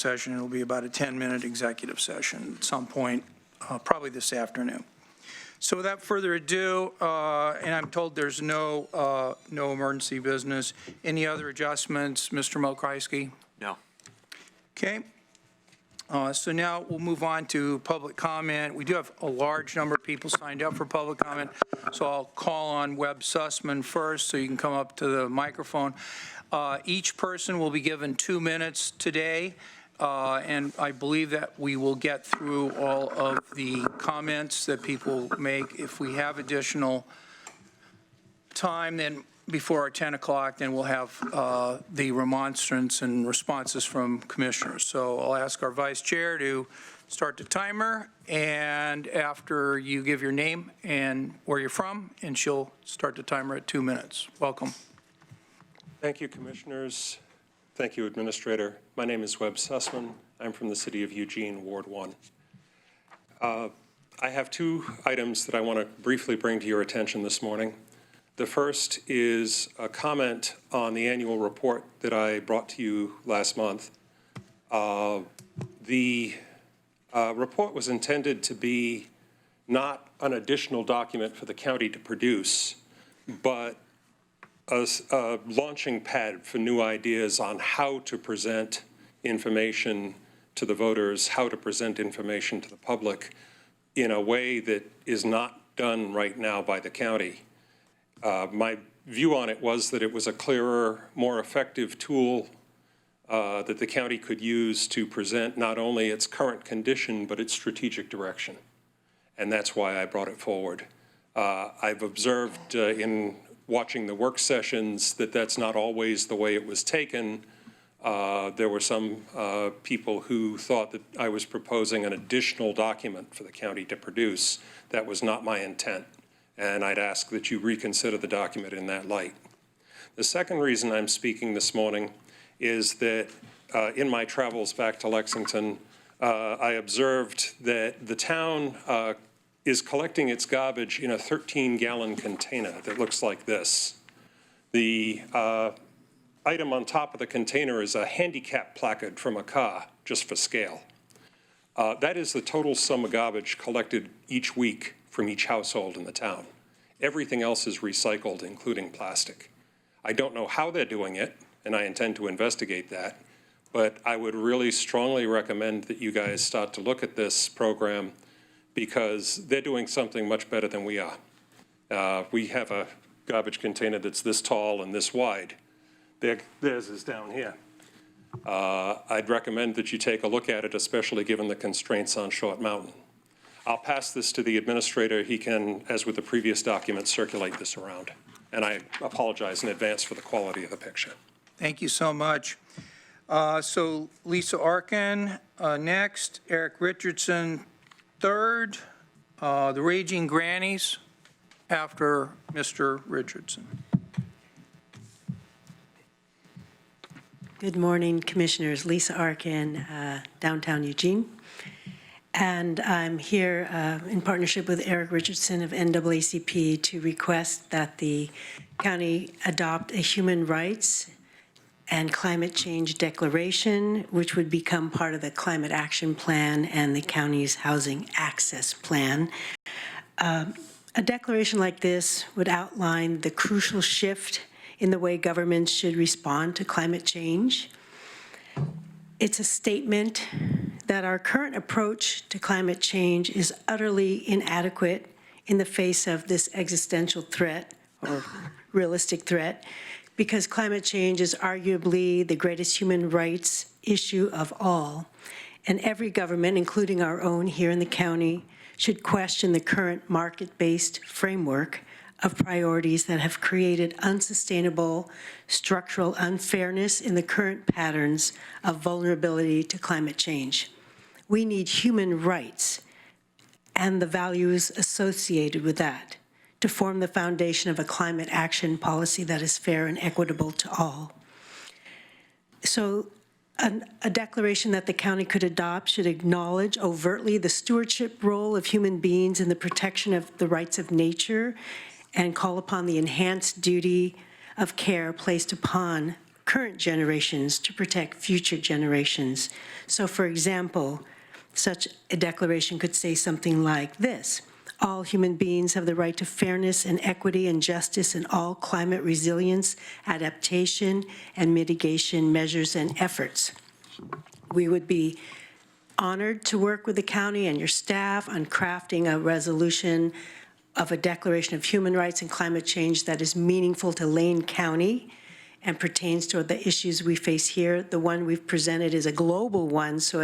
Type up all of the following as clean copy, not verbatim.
session. It'll be about a 10-minute executive session at some point, probably this afternoon. So without further ado, and I'm told there's no emergency business. Any other adjustments, Mr. Mokryski? No. Okay. So now we'll move on to public comment. We do have a large number of people signed up for public comment, so I'll call on Webb Sussman first so you can come up to the microphone. Each person will be given 2 minutes today, and I believe that we will get through all of the comments that people make. If we have additional time, then before our 10 o'clock, then we'll have the remonstrance and responses from commissioners. So I'll ask our vice chair to start the timer, and after you give your name and where you're from, and she'll start the timer at 2 minutes. Welcome. Thank you, commissioners. Thank you, administrator. My name is Webb Sussman. I'm from the city of Eugene, Ward 1. I have 2 items that I want to briefly bring to your attention this morning. The first is a comment on the annual report that I brought to you last month. The report was intended to be not an additional document for the county to produce, but a launching pad for new ideas on how to present information to the voters, how to present information to the public in a way that is not done right now by the county. My view on it was that it was a clearer, more effective tool that the county could use to present not only its current condition, but its strategic direction. And that's why I brought it forward. I've observed in watching the work sessions that that's not always the way it was taken. There were some people who thought that I was proposing an additional document for the county to produce. That was not my intent. And I'd ask that you reconsider the document in that light. The second reason I'm speaking this morning is that in my travels back to Lexington, I observed that the town is collecting its garbage in a 13-gallon container that looks like this. The item on top of the container is a handicap placard from a car, just for scale. That is the total sum of garbage collected each week from each household in the town. Everything else is recycled, including plastic. I don't know how they're doing it, and I intend to investigate that, but I would really strongly recommend that you guys start to look at this program because they're doing something much better than we are. We have a garbage container that's this tall and this wide. Theirs is down here. I'd recommend that you take a look at it, especially given the constraints on Short Mountain. I'll pass this to the administrator. He can, as with the previous document, circulate this around. And I apologize in advance for the quality of the picture. Thank you so much. So Lisa Arkin next, Eric Richardson third, the Raging Grannies after Mr. Richardson. Good morning, Commissioners. Lisa Arkin, downtown Eugene. And I'm here in partnership with Eric Richardson of NAACP to request that the county adopt a human rights and climate change declaration, which would become part of the climate action plan and the county's housing access plan. A declaration like this would outline the crucial shift in the way governments should respond to climate change. It's a statement that our current approach to climate change is utterly inadequate in the face of this existential threat or realistic threat, because climate change is arguably the greatest human rights issue of all. And every government, including our own here in the county, should question the current market-based framework of priorities that have created unsustainable structural unfairness in the current patterns of vulnerability to climate change. We need human rights and the values associated with that to form the foundation of a climate action policy that is fair and equitable to all. So a declaration that the county could adopt should acknowledge overtly the stewardship role of human beings in the protection of the rights of nature and call upon the enhanced duty of care placed upon current generations to protect future generations. So, for example, such a declaration could say something like this: all human beings have the right to fairness and equity and justice in all climate resilience, adaptation, and mitigation measures and efforts. We would be honored to work with the county and your staff on crafting a resolution of a declaration of human rights and climate change that is meaningful to Lane County and pertains to the issues we face here. The one we've presented is a global one, so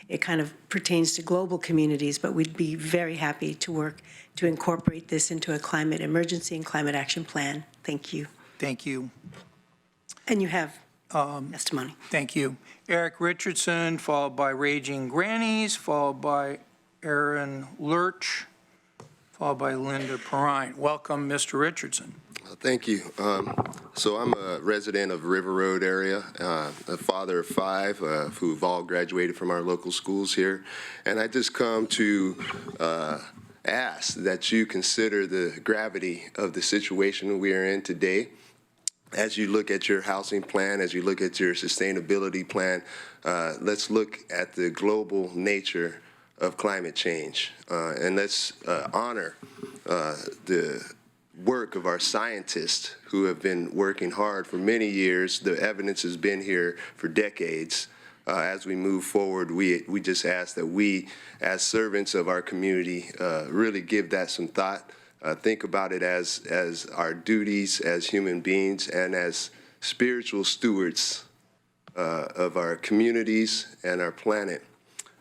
it kind of pertains to global communities, but we'd be very happy to work to incorporate this into a climate emergency and climate action plan. Thank you. Thank you. And you have testimony. Thank you. Eric Richardson, followed by Raging Grannies, followed by Aaron Lurch, followed by Linda Perrine. Welcome, Mr. Richardson. Thank you. So I'm a resident of River Road area, a father of 5 who've all graduated from our local schools here. And I just come to ask that you consider the gravity of the situation we are in today. As you look at your housing plan, as you look at your sustainability plan, let's look at the global nature of climate change. And let's honor the work of our scientists who have been working hard for many years. The evidence has been here for decades. As we move forward, we just ask that we, as servants of our community, really give that some thought. Think about it as our duties as human beings and as spiritual stewards of our communities and our planet.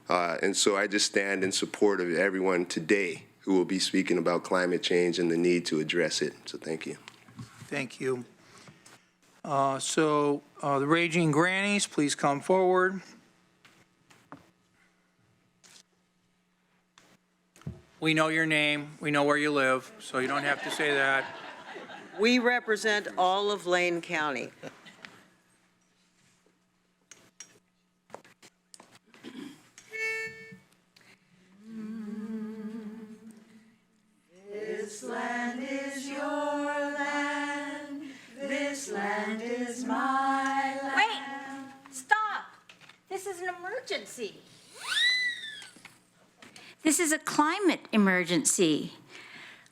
And so I just stand in support of everyone today who will be speaking about climate change and the need to address it. So thank you. Thank you. The Raging Grannies, please come forward. We know your name, we know where you live, so you don't have to say that. We represent all of Lane County. This land is your land. This land is my land. Wait! Stop! This is an emergency. This is a climate emergency.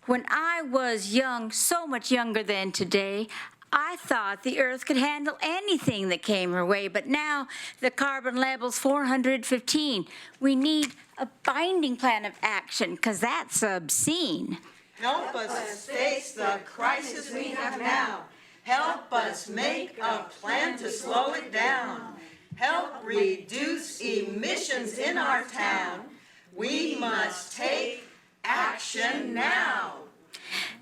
When I was young, so much younger than today, I thought the Earth could handle anything that came her way, but now the carbon level's 415. We need a binding plan of action, because that's obscene. Help us face the crisis we have now. Help us make a plan to slow it down. Help reduce emissions in our town. We must take action now.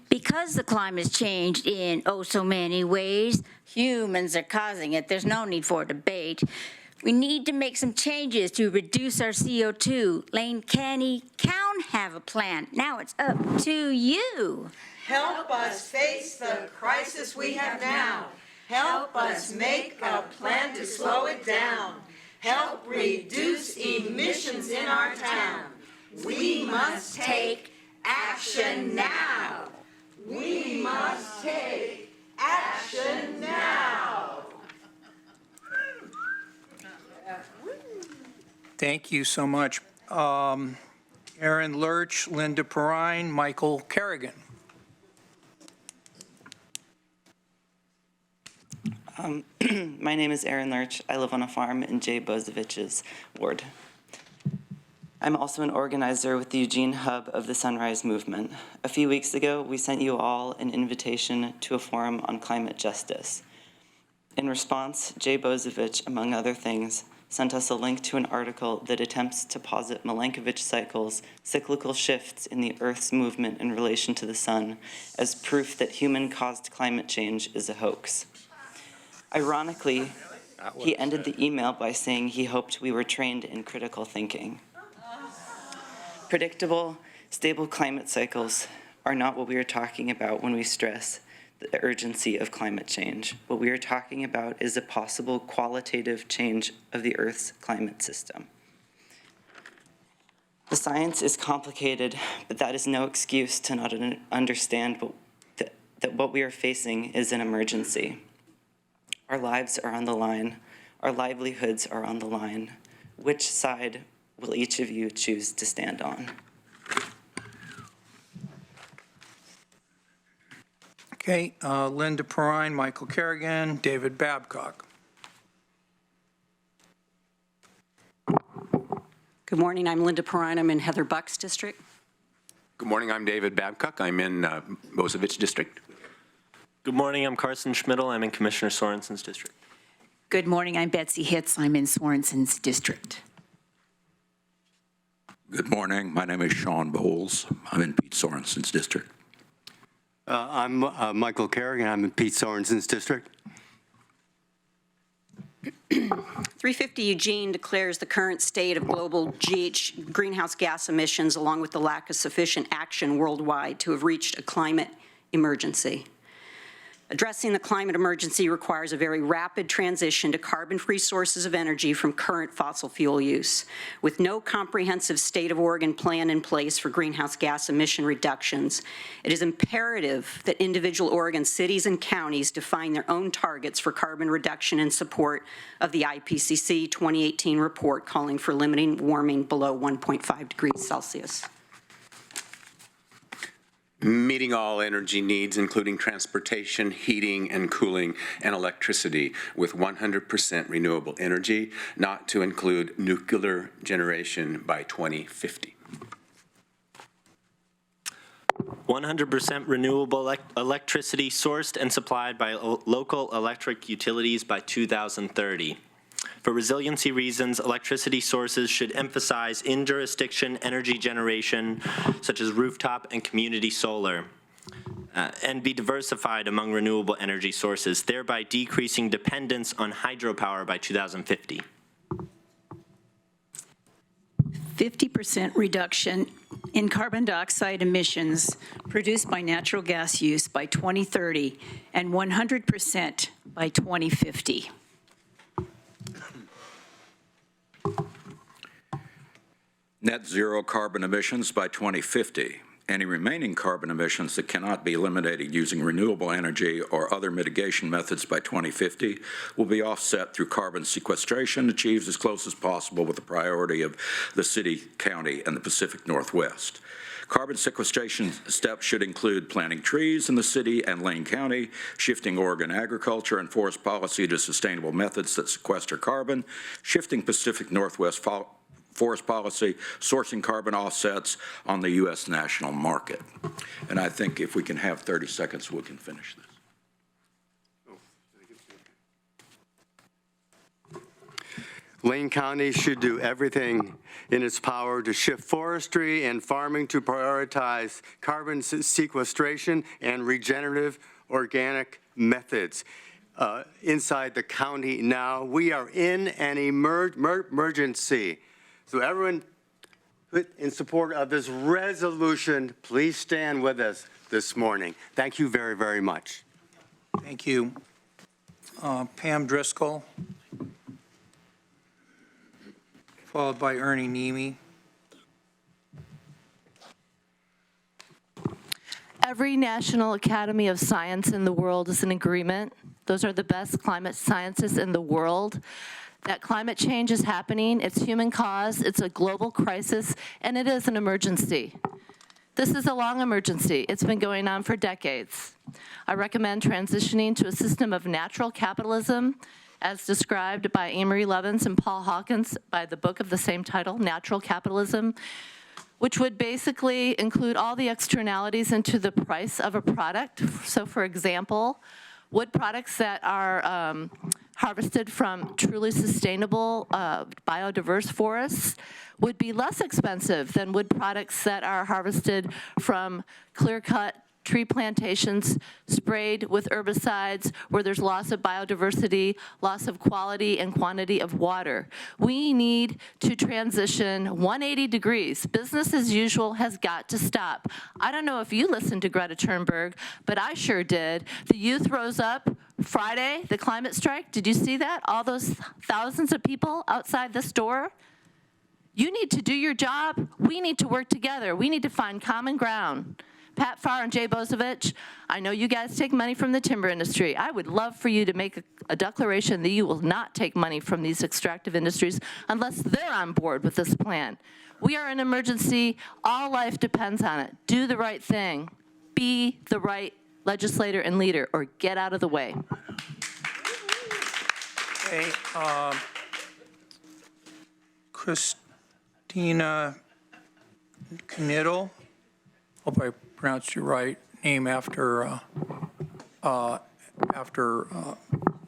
Because the climate's changed in oh so many ways, humans are causing it, there's no need for debate. We need to make some changes to reduce our CO2. Lane County can have a plan. Now it's up to you. Help us face the crisis we have now. Help us make a plan to slow it down. Help reduce emissions in our town. We must take action now. We must take action now. Thank you so much. Aaron Lurch, Linda Perrine, Michael Kerrigan. My name is Aaron Lurch. I live on a farm in Jay Bozovich's ward. I'm also an organizer with the Eugene Hub of the Sunrise Movement. A few weeks ago, we sent you all an invitation to a forum on climate justice. In response, Jay Bozovich, among other things, sent us a link to an article that attempts to posit Milankovitch cycles, cyclical shifts in the Earth's movement in relation to the sun, as proof that human-caused climate change is a hoax. Ironically, he ended the email by saying he hoped we were trained in critical thinking. Predictable, stable climate cycles are not what we are talking about when we stress the urgency of climate change. What we are talking about is a possible qualitative change of the Earth's climate system. The science is complicated, but that is no excuse to not understand that what we are facing is an emergency. Our lives are on the line. Our livelihoods are on the line. Which side will each of you choose to stand on? Okay, Linda Perrine, Michael Kerrigan, David Babcock. Good morning, I'm Linda Perrine, I'm in Heather Buck's district. Good morning, I'm David Babcock. I'm in Bozovich District. Good morning, I'm Carson Schmidl, I'm in Commissioner Sorensen's district. Good morning, I'm Betsy Hitz, I'm in Sorensen's district. Good morning, my name is Sean Bowles. I'm in Pete Sorensen's district. I'm Michael Kerrigan, I'm in Pete Sorensen's district. 350 Eugene declares the current state of global greenhouse gas emissions, along with the lack of sufficient action worldwide, to have reached a climate emergency. Addressing the climate emergency requires a very rapid transition to carbon-free sources of energy from current fossil fuel use. With no comprehensive state of Oregon plan in place for greenhouse gas emission reductions, it is imperative that individual Oregon cities and counties define their own targets for carbon reduction in support of the IPCC 2018 report calling for limiting warming below 1.5 degrees Celsius. Meeting all energy needs, including transportation, heating, and cooling, and electricity with 100% renewable energy, not to include nuclear generation by 2050. 100% renewable electricity sourced and supplied by local electric utilities by 2030. For resiliency reasons, electricity sources should emphasize in-jurisdiction energy generation, such as rooftop and community solar, and be diversified among renewable energy sources, thereby decreasing dependence on hydropower by 2050. 50% reduction in carbon dioxide emissions produced by natural gas use by 2030 and 100% by 2050. Net zero carbon emissions by 2050. Any remaining carbon emissions that cannot be eliminated using renewable energy or other mitigation methods by 2050 will be offset through carbon sequestration achieved as close as possible with the priority of the city, county, and the Pacific Northwest. Carbon sequestration steps should include planting trees in the city and Lane County, shifting Oregon agriculture and forest policy to sustainable methods that sequester carbon, shifting Pacific Northwest forest policy, sourcing carbon offsets on the U.S. national market. And I think if we can have 30 seconds, we can finish this. Lane County should do everything in its power to shift forestry and farming to prioritize carbon sequestration and regenerative organic methods. Inside the county now, we are in an emergency. So everyone in support of this resolution, please stand with us this morning. Thank you very, very much. Thank you. Pam Driscoll, followed by Ernie Nemi. Every National Academy of Science in the world is in agreement. Those are the best climate scientists in the world. That climate change is happening, it's human caused, it's a global crisis, and it is an emergency. This is a long emergency. It's been going on for decades. I recommend transitioning to a system of natural capitalism as described by Amory Lovins and Paul Hawkins by the book of the same title, Natural Capitalism, which would basically include all the externalities into the price of a product. So for example, wood products that are harvested from truly sustainable biodiverse forests would be less expensive than wood products that are harvested from clear-cut tree plantations sprayed with herbicides where there's loss of biodiversity, loss of quality and quantity of water. We need to transition 180 degrees. Business as usual has got to stop. I don't know if you listened to Greta Thunberg, but I sure did. The youth rose up Friday, the climate strike. Did you see that? All those thousands of people outside this door? You need to do your job. We need to work together. We need to find common ground. Pat Farr and Jay Bozovich, I know you guys take money from the timber industry. I would love for you to make a declaration that you will not take money from these extractive industries unless they're on board with this plan. We are in emergency. All life depends on it. Do the right thing. Be the right legislator and leader, or get out of the way. Okay, Christina Knittel, hope I pronounced your right name after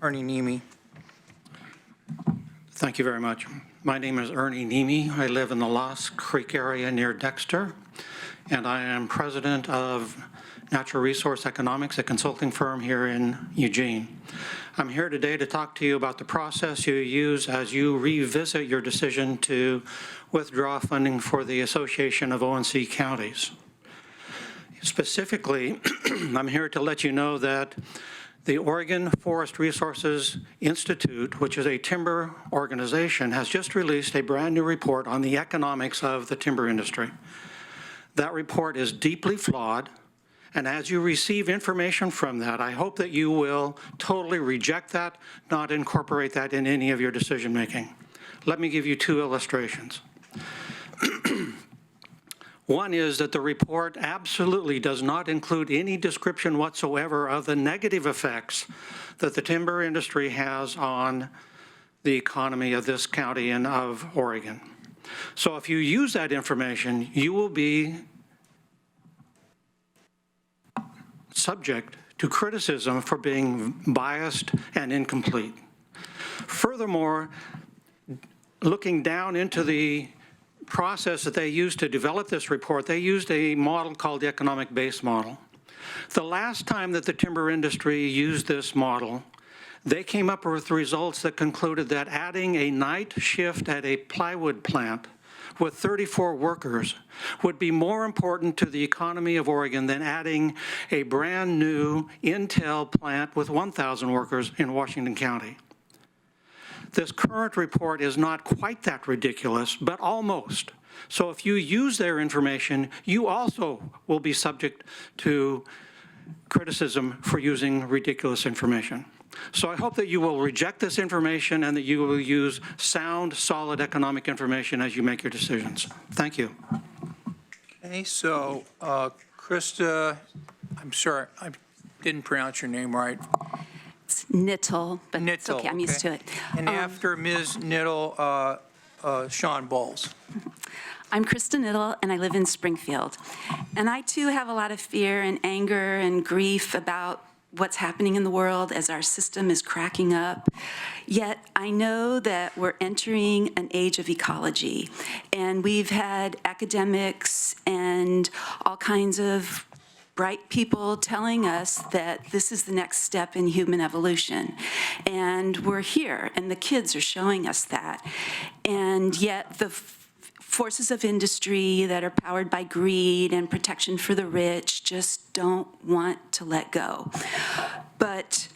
Ernie Nemi. Thank you very much. My name is Ernie Nemi. I live in the Lost Creek area near Dexter, and I am president of Natural Resource Economics, a consulting firm here in Eugene. I'm here today to talk to you about the process you use as you revisit your decision to withdraw funding for the Association of ONC Counties. Specifically, I'm here to let you know that the Oregon Forest Resources Institute, which is a timber organization, has just released a brand new report on the economics of the timber industry. That report is deeply flawed, and as you receive information from that, I hope that you will totally reject that, not incorporate that in any of your decision-making. Let me give you two illustrations. One is that the report absolutely does not include any description whatsoever of the negative effects that the timber industry has on the economy of this county and of Oregon. So if you use that information, you will be subject to criticism for being biased and incomplete. Furthermore, looking down into the process that they used to develop this report, they used a model called the economic base model. The last time that the timber industry used this model, they came up with results that concluded that adding a night shift at a plywood plant with 34 workers would be more important to the economy of Oregon than adding a brand new Intel plant with 1,000 workers in Washington County. This current report is not quite that ridiculous, but almost. So if you use their information, you also will be subject to criticism for using ridiculous information. So I hope that you will reject this information and that you will use sound, solid economic information as you make your decisions. Thank you. Okay, so Krista, I'm sorry, I didn't pronounce your name right. It's Knittel, but it's Knittel, okay, I'm used to it. And after Ms. Knittel, Sean Bowles. I'm Krista Knittel, and I live in Springfield. And I, too, have a lot of fear and anger and grief about what's happening in the world as our system is cracking up. Yet I know that we're entering an age of ecology, and we've had academics and all kinds of bright people telling us that this is the next step in human evolution. And we're here, and the kids are showing us that. And yet the forces of industry that are powered by greed and protection for the rich just don't want to let go. But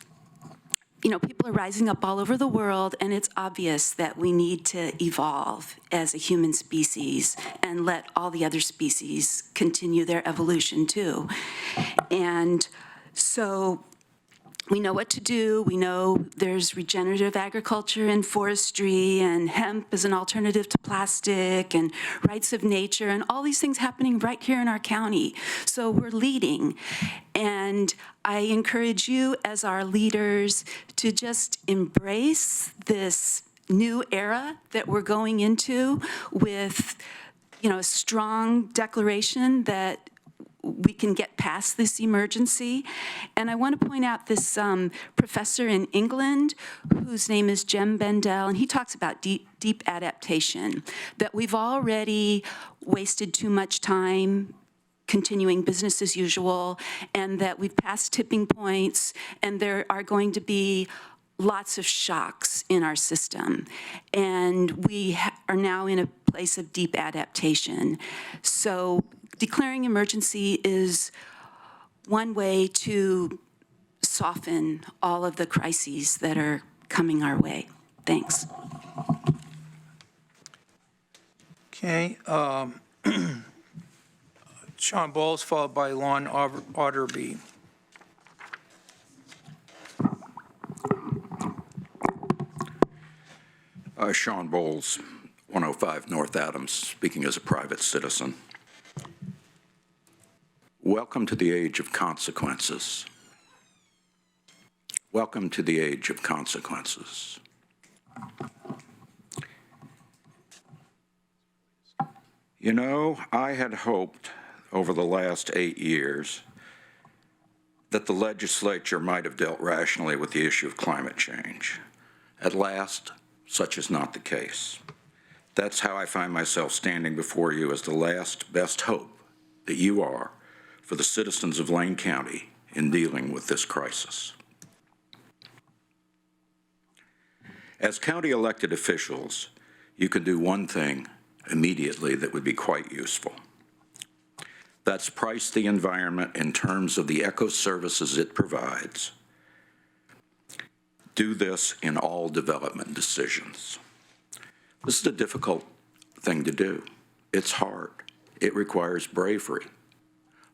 people are rising up all over the world, and it's obvious that we need to evolve as a human species and let all the other species continue their evolution too. And so we know what to do. We know there's regenerative agriculture and forestry, and hemp is an alternative to plastic, and rights of nature, and all these things happening right here in our county. So we're leading. And I encourage you as our leaders to just embrace this new era that we're going into with, a strong declaration that we can get past this emergency. And I want to point out this professor in England whose name is Jem Bendell, and he talks about deep adaptation, that we've already wasted too much time continuing business as usual, and that we've passed tipping points, and there are going to be lots of shocks in our system. And we are now in a place of deep adaptation. So declaring emergency is one way to soften all of the crises that are coming our way. Thanks. Okay. Sean Bowles, followed by Lon Otterby. Sean Bowles, 105 North Adams, speaking as a private citizen. Welcome to the age of consequences. Welcome to the age of consequences. You know, I had hoped over the last 8 years that the legislature might have dealt rationally with the issue of climate change. At last, such is not the case. That's how I find myself standing before you as the last best hope that you are for the citizens of Lane County in dealing with this crisis. As county elected officials, you can do one thing immediately that would be quite useful. That's price the environment in terms of the eco services it provides. Do this in all development decisions. This is a difficult thing to do. It's hard. It requires bravery.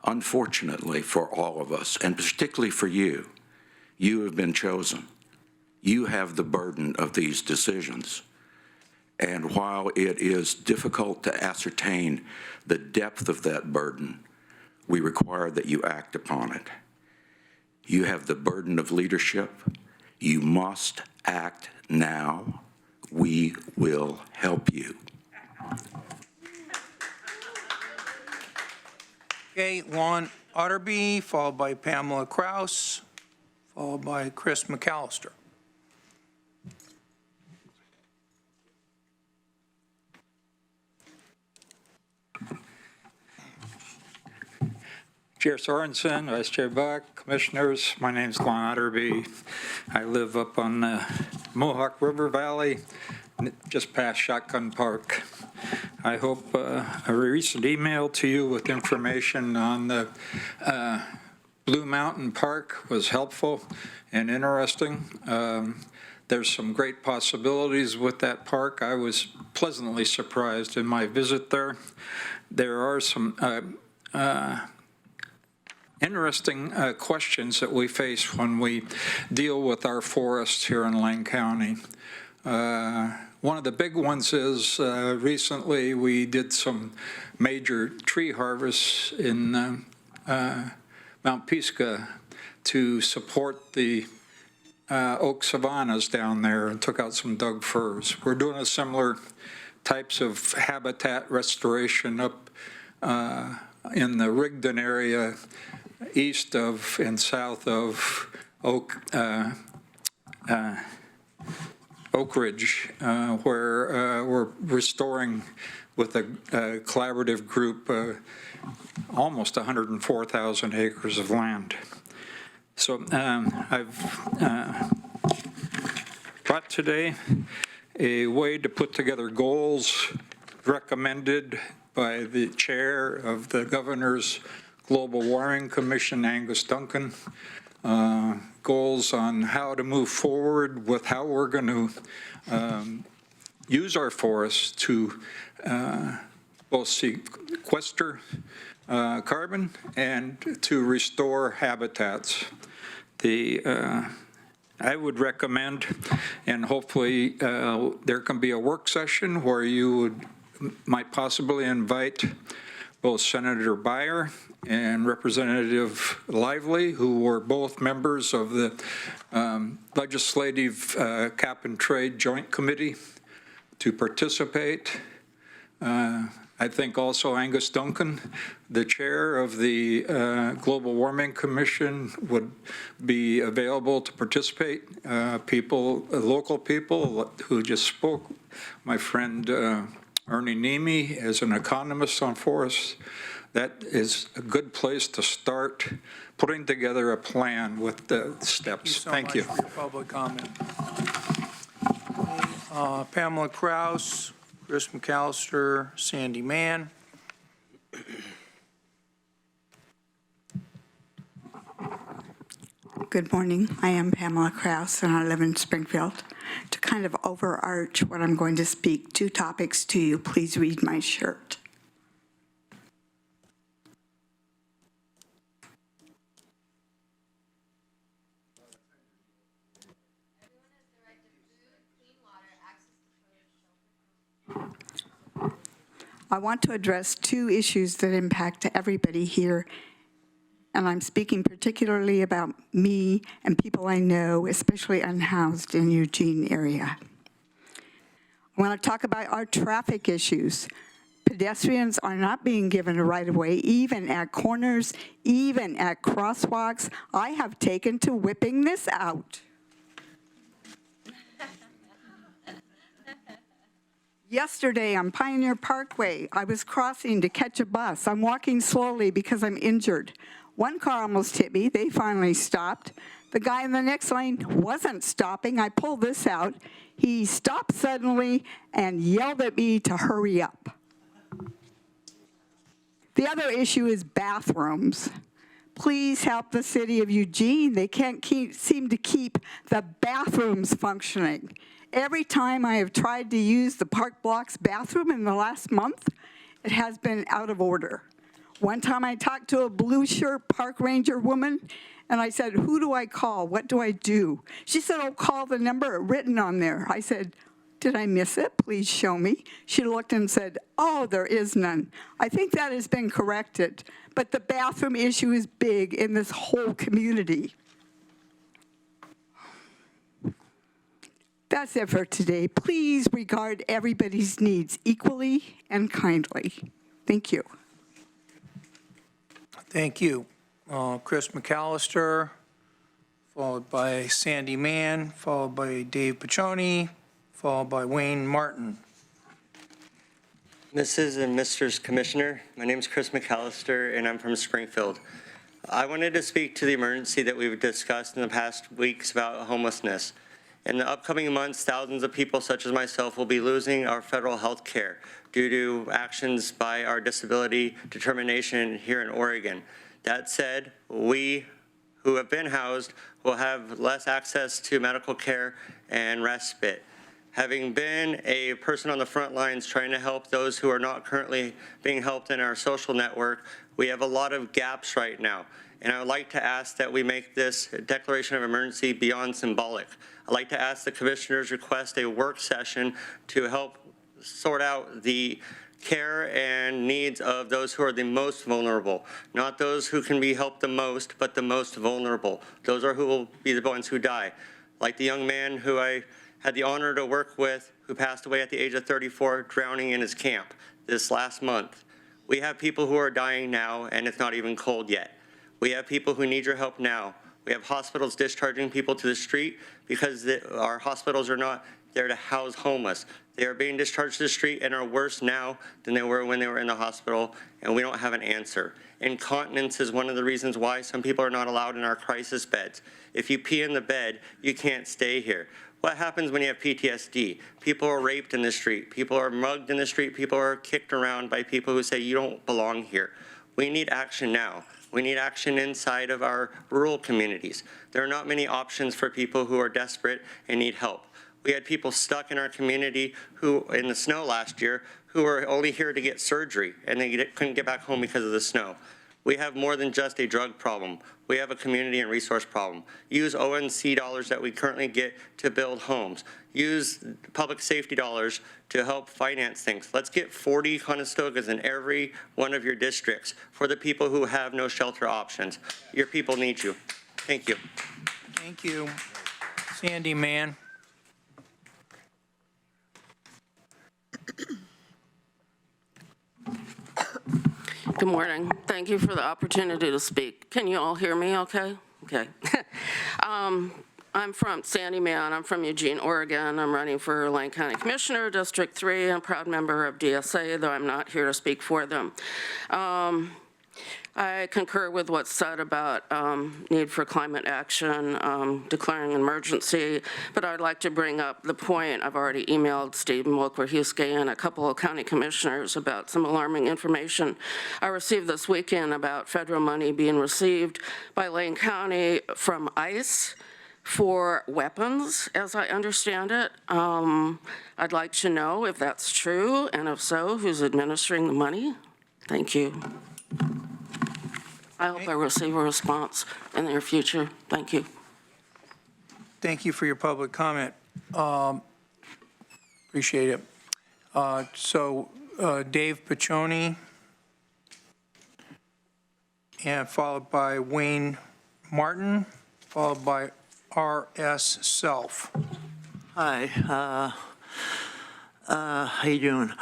Unfortunately for all of us, and particularly for you, you have been chosen. You have the burden of these decisions. And while it is difficult to ascertain the depth of that burden, we require that you act upon it. You have the burden of leadership. You must act now. We will help you. Okay, Lon Otterby, followed by Pamela Kraus, followed by Chris McAllister. Chair Sorensen, Vice Chair Buck, Commissioners, my name's Lon Otterby. I live up on the Mohawk River Valley, just past Shotgun Park. I hope a recent email to you with information on the Blue Mountain Park was helpful and interesting. There's some great possibilities with that park. I was pleasantly surprised in my visit there. There are some interesting questions that we face when we deal with our forests here in Lane County. One of the big ones is recently we did some major tree harvests in Mount Pisgah to support the oak savannas down there and took out some Doug firs. We're doing a similar types of habitat restoration up in the Rigdon area, east of and south of Oak Ridge, where we're restoring with a collaborative group almost 104,000 acres of land. So I've brought today a way to put together goals recommended by the chair of the Governor's Global Warming Commission, Angus Duncan, goals on how to move forward with how we're going to use our forests to both sequester carbon and to restore habitats. I would recommend, and hopefully there can be a work session where you might possibly invite both Senator Beyer and Representative Lively, who were both members of the Legislative Cap and Trade Joint Committee, to participate. I think also Angus Duncan, the chair of the Global Warming Commission, would be available to participate. Local people who just spoke, my friend Ernie Nemi is an economist on forests. That is a good place to start putting together a plan with the steps. Thank you. Thank you so much for your public comment. Pamela Kraus, Chris McAllister, Sandy Mann. Good morning. I am Pamela Kraus, and I live in Springfield. To kind of overarch what I'm going to speak, 2 topics to you. Please read my shirt. I want to address two issues that impact everybody here, and I'm speaking particularly about me and people I know, especially unhoused in Eugene area. I want to talk about our traffic issues. Pedestrians are not being given a right-of-way, even at corners, even at crosswalks. I have taken to whipping this out. Yesterday on Pioneer Parkway, I was crossing to catch a bus. I'm walking slowly because I'm injured. One car almost hit me. They finally stopped. The guy in the next lane wasn't stopping. I pulled this out. He stopped suddenly and yelled at me to hurry up. The other issue is bathrooms. Please help the city of Eugene. They can't seem to keep the bathrooms functioning. Every time I have tried to use the Park Blocks bathroom in the last month, it has been out of order. One time I talked to a blue shirt park ranger woman, and I said, who do I call? What do I do? She said, oh, call the number written on there. I said, did I miss it? Please show me. She looked and said, oh, there is none. I think that has been corrected, but the bathroom issue is big in this whole community. That's it for today. Please regard everybody's needs equally and kindly. Thank you. Thank you. Chris McAllister, followed by Sandy Mann, followed by Dave Piccioni, followed by Wayne Martin. Mrs. and Mr. Commissioner, my name is Chris McAllister, and I'm from Springfield. I wanted to speak to the emergency that we've discussed in the past weeks about homelessness. In the upcoming months, thousands of people such as myself will be losing our federal health care due to actions by our disability determination here in Oregon. That said, we who have been housed will have less access to medical care and respite. Having been a person on the front lines trying to help those who are not currently being helped in our social network, we have a lot of gaps right now. And I would like to ask that we make this declaration of emergency beyond symbolic. I'd like to ask the commissioners request a work session to help sort out the care and needs of those who are the most vulnerable, not those who can be helped the most, but the most vulnerable. Those are who will be the ones who die. Like the young man who I had the honor to work with, who passed away at the age of 34, drowning in his camp this last month. We have people who are dying now, and it's not even cold yet. We have people who need your help now. We have hospitals discharging people to the street because our hospitals are not there to house homeless. They are being discharged to the street and are worse now than they were when they were in the hospital, and we don't have an answer. Incontinence is one of the reasons why some people are not allowed in our crisis beds. If you pee in the bed, you can't stay here. What happens when you have PTSD? People are raped in the street. People are mugged in the street. People are kicked around by people who say you don't belong here. We need action now. We need action inside of our rural communities. There are not many options for people who are desperate and need help. We had people stuck in our community who, in the snow last year, who were only here to get surgery, and they couldn't get back home because of the snow. We have more than just a drug problem. We have a community and resource problem. Use ONC dollars that we currently get to build homes. Use public safety dollars to help finance things. Let's get 40 Conestogas in every one of your districts for the people who have no shelter options. Your people need you. Thank you. Thank you. Sandy Mann. Good morning. Thank you for the opportunity to speak. Can you all hear me okay? Okay. I'm from Sandy Mann. I'm from Eugene, Oregon. I'm running for Lane County Commissioner, District 3. I'm a proud member of DSA, though I'm not here to speak for them. I concur with what's said about need for climate action, declaring an emergency, but I'd like to bring up the point. I've already emailed Steve Mulquer-Huskey and a couple of county commissioners about some alarming information I received this weekend about federal money being received by Lane County from ICE for weapons, as I understand it. I'd like to know if that's true, and if so, who's administering the money? Thank you. I hope I receive a response in the near future. Thank you. Thank you for your public comment. Appreciate it. So Dave Piccioni, and followed by Wayne Martin, followed by R.S. Self. Hi, how you doing?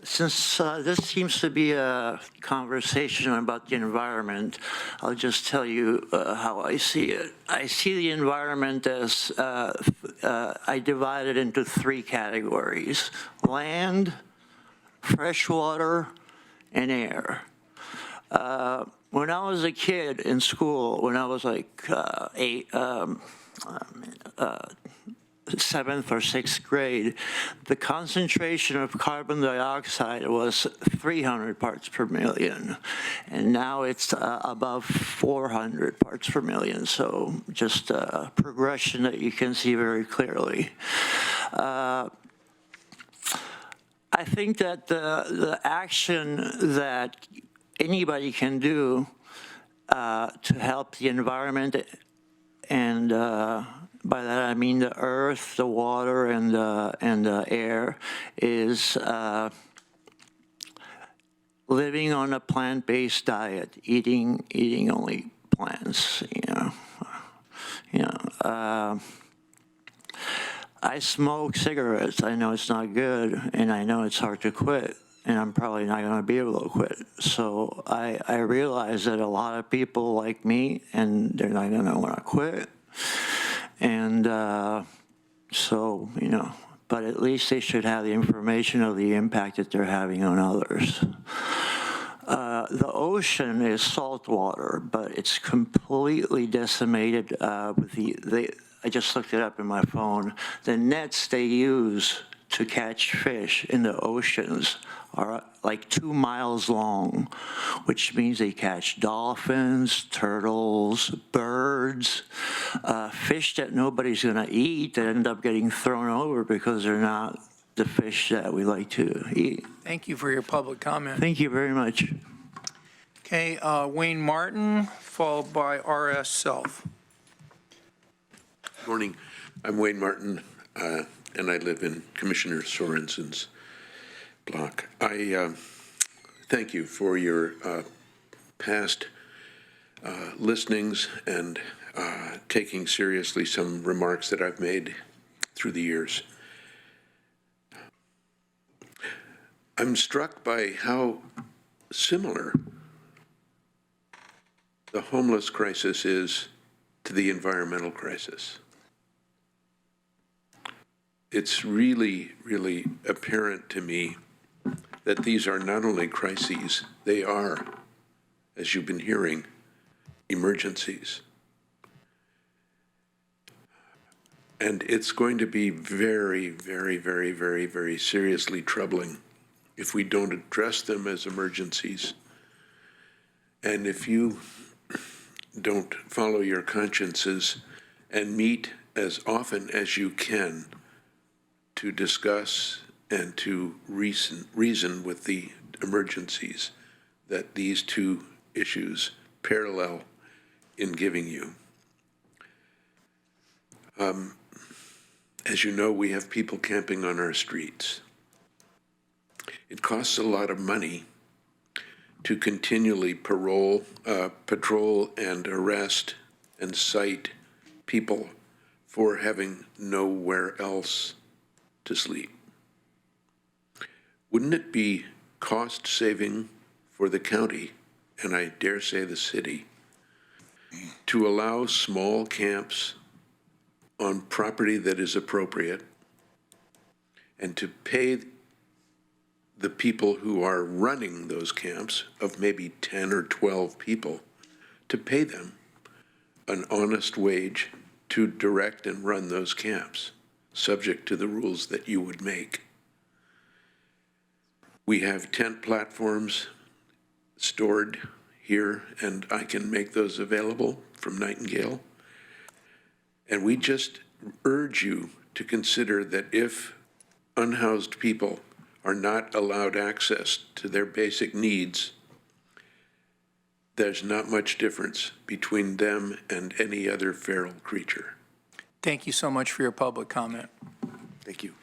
Since this seems to be a conversation about the environment, I'll just tell you how I see it. I see the environment as I divide it into three categories: land, fresh water, and air. When I was a kid in school, when I was like 7th or 6th grade, the concentration of carbon dioxide was 300 parts per million, and now it's above 400 parts per million, so just a progression that you can see very clearly. I think that the action that anybody can do to help the environment, and by that I mean the earth, the water, and the air, is living on a plant-based diet, eating only plants. I smoke cigarettes. I know it's not good, and I know it's hard to quit, and I'm probably not going to be able to quit. So I realize that a lot of people like me, and they're not going to want to quit. And but at least they should have the information of the impact that they're having on others. The ocean is salt water, but it's completely decimated with I just looked it up in my phone. The nets they use to catch fish in the oceans are like 2 miles long, which means they catch dolphins, turtles, birds, fish that nobody's going to eat that end up getting thrown over because they're not the fish that we like to eat. Thank you for your public comment. Thank you very much. Okay, Wayne Martin, followed by R.S. Self. Morning. I'm Wayne Martin, and I live in Commissioner Sorensen's block. I thank you for your past listenings and taking seriously some remarks that I've made through the years. I'm struck by how similar the homeless crisis is to the environmental crisis. It's really, really apparent to me that these are not only crises, they are, as you've been hearing, emergencies. And it's going to be very, very, very, very, very seriously troubling if we don't address them as emergencies. And if you don't follow your consciences and meet as often as you can to discuss and to reason with the emergencies that these two issues parallel in giving you. As you know, we have people camping on our streets. It costs a lot of money to continually patrol and arrest and cite people for having nowhere else to sleep. Wouldn't it be cost-saving for the county, and I dare say the city, to allow small camps on property that is appropriate and to pay the people who are running those camps, of maybe 10 or 12 people, to pay them an honest wage to direct and run those camps, subject to the rules that you would make? We have tent platforms stored here, and I can make those available from Nightingale. And we just urge you to consider that if unhoused people are not allowed access to their basic needs, there's not much difference between them and any other feral creature. Thank you so much for your public comment. Thank you.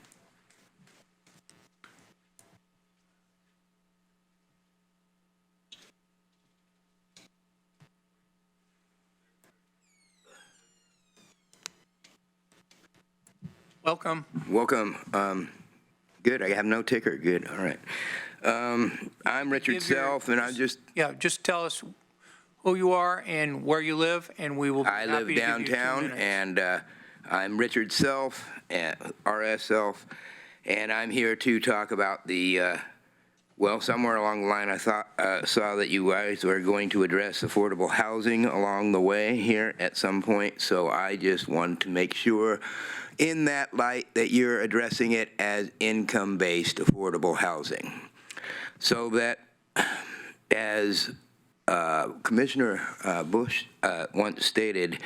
Welcome. Welcome. Good, I have no ticker, good, all right. I'm Richard Give your- Self, and I'm just, Yeah, just tell us who you are and where you live, and we will be I happy live to give you 2 downtown, minutes. and I'm Richard Self, RS Self, and I'm here to talk about the, well, somewhere along the line, I saw that you guys were going to address affordable housing along the way here at some point, so I just wanted to make sure in that light that you're addressing it as income-based affordable housing. So that, as Commissioner Bush once stated,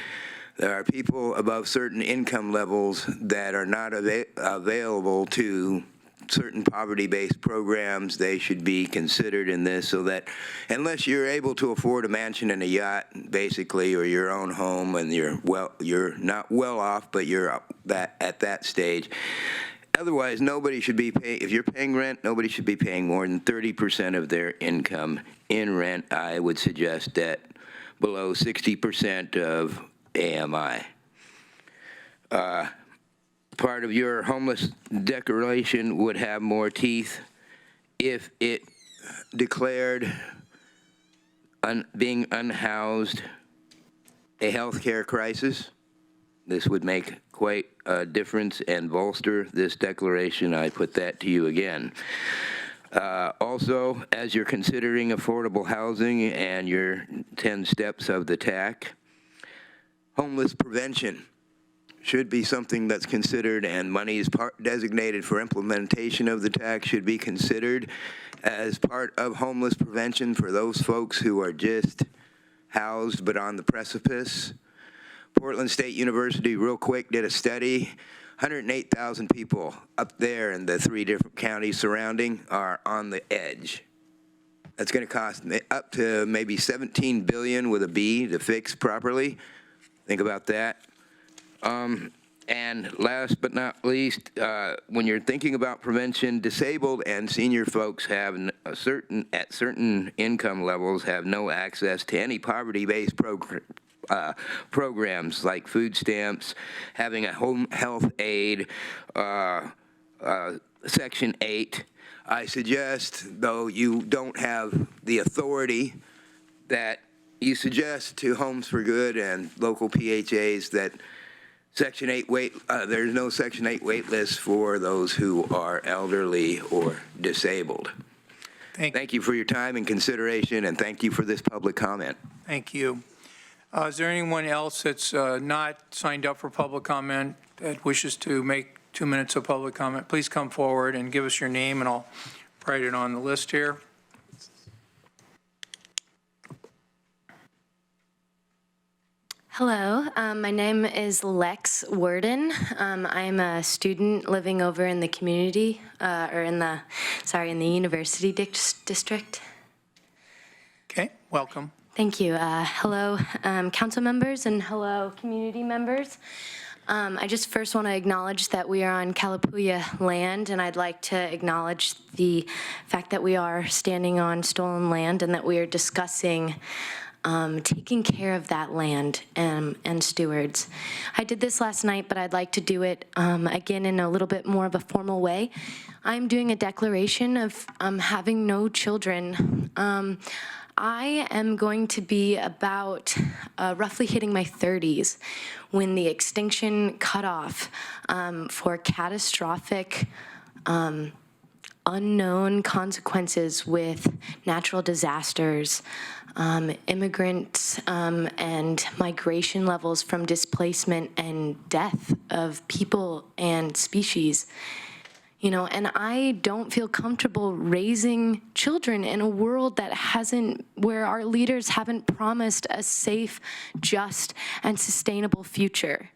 there are people above certain income levels that are not available to certain poverty-based programs. They should be considered in this, so that unless you're able to afford a mansion and a yacht, basically, or your own home, and you're not well off, but you're at that stage. Otherwise, nobody should be paying, if you're paying rent, nobody should be paying more than 30% of their income in rent. I would suggest that below 60% of AMI. Part of your homeless declaration would have more teeth if it declared being unhoused a healthcare crisis. This would make quite a difference and bolster this declaration. I put that to you again. Also, as you're considering affordable housing and your 10 steps of the TAC, homeless prevention should be something that's considered, and money is designated for implementation of the TAC should be considered as part of homeless prevention for those folks who are just housed but on the precipice. Portland State University, real quick, did a study. 108,000 people up there in the 3 different counties surrounding are on the edge. That's going to cost up to maybe $17 billion with a B to fix properly. Think about that. And last but not least, when you're thinking about prevention, disabled and senior folks have at certain income levels have no access to any poverty-based programs like food stamps, having a home health aid, Section 8. I suggest, though you don't have the authority, that you suggest to Homes for Good and local PHAs that Section 8 there's no Section 8 wait list for those who are elderly or disabled. Thank you for your time and consideration, and thank you for this public comment. Thank you. Is there anyone else that's not signed up for public comment that wishes to make 2 minutes of public comment? Please come forward and give us your name, and I'll write it on the list here. Hello, my name is Lex Worden. I am a student living over in the community, in the university district. Okay, welcome. Thank you. Hello, council members, and hello, community members. I just first want to acknowledge that we are on Kalapuya land, and I'd like to acknowledge the fact that we are standing on stolen land and that we are discussing taking care of that land and stewards. I did this last night, but I'd like to do it again in a little bit more of a formal way. I'm doing a declaration of having no children. I am going to be about roughly hitting my 30s when the extinction cutoff for catastrophic unknown consequences with natural disasters, immigrants, and migration levels from displacement and death of people and species. You know, and I don't feel comfortable raising children in a world that where our leaders haven't promised a safe, just, and sustainable future.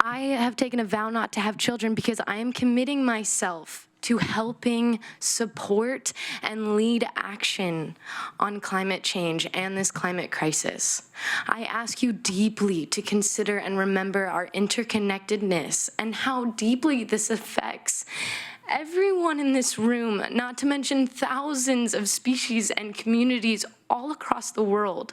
I have taken a vow not to have children because I am committing myself to helping support and lead action on climate change and this climate crisis. I ask you deeply to consider and remember our interconnectedness and how deeply this affects everyone in this room, not to mention thousands of species and communities all across the world.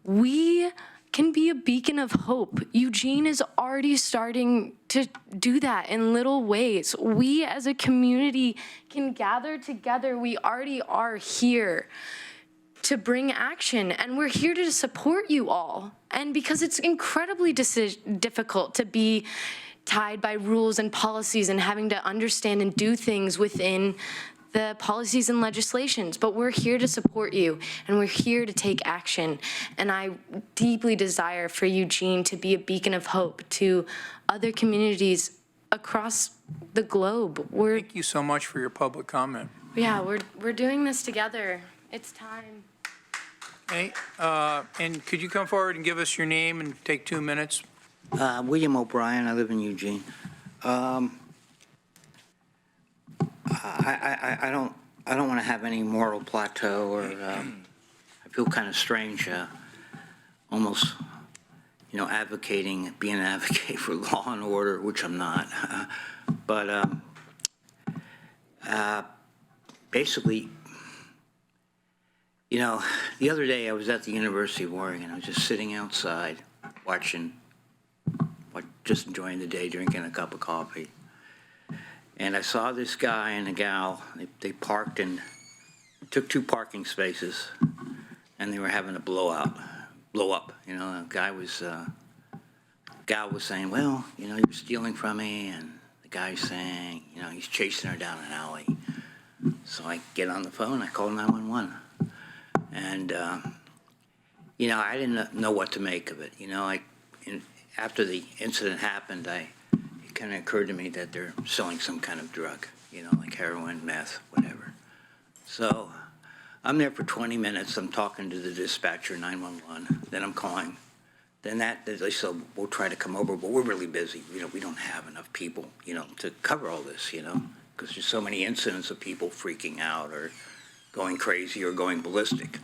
We can be a beacon of hope. Eugene is already starting to do that in little ways. We as a community can gather together. We already are here to bring action, and we're here to support you all. And because it's incredibly difficult to be tied by rules and policies and having to understand and do things within the policies and legislations, but we're here to support you, and we're here to take action. And I deeply desire for Eugene to be a beacon of hope to other communities across the globe. Thank you so much for your public comment. Yeah, we're doing this together. It's time. Okay, and could you come forward and give us your name and take 2 minutes? William O'Brien, I live in Eugene. I don't want to have any moral plateau, or I feel kind of strange, almost, being an advocate for law and order, which I'm not. But basically, the other day I was at the University of Oregon. I was just sitting outside just enjoying the day, drinking a cup of coffee. And I saw this guy and a gal. They parked and took 2 parking spaces, and they were having a blow up. The gal was saying, well, you're stealing from me, and the guy's saying, he's chasing her down an alley. So I get on the phone, I call 911. And, I didn't know what to make of it. After the incident happened, it kind of occurred to me that they're selling some kind of drug, like heroin, meth, whatever. So I'm there for 20 minutes. I'm talking to the dispatcher, 911. Then I'm calling. Then they said, we'll try to come over, but we're really busy. We don't have enough people, to cover all this, because there's so many incidents of people freaking out or going crazy or going ballistic.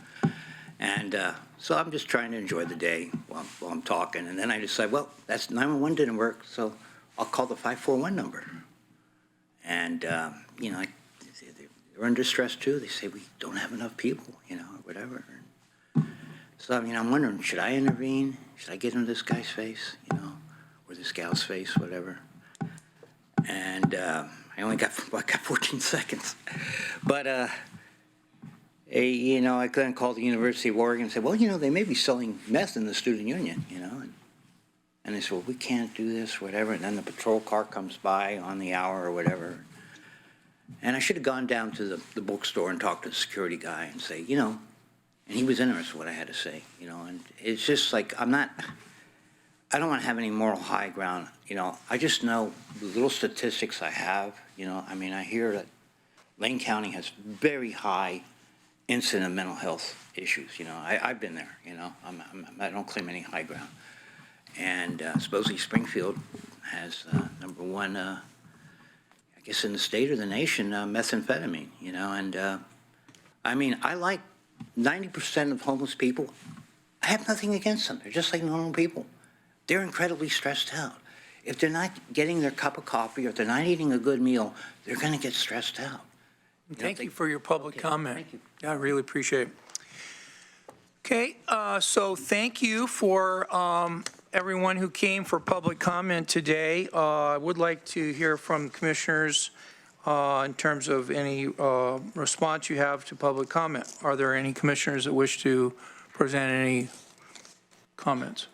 And so I'm just trying to enjoy the day while I'm talking. And then I decide, well, that's 911 didn't work, so I'll call the 541 number. And, they're under stress too. They say, we don't have enough people, or whatever. So, I'm wondering, should I intervene? Should I get in this guy's face, or this gal's face, whatever? And I got 14 seconds. But, I then called the University of Oregon and said, well, they may be selling meth in the student union, And they said, well, we can't do this, whatever. And then the patrol car comes by on the hour or whatever. And I should have gone down to the bookstore and talked to the security guy and say, and he was interested in what I had to say, And it's just like, I don't want to have any moral high ground, I just know the little statistics I have, I hear that Lane County has very high incident of mental health issues. I've been there. I don't claim any high ground. And supposedly Springfield has number 1, I guess in the state or the nation, methamphetamine. And I like 90% of homeless people. I have nothing against them. They're just like normal people. They're incredibly stressed out. If they're not getting their cup of coffee or if they're not eating a good meal, they're going to get stressed out. Thank you for your public comment. Thank you. Yeah, I really appreciate it. Okay, so thank you for everyone who came for public comment today. I would like to hear from commissioners in terms of any response you have to public comment. Are there any commissioners that wish to present any comments?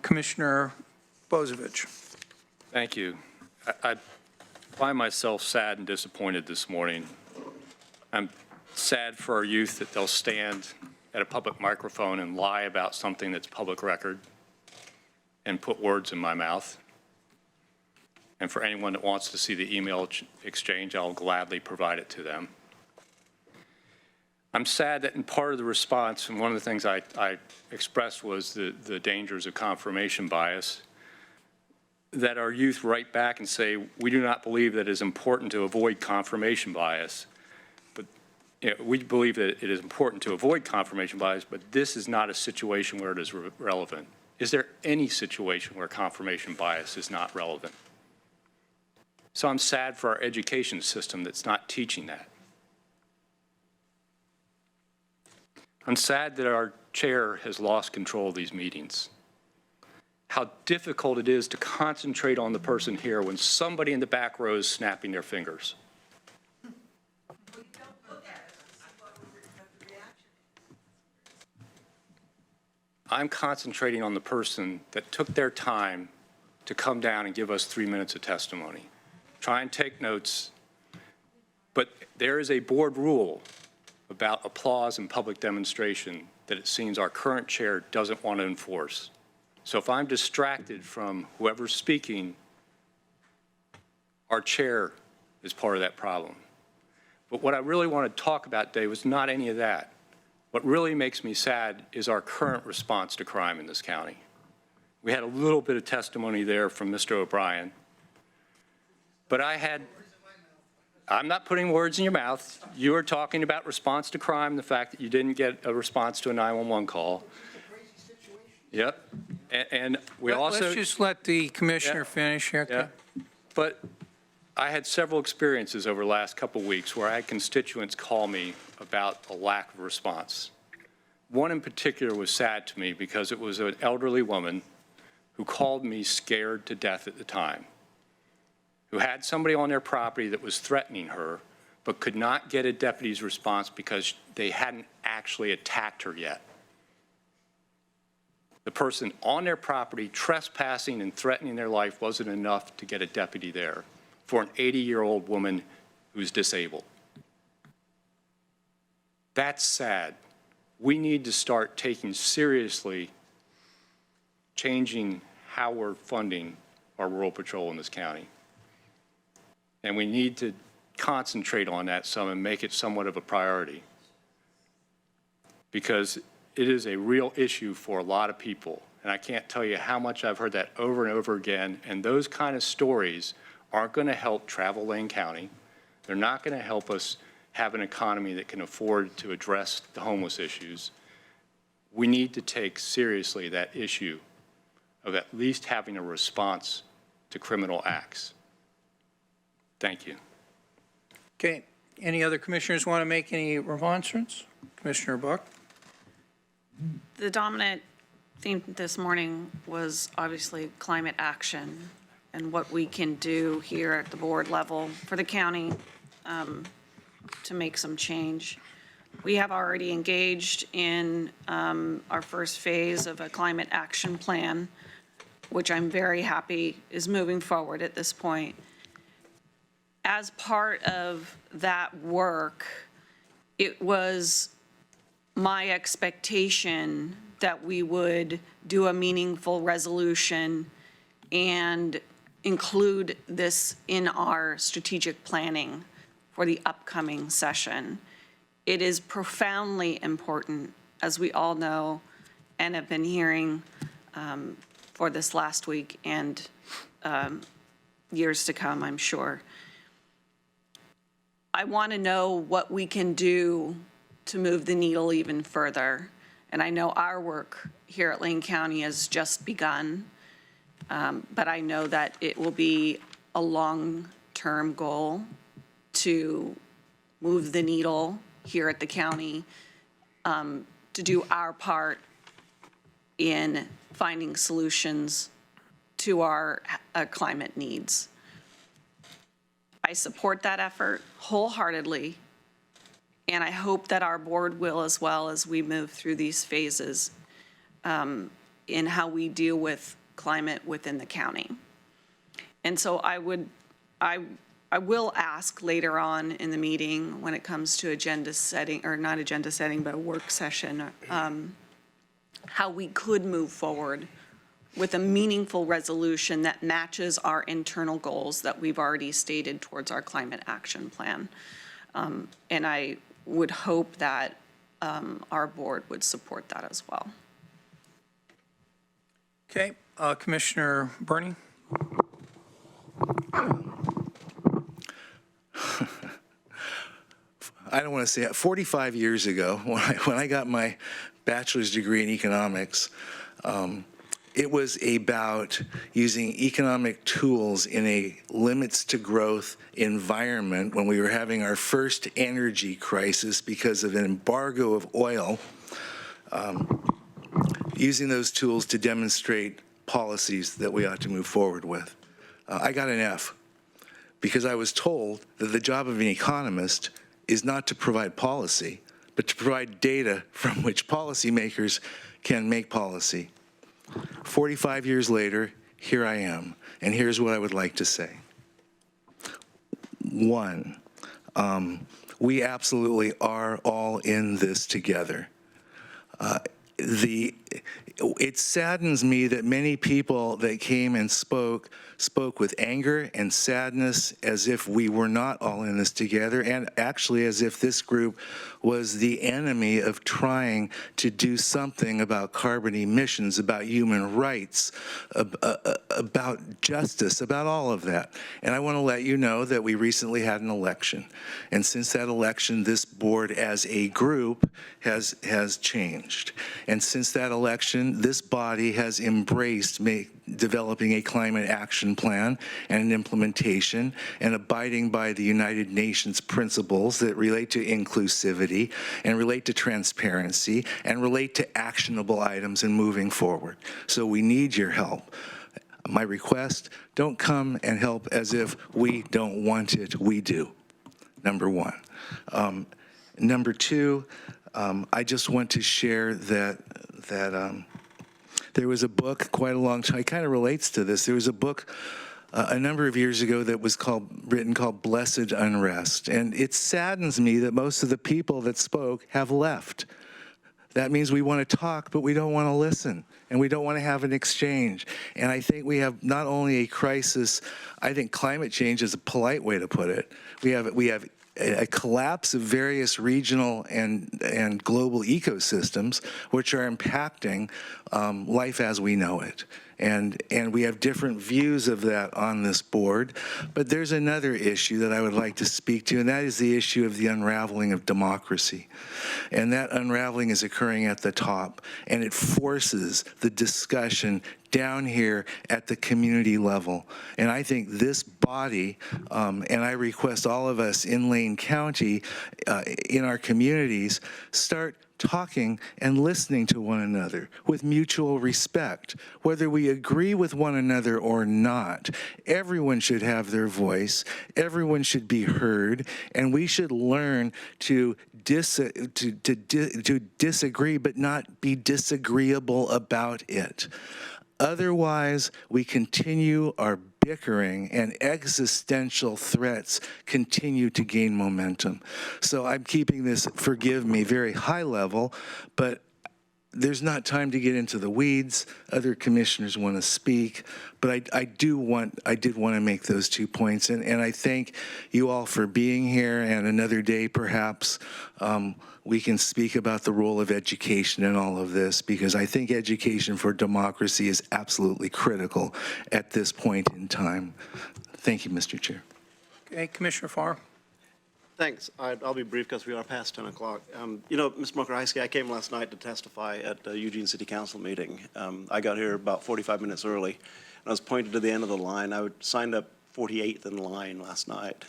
Commissioner Bozevich. Thank you. I find myself sad and disappointed this morning. I'm sad for our youth that they'll stand at a public microphone and lie about something that's public record and put words in my mouth. And for anyone that wants to see the email exchange, I'll gladly provide it to them. I'm sad that in part of the response, and one of the things I expressed was the dangers of confirmation bias, that our youth write back and say, we do not believe that it is important to avoid confirmation bias. But we believe that it is important to avoid confirmation bias, but this is not a situation where it is relevant. Is there any situation where confirmation bias is not relevant? So I'm sad for our education system that's not teaching that. I'm sad that our chair has lost control of these meetings. How difficult it is to concentrate on the person here when somebody in the back row is snapping their fingers. I'm concentrating on the person that took their time to come down and give us 3 minutes of testimony. Try and take notes, but there is a board rule about applause and public demonstration that it seems our current chair doesn't want to enforce. So if I'm distracted from whoever's speaking, our chair is part of that problem. But what I really want to talk about today was not any of that. What really makes me sad is our current response to crime in this county. We had a little bit of testimony there from Mr. O'Brien, but I'm not putting words in your mouth. You are talking about response to crime, the fact that you didn't get a response to a 911 call. Yep. And we also... Let's just let the commissioner finish here. Yeah. But I had several experiences over the last couple of weeks where I had constituents call me about a lack of response. One in particular was sad to me because it was an elderly woman who called me scared to death at the time, who had somebody on their property that was threatening her, but could not get a deputy's response because they hadn't actually attacked her yet. The person on their property trespassing and threatening their life wasn't enough to get a deputy there for an 80-year-old woman who's disabled. That's sad. We need to start taking seriously changing how we're funding our rural patrol in this county. And we need to concentrate on that some and make it somewhat of a priority, because it is a real issue for a lot of people. And I can't tell you how much I've heard that over and over again. And those kind of stories aren't going to help travel Lane County. They're not going to help us have an economy that can afford to address the homeless issues. We need to take seriously that issue of at least having a response to criminal acts. Thank you. Okay. Any other commissioners want to make any remonstrance? Commissioner Buck? The dominant theme this morning was obviously climate action and what we can do here at the board level for the county to make some change. We have already engaged in our first phase of a climate action plan, which I'm very happy is moving forward at this point. As part of that work, it was my expectation that we would do a meaningful resolution and include this in our strategic planning for the upcoming session. It is profoundly important, as we all know and have been hearing for this last week and years to come, I'm sure. I want to know what we can do to move the needle even further. And I know our work here at Lane County has just begun, but I know that it will be a long-term goal to move the needle here at the county, to do our part in finding solutions to our climate needs. I support that effort wholeheartedly, and I hope that our board will as well as we move through these phases in how we deal with climate within the county. And so I will ask later on in the meeting when it comes to agenda setting, or not agenda setting, but a work session, how we could move forward with a meaningful resolution that matches our internal goals that we've already stated towards our climate action plan. And I would hope that our board would support that as well. Okay. Commissioner Burney? I don't want to say it. 45 years ago, when I got my bachelor's degree in economics, it was about using economic tools in a limits to growth environment when we were having our first energy crisis because of an embargo of oil, using those tools to demonstrate policies that we ought to move forward with. I got an F because I was told that the job of an economist is not to provide policy, but to provide data from which policymakers can make policy. 45 years later, here I am, and here's what I would like to say. One, we absolutely are all in this together. It saddens me that many people that came and spoke with anger and sadness as if we were not all in this together, and actually as if this group was the enemy of trying to do something about carbon emissions, about human rights, about justice, about all of that. And I want to let you know that we recently had an election. And since that election, this board as a group has changed. And since that election, this body has embraced developing a climate action plan and an implementation and abiding by the United Nations principles that relate to inclusivity and relate to transparency and relate to actionable items and moving forward. So we need your help. My request, don't come and help as if we don't want it. We do, number one. Number two, I just want to share that there was a book quite a long time, it kind of relates to this. There was a book a number of years ago that was written called Blessed Unrest. And it saddens me that most of the people that spoke have left. That means we want to talk, but we don't want to listen, and we don't want to have an exchange. And I think we have not only a crisis, I think climate change is a polite way to put it. We have a collapse of various regional and global ecosystems, which are impacting life as we know it. And we have different views of that on this board. But there's another issue that I would like to speak to, and that is the issue of the unraveling of democracy. And that unraveling is occurring at the top, and it forces the discussion down here at the community level. And I think this body, and I request all of us in Lane County, in our communities, start talking and listening to one another with mutual respect. Whether we agree with one another or not, everyone should have their voice, everyone should be heard, and we should learn to disagree but not be disagreeable about it. Otherwise, we continue our bickering and existential threats continue to gain momentum. So I'm keeping this, forgive me, very high level, but there's not time to get into the weeds. Other commissioners want to speak, but I did want to make those 2 points. And I thank you all for being here, and another day perhaps we can speak about the role of education in all of this, because I think education for democracy is absolutely critical at this point in time. Thank you, Mr. Chair. Okay, Commissioner Farr. Thanks. I'll be brief because we are past 10 o'clock. You know, Mr. Mokrajewski, I came last night to testify at the Eugene City Council meeting. I got here about 45 minutes early, and I was pointed to the end of the line. I signed up 48th in line last night.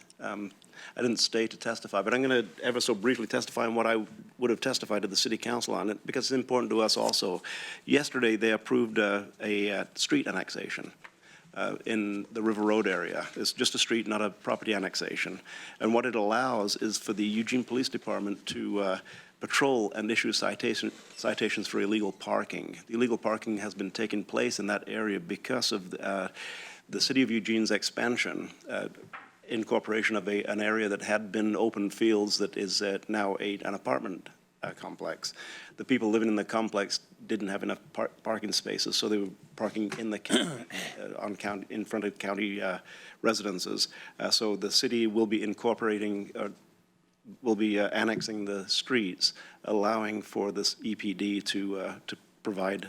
I didn't stay to testify, but I'm going to ever so briefly testify on what I would have testified to the City Council on it, because it's important to us also. Yesterday, they approved a street annexation in the River Road area. It's just a street, not a property annexation. And what it allows is for the Eugene Police Department to patrol and issue citations for illegal parking. The illegal parking has been taking place in that area because of the City of Eugene's expansion, incorporation of an area that had been open fields that is now an apartment complex. The people living in the complex didn't have enough parking spaces, so they were parking in the in front of county residences. So the city will be incorporating, will be annexing the streets, allowing for this EPD to provide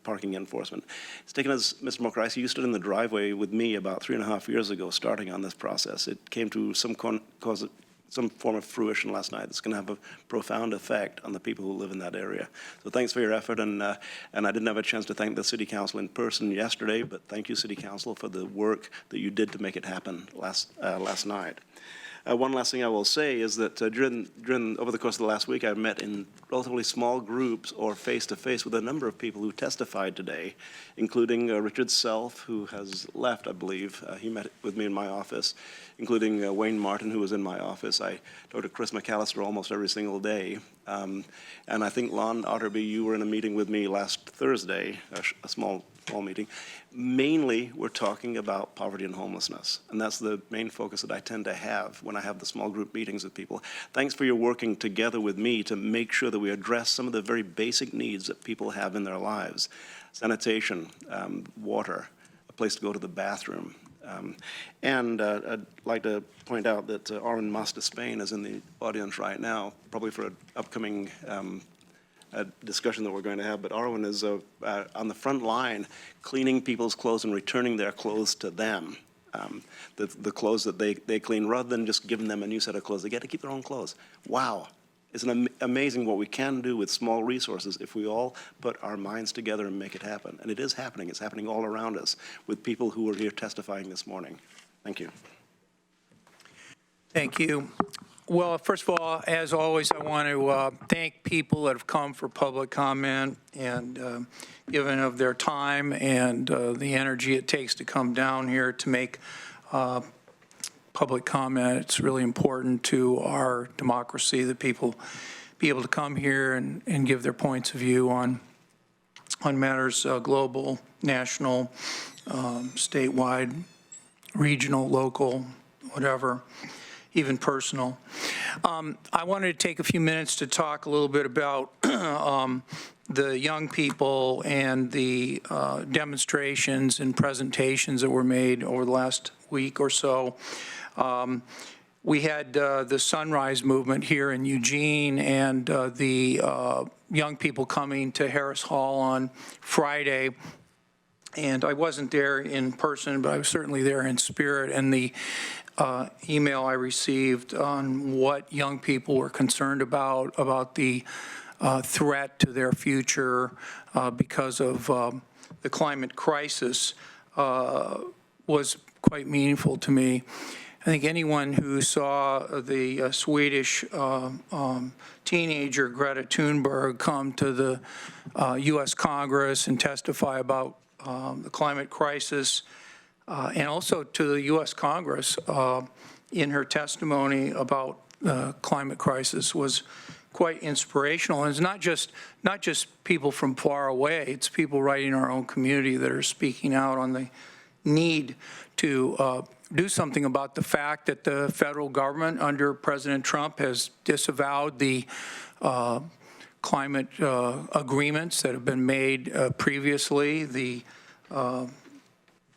parking enforcement. It's taken us, Mr. Mokrajewski, you stood in the driveway with me about 3.5 years ago starting on this process. It came to some some form of fruition last night that's going to have a profound effect on the people who live in that area. So thanks for your effort, and I didn't have a chance to thank the City Council in person yesterday, but thank you, City Council, for the work that you did to make it happen last night. One last thing I will say is that over the course of the last week, I've met in relatively small groups or face-to-face with a number of people who testified today, including Richard Self, who has left, I believe. He met with me in my office, including Wayne Martin, who was in my office. I talked to Chris McAllister almost every single day. And I think, Lon Otterby, you were in a meeting with me last Thursday, a small meeting. Mainly, we're talking about poverty and homelessness, and that's the main focus that I tend to have when I have the small group meetings with people. Thanks for your working together with me to make sure that we address some of the very basic needs that people have in their lives. Sanitation, water, a place to go to the bathroom. And I'd like to point out that Arwen Mas-Despain is in the audience right now, probably for an upcoming discussion that we're going to have, but Arwen is on the front line cleaning people's clothes and returning their clothes to them, the clothes that they clean, rather than just giving them a new set of clothes. They get to keep their own clothes. Wow. It's amazing what we can do with small resources if we all put our minds together and make it happen. And it is happening. It's happening all around us with people who are here testifying this morning. Thank you. Thank you. Well, first of all, as always, I want to thank people that have come for public comment and given of their time and the energy it takes to come down here to make public comment. It's really important to our democracy that people be able to come here and give their points of view on matters global, national, statewide, regional, local, whatever, even personal. I wanted to take a few minutes to talk a little bit about the young people and the demonstrations and presentations that were made over the last week or so. We had the Sunrise Movement here in Eugene and the young people coming to Harris Hall on Friday. And I wasn't there in person, but I was certainly there in spirit. And the email I received on what young people were concerned about the threat to their future because of the climate crisis was quite meaningful to me. I think anyone who saw the Swedish teenager Greta Thunberg come to the U.S. Congress and testify about the climate crisis, and also to the U.S. Congress in her testimony about the climate crisis was quite inspirational. And it's not just people from far away, it's people right in our own community that are speaking out on the need to do something about the fact that the federal government under President Trump has disavowed the climate agreements that have been made previously. The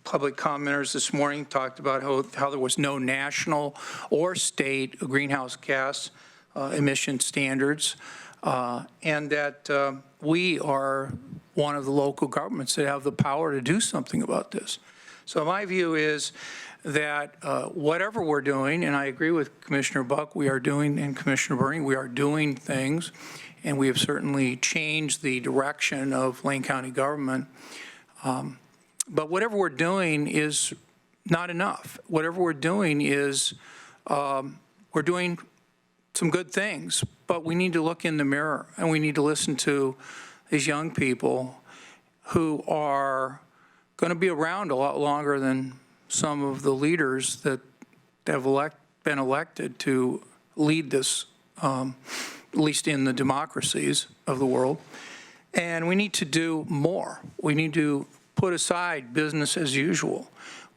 public commenters this morning talked about how there was no national or state greenhouse gas emission standards, and that we are one of the local governments that have the power to do something about this. So my view is that whatever we're doing, and I agree with Commissioner Buck, we are doing, and Commissioner Bernie, we are doing things, and we have certainly changed the direction of Lane County government. But whatever we're doing is not enough. Whatever we're doing is we're doing some good things, but we need to look in the mirror and we need to listen to these young people who are going to be around a lot longer than some of the leaders that have been elected to lead this, at least in the democracies of the world. And we need to do more. We need to put aside business as usual.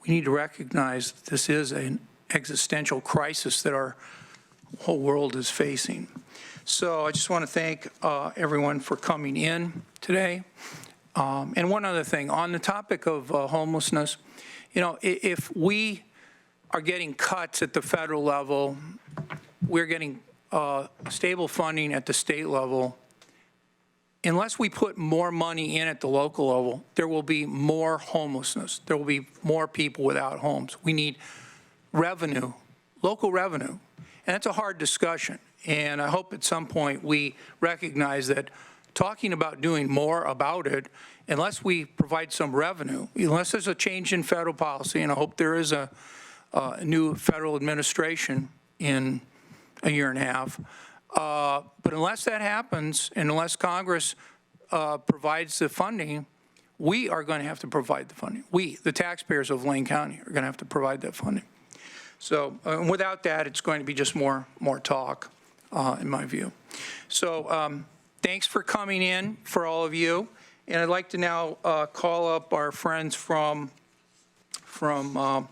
We need to recognize that this is an existential crisis that our whole world is facing. So I just want to thank everyone for coming in today. And one other thing, on the topic of homelessness, you know, if we are getting cuts at the federal level, we're getting stable funding at the state level, unless we put more money in at the local level, there will be more homelessness. There will be more people without homes. We need revenue, local revenue. And it's a hard discussion. And I hope at some point we recognize that talking about doing more about it, unless we provide some revenue, unless there's a change in federal policy, and I hope there is a new federal administration in a year and a half, but unless that happens, and unless Congress provides the funding, we are going to have to provide the funding. We, the taxpayers of Lane County, are going to have to provide that funding. So without that, it's going to be just more talk, in my view. So thanks for coming in, for all of you. And I'd like to now call up our friends from Travel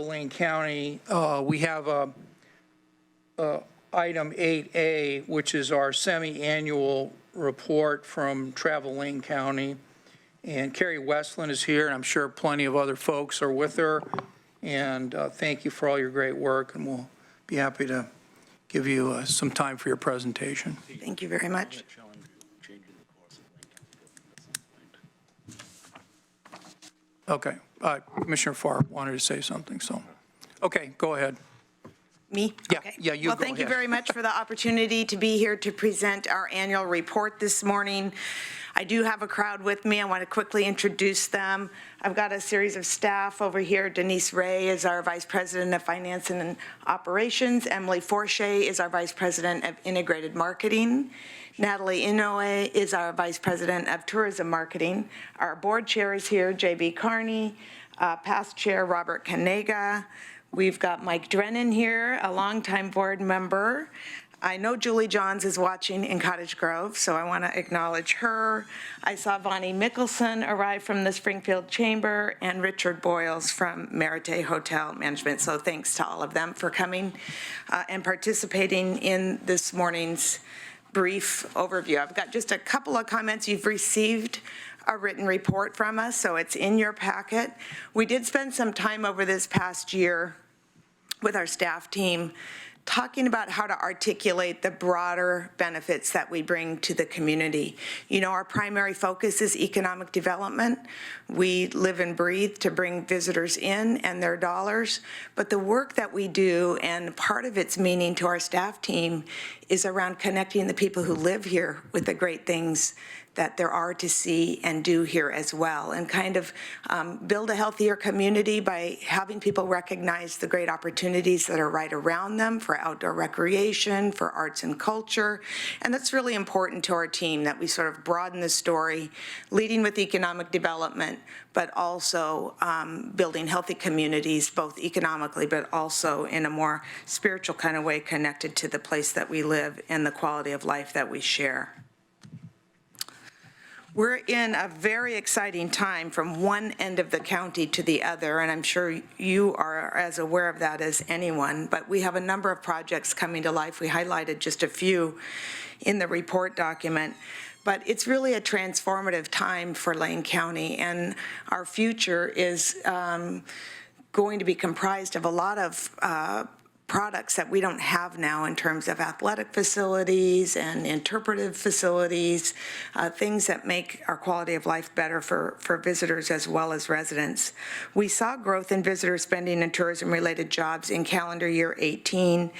Lane County. We have item 8A, which is our semi-annual report from Travel Lane County. And Carrie Westland is here, and I'm sure plenty of other folks are with her. And thank you for all your great work, and we'll be happy to give you some time for your presentation. Thank you very much. Okay, Commissioner Farr wanted to say something, so, okay, go ahead. Me? Yeah, Okay. yeah, you Well, go thank you ahead. very much for the opportunity to be here to present our annual report this morning. I do have a crowd with me. I want to quickly introduce them. I've got a series of staff over here. Denise Ray is our Vice President of Finance and Operations. Emily Forche is our Vice President of Integrated Marketing. Natalie Inoue is our Vice President of Tourism Marketing. Our board chair is here, J.B. Carney. Past chair, Robert Kanega. We've got Mike Drennan here, a longtime board member. I know Julie Johns is watching in Cottage Grove, so I want to acknowledge her. I saw Vonnie Mickelson arrive from the Springfield Chamber and Richard Boyles from Merite Hotel Management. So thanks to all of them for coming and participating in this morning's brief overview. I've got just a couple of comments. You've received a written report from us, so it's in your packet. We did spend some time over this past year with our staff team talking about how to articulate the broader benefits that we bring to the community. You know, our primary focus is economic development. We live and breathe to bring visitors in and their dollars, but the work that we do, and part of its meaning to our staff team, is around connecting the people who live here with the great things that there are to see and do here as well, and kind of build a healthier community by having people recognize the great opportunities that are right around them for outdoor recreation, for arts and culture. And that's really important to our team, that we sort of broaden the story, leading with economic development, but also building healthy communities, both economically, but also in a more spiritual kind of way, connected to the place that we live and the quality of life that we share. We're in a very exciting time from one end of the county to the other, and I'm sure you are as aware of that as anyone, but we have a number of projects coming to life. We highlighted just a few in the report document, but it's really a transformative time for Lane County, and our future is going to be comprised of a lot of products that we don't have now in terms of athletic facilities and interpretive facilities, things that make our quality of life better for visitors as well as residents. We saw growth in visitor spending and tourism-related jobs in calendar year 18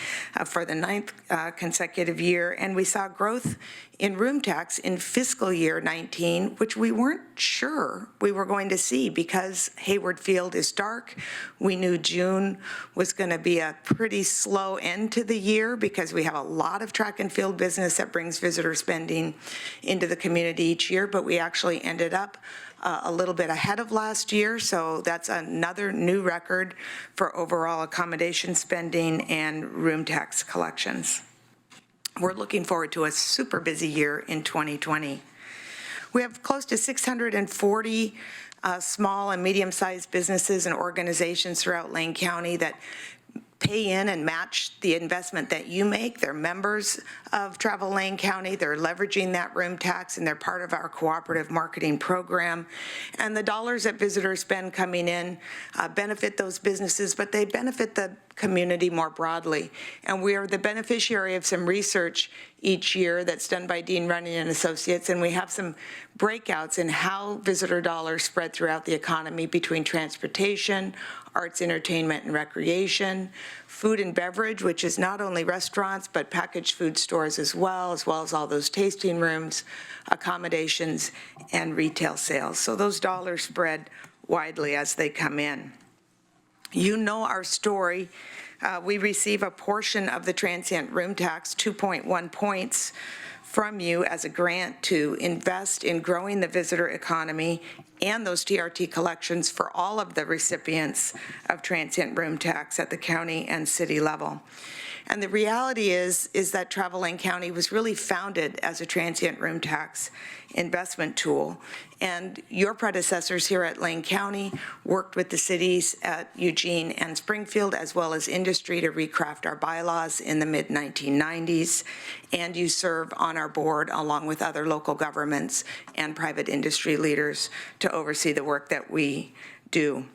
for the 9th consecutive year, and we saw growth in room tax in fiscal year 19, which we weren't sure we were going to see because Hayward Field is dark. We knew June was going to be a pretty slow end to the year because we have a lot of track and field business that brings visitor spending into the community each year, but we actually ended up a little bit ahead of last year, so that's another new record for overall accommodation spending and room tax collections. We're looking forward to a super busy year in 2020. We have close to 640 small and medium-sized businesses and organizations throughout Lane County that pay in and match the investment that you make. They're members of Travel Lane County. They're leveraging that room tax, and they're part of our cooperative marketing program. And the dollars that visitors spend coming in benefit those businesses, but they benefit the community more broadly. And we are the beneficiary of some research each year that's done by Dean Running and Associates, and we have some breakouts in how visitor dollars spread throughout the economy between transportation, arts, entertainment, and recreation, food and beverage, which is not only restaurants, but packaged food stores as well as all those tasting rooms, accommodations, and retail sales. So those dollars spread widely as they come in. You know our story. We receive a portion of the transient room tax, 2.1 points, from you as a grant to invest in growing the visitor economy and those TRT collections for all of the recipients of transient room tax at the county and city level. And the reality is that Travel Lane County was really founded as a transient room tax investment tool. And your predecessors here at Lane County worked with the cities at Eugene and Springfield, as well as industry, to recraft our bylaws in the mid-1990s. And you serve on our board along with other local governments and private industry leaders to oversee the work that we do.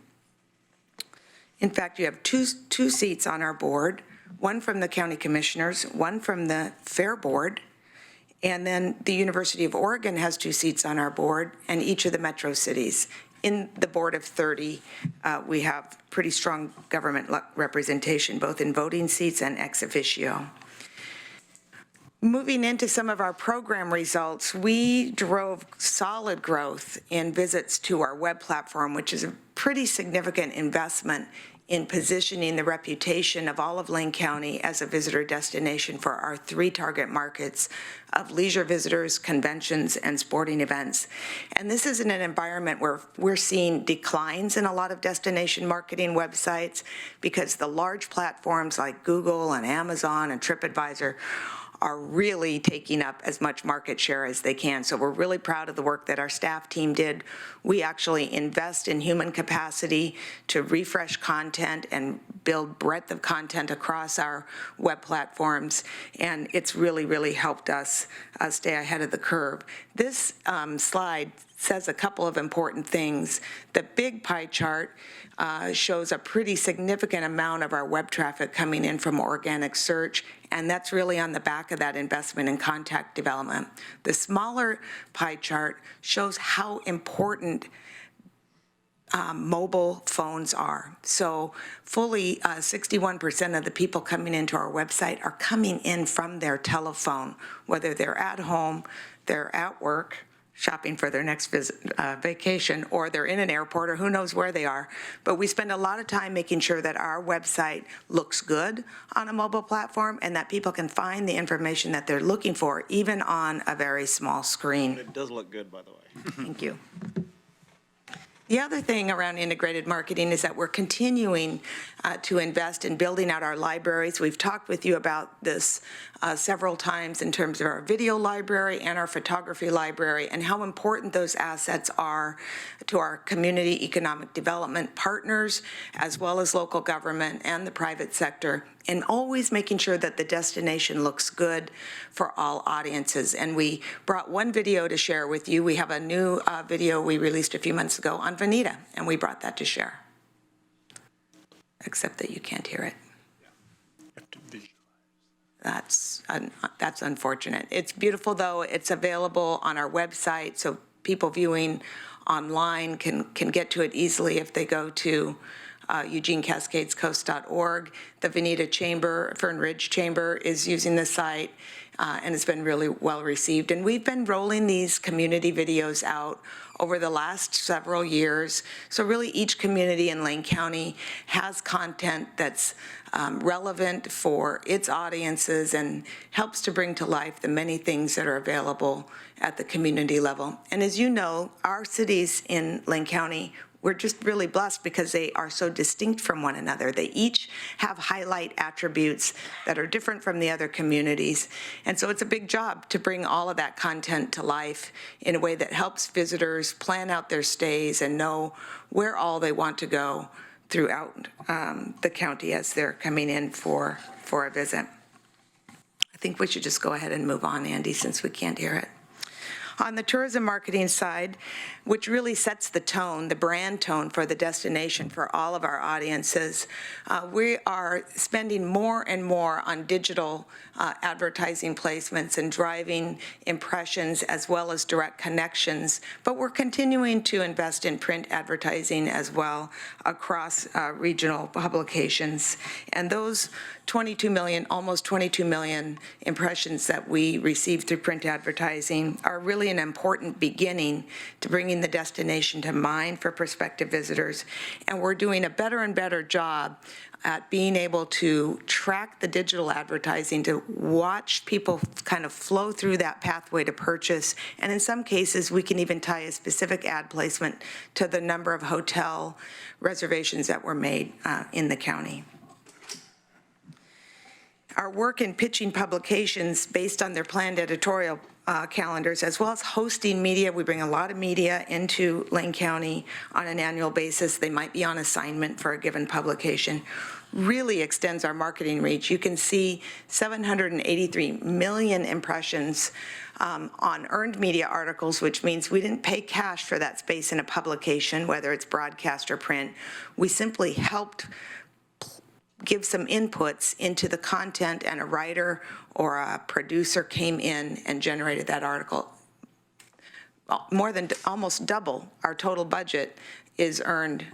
In fact, you have two seats on our board, one from the county commissioners, one from the fair board, and then the University of Oregon has 2 seats on our board, and each of the metro cities. In the board of 30, we have pretty strong government representation, both in voting seats and ex officio. Moving into some of our program results, we drove solid growth in visits to our web platform, which is a pretty significant investment in positioning the reputation of all of Lane County as a visitor destination for our 3 target markets of leisure visitors, conventions, and sporting events. And this is in an environment where we're seeing declines in a lot of destination marketing websites because the large platforms like Google and Amazon and TripAdvisor are really taking up as much market share as they can. So we're really proud of the work that our staff team did. We actually invest in human capacity to refresh content and build breadth of content across our web platforms, and it's really, really helped us stay ahead of the curve. This slide says a couple of important things. The big pie chart shows a pretty significant amount of our web traffic coming in from organic search, and that's really on the back of that investment in contact development. The smaller pie chart shows how important mobile phones are. So fully 61% of the people coming into our website are coming in from their telephone, whether they're at home, they're at work, shopping for their next vacation, or they're in an airport, or who knows where they are. But we spend a lot of time making sure that our website looks good on a mobile platform and that people can find the information that they're looking for, even on a very small screen. It does look good, by the way. Thank you. The other thing around integrated marketing is that we're continuing to invest in building out our libraries. We've talked with you about this several times in terms of our video library and our photography library and how important those assets are to our community economic development partners, as well as local government and the private sector, and always making sure that the destination looks good for all audiences. And we brought one video to share with you. We have a new video we released a few months ago on Veneta, and we brought that to share. Except that you can't hear it. That's unfortunate. It's beautiful, though. It's available on our website, so people viewing online can get to it easily if they go to EugeneCascadesCoast.org. The Veneta Chamber, Fern Ridge Chamber, is using the site, and it's been really well received. And we've been rolling these community videos out over the last several years. So really each community in Lane County has content that's relevant for its audiences and helps to bring to life the many things that are available at the community level. And as you know, our cities in Lane County, we're just really blessed because they are so distinct from one another. They each have highlight attributes that are different from the other communities. And so it's a big job to bring all of that content to life in a way that helps visitors plan out their stays and know where all they want to go throughout the county as they're coming in for a visit. I think we should just go ahead and move on, Andy, since we can't hear it. On the tourism marketing side, which really sets the tone, the brand tone for the destination for all of our audiences, we are spending more and more on digital advertising placements and driving impressions as well as direct connections, but we're continuing to invest in print advertising as well across regional publications. And those 22 million, almost 22 million impressions that we receive through print advertising are really an important beginning to bringing the destination to mind for prospective visitors. And we're doing a better and better job at being able to track the digital advertising, to watch people kind of flow through that pathway to purchase. And in some cases, we can even tie a specific ad placement to the number of hotel reservations that were made in the county. Our work in pitching publications based on their planned editorial calendars, as well as hosting media. We bring a lot of media into Lane County on an annual basis. They might be on assignment for a given publication. Really extends our marketing reach. You can see 783 million impressions on earned media articles, which means we didn't pay cash for that space in a publication, whether it's broadcast or print. We simply helped give some inputs into the content, and a writer or a producer came in and generated that article. More than almost double our total budget is earned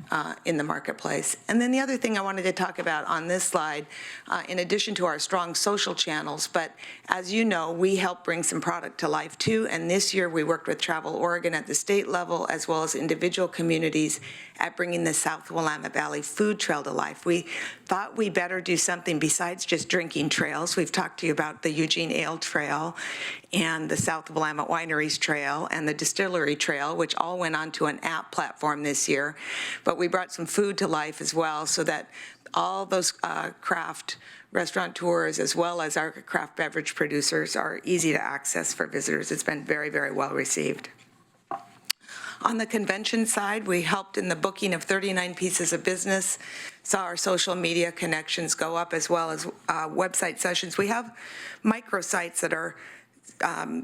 in the marketplace. And then the other thing I wanted to talk about on this slide, in addition to our strong social channels, but as you know, we help bring some product to life too, and this year we worked with Travel Oregon at the state level as well as individual communities at bringing the South Willamette Valley Food Trail to life. We thought we better do something besides just drinking trails. We've talked to you about the Eugene Ale Trail and the South Willamette Wineries Trail and the Distillery Trail, which all went onto an app platform this year. But we brought some food to life as well so that all those craft restaurateurs as well as our craft beverage producers are easy to access for visitors. It's been very, very well received. On the convention side, we helped in the booking of 39 pieces of business, saw our social media connections go up as well as website sessions. We have microsites that are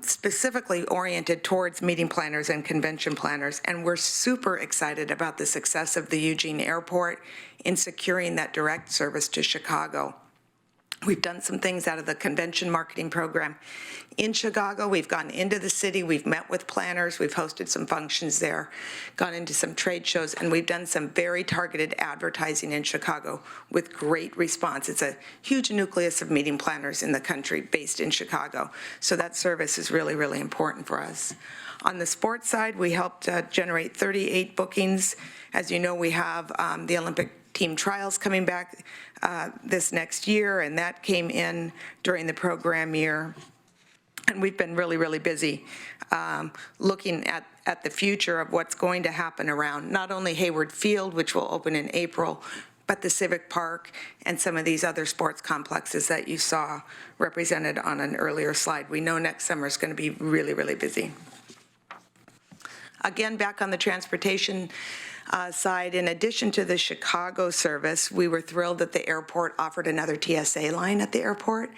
specifically oriented towards meeting planners and convention planners, and we're super excited about the success of the Eugene Airport in securing that direct service to Chicago. We've done some things out of the convention marketing program in Chicago. We've gone into the city, we've met with planners, we've hosted some functions there, gone into some trade shows, and we've done some very targeted advertising in Chicago with great response. It's a huge nucleus of meeting planners in the country based in Chicago, so that service is really, really important for us. On the sports side, we helped generate 38 bookings. As you know, we have the Olympic team trials coming back this next year, and that came in during the program year. And we've been really, really busy looking at the future of what's going to happen around not only Hayward Field, which will open in April, but the Civic Park and some of these other sports complexes that you saw represented on an earlier slide. We know next summer is going to be really, really busy. Again, back on the transportation side, in addition to the Chicago service, we were thrilled that the airport offered another TSA line at the airport.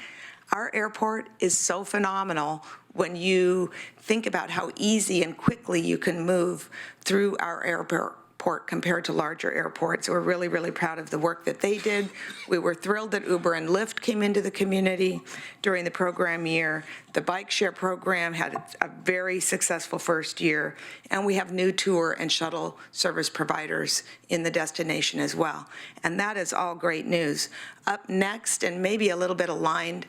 Our airport is so phenomenal when you think about how easy and quickly you can move through our airport compared to larger airports. We're really, really proud of the work that they did. We were thrilled that Uber and Lyft came into the community during the program year. The bike share program had a very successful first year, and we have new tour and shuttle service providers in the destination as well. And that is all great news. Up next, and maybe a little bit aligned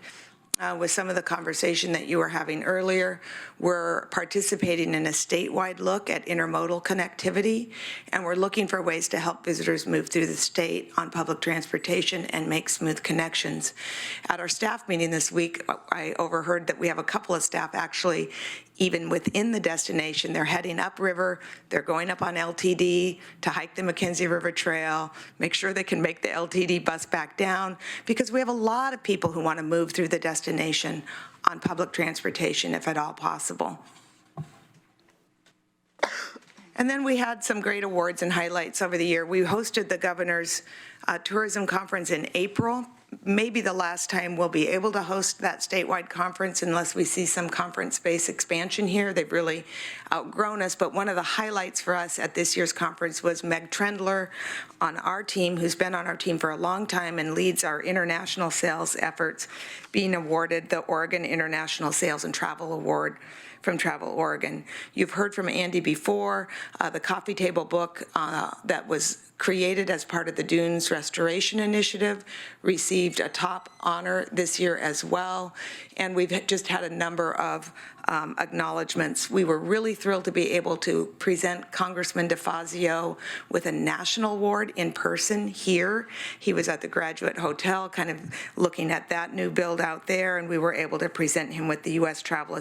with some of the conversation that you were having earlier, we're participating in a statewide look at intermodal connectivity, and we're looking for ways to help visitors move through the state on public transportation and make smooth connections. At our staff meeting this week, I overheard that we have a couple of staff actually even within the destination. They're heading upriver, they're going up on LTD to hike the McKenzie River Trail, make sure they can make the LTD bus back down, because we have a lot of people who want to move through the destination on public transportation, if at all possible. And then we had some great awards and highlights over the year. We hosted the Governor's Tourism Conference in April, maybe the last time we'll be able to host that statewide conference unless we see some conference-based expansion here. They've really outgrown us, but one of the highlights for us at this year's conference was Meg Trendler on our team, who's been on our team for a long time and leads our international sales efforts, being awarded the Oregon International Sales and Travel Award from Travel Oregon. You've heard from Andy before, the coffee table book that was created as part of the Dunes Restoration Initiative received a top honor this year as well, and we've just had a number of acknowledgments. We were really thrilled to be able to present Congressman DeFazio with a national award in person here. He was at the Graduate Hotel kind of looking at that new build out there, and we were able to present him with the U.S. Travel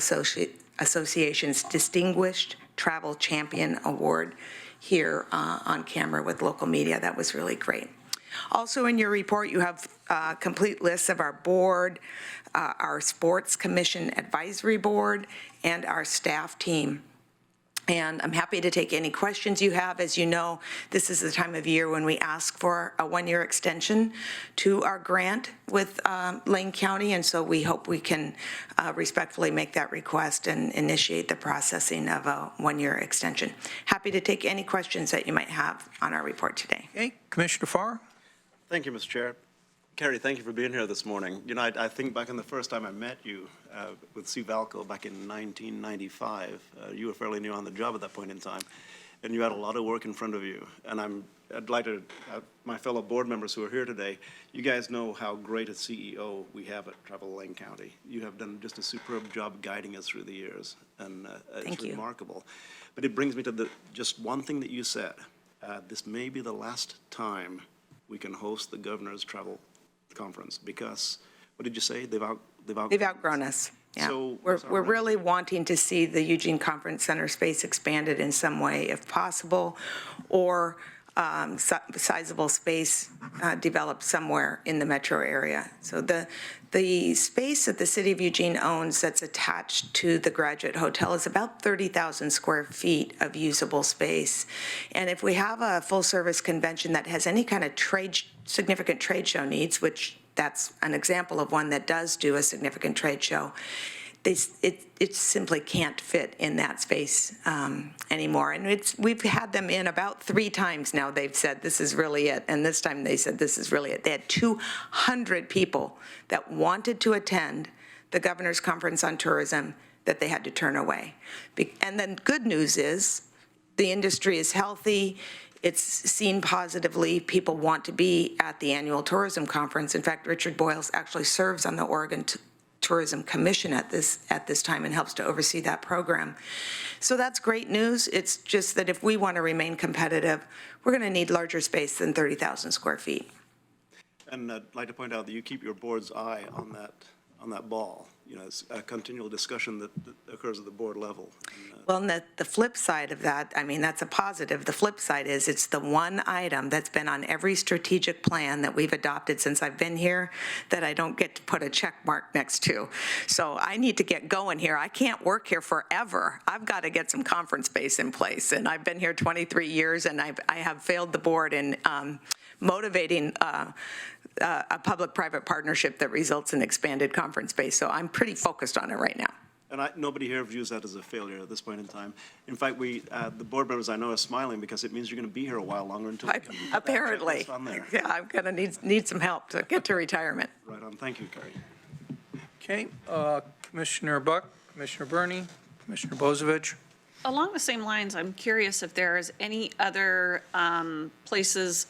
Association's Distinguished Travel Champion Award here on camera with local media. That was really great. Also in your report, you have complete lists of our board, our Sports Commission Advisory Board, and our staff team. And I'm happy to take any questions you have. As you know, this is the time of year when we ask for a one-year extension to our grant with Lane County, and so we hope we can respectfully make that request and initiate the processing of a one-year extension. Happy to take any questions that you might have on our report today. Okay, Commissioner Farr? Thank you, Mr. Chair. Carrie, thank you for being here this morning. You know, I think back in the first time I met you with Sue Valco back in 1995. You were fairly new on the job at that point in time, and you had a lot of work in front of you. And I'd like to, my fellow board members who are here today, you guys know how great a CEO we have at Travel Lane County. You have done just a superb job guiding us through the years, and it's remarkable. But it brings me to just one thing that you said. This may be the last time we can host the Governor's Travel Conference, because what did you say? They've outgrown us. Yeah. So we're really wanting to see the Eugene Conference Center space expanded in some way if possible, or sizable space developed somewhere in the metro area. So the space that the city of Eugene owns that's attached to the Graduate Hotel is about 30,000 square feet of usable space. And if we have a full-service convention that has any kind of significant trade show needs, which that's an example of one that does do a significant trade show, it simply can't fit in that space anymore. And we've had them in about 3 times now. They've said this is really it, and this time they said this is really it. They had 200 people that wanted to attend the Governor's Conference on Tourism that they had to turn away. And then good news is the industry is healthy. It's seen positively. People want to be at the annual tourism conference. In fact, Richard Boyles actually serves on the Oregon Tourism Commission at this time and helps to oversee that program. So that's great news. It's just that if we want to remain competitive, we're going to need larger space than 30,000 square feet. And I'd like to point out that you keep your board's eye on that ball. You know, it's a continual discussion that occurs at the board level. Well, and the flip side of that, I mean, that's a positive. The flip side is it's the one item that's been on every strategic plan that we've adopted since I've been here that I don't get to put a check mark next to. So I need to get going here. I can't work here forever. I've got to get some conference space in place. And I've been here 23 years, and I have failed the board in motivating a public-private partnership that results in expanded conference space. So I'm pretty focused on it right now. And nobody here views that as a failure at this point in time. In fact, the board members I know are smiling because it means you're going to be here a while longer until we can apparently. That on there. Yeah, I'm going to need some help to get to retirement. Right on. Thank you, Carrie. Okay, Commissioner Buck, Commissioner Burney, Commissioner Bozevich. Along the same lines, I'm curious if there is any other places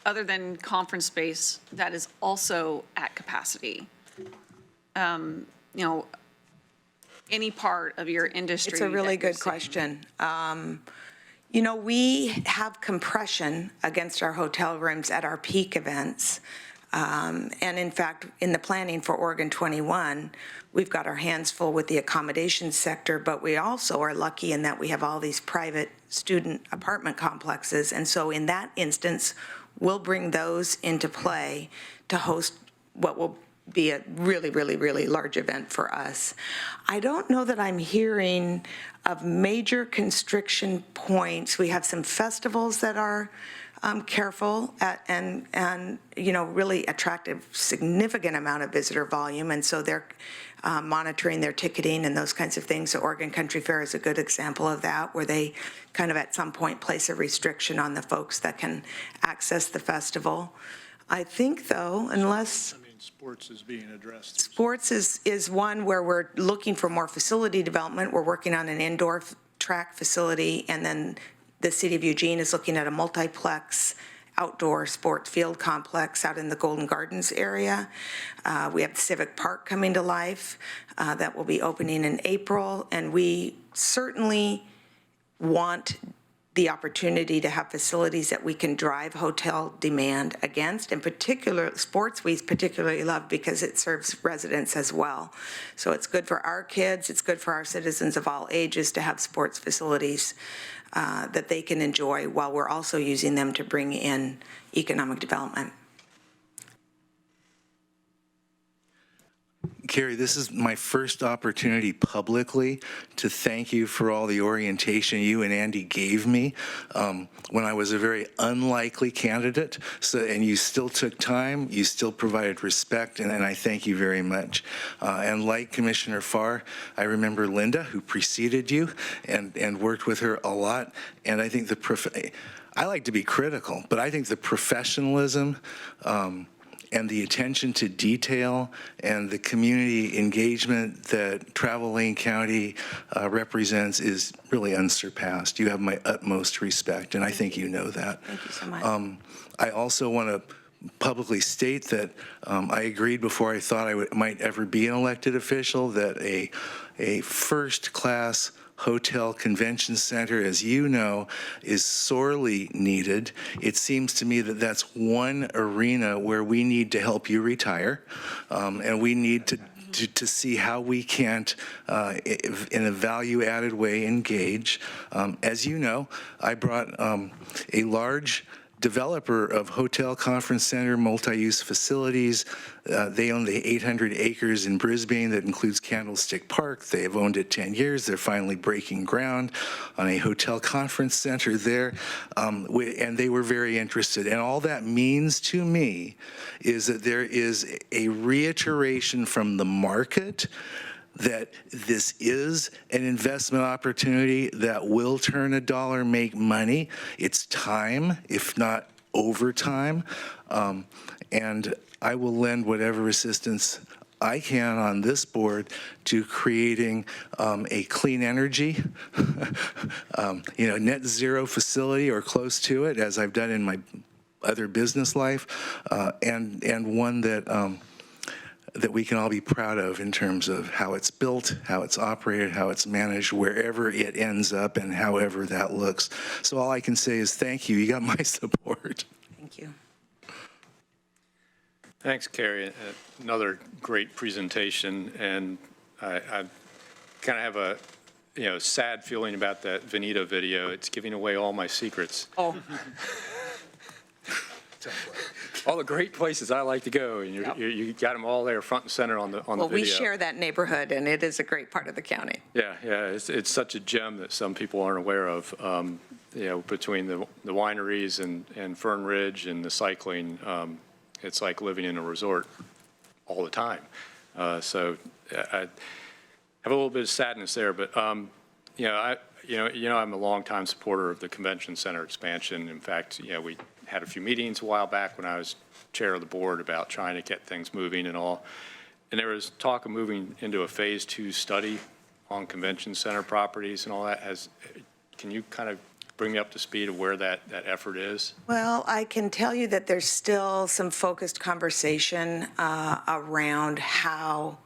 other than conference space that is also at capacity. You know, any part of your industry. It's a really good question. You know, we have compression against our hotel rooms at our peak events. And in fact, in the planning for Oregon 21, we've got our hands full with the accommodation sector, but we also are lucky in that we have all these private student apartment complexes. And so in that instance, we'll bring those into play to host what will be a really, really, really large event for us. I don't know that I'm hearing of major constriction points. We have some festivals that are careful and really attract a significant amount of visitor volume, and so they're monitoring their ticketing and those kinds of things. So Oregon Country Fair is a good example of that, where they kind of at some point place a restriction on the folks that can access the festival. I think, though, unless... Sports is being addressed. Sports is one where we're looking for more facility development. We're working on an indoor track facility, and then the City of Eugene is looking at a multiplex outdoor sports field complex out in the Golden Gardens area. We have the Civic Park coming to life that will be opening in April, and we certainly want the opportunity to have facilities that we can drive hotel demand against. In particular, sports we particularly love because it serves residents as well. So it's good for our kids, it's good for our citizens of all ages to have sports facilities that they can enjoy while we're also using them to bring in economic development. Carrie, this is my first opportunity publicly to thank you for all the orientation you and Andy gave me when I was a very unlikely candidate. And you still took time, you still provided respect, and I thank you very much. And like Commissioner Farr, I remember Linda, who preceded you, and worked with her a lot. And I think I like to be critical, but I think the professionalism and the attention to detail and the community engagement that Travel Lane County represents is really unsurpassed. You have my utmost respect, and I think you know that. Thank you so much. I also want to publicly state that I agreed before I thought I might ever be an elected official that a first-class hotel convention center, as you know, is sorely needed. It seems to me that that's one arena where we need to help you retire, and we need to see how we can't, in a value-added way, engage. As you know, I brought a large developer of hotel, conference center, multi-use facilities. They own the 800 acres in Brisbane that includes Candlestick Park. They have owned it 10 years. They're finally breaking ground on a hotel conference center there, and they were very interested. And all that means to me is that there is a reiteration from the market that this is an investment opportunity that will turn a dollar, make money. It's time, if not overtime. And I will lend whatever assistance I can on this board to creating a clean energy, net zero facility or close to it, as I've done in my other business life, and one that we can all be proud of in terms of how it's built, how it's operated, how it's managed, wherever it ends up and however that looks. So all I can say is thank you. You got my support. Thank you. Thanks, Carrie. Another great presentation, and I kind of have a sad feeling about that Veneta video. It's giving away all my secrets. Oh. All the great places I like to go, and you got them all there front and center on the video. Well, we share that neighborhood, and it is a great part of the county. Yeah, it's such a gem that some people aren't aware of. Between the wineries and Fern Ridge and the cycling, it's like living in a resort all the time. So I have a little bit of sadness there, but I'm a longtime supporter of the convention center expansion. In fact, we had a few meetings a while back when I was chair of the board about trying to get things moving and all. And there was talk of moving into a phase 2 study on convention center properties and all that. Can you kind of bring me up to speed of where that effort is? Well, I can tell you that there's still some focused conversation around how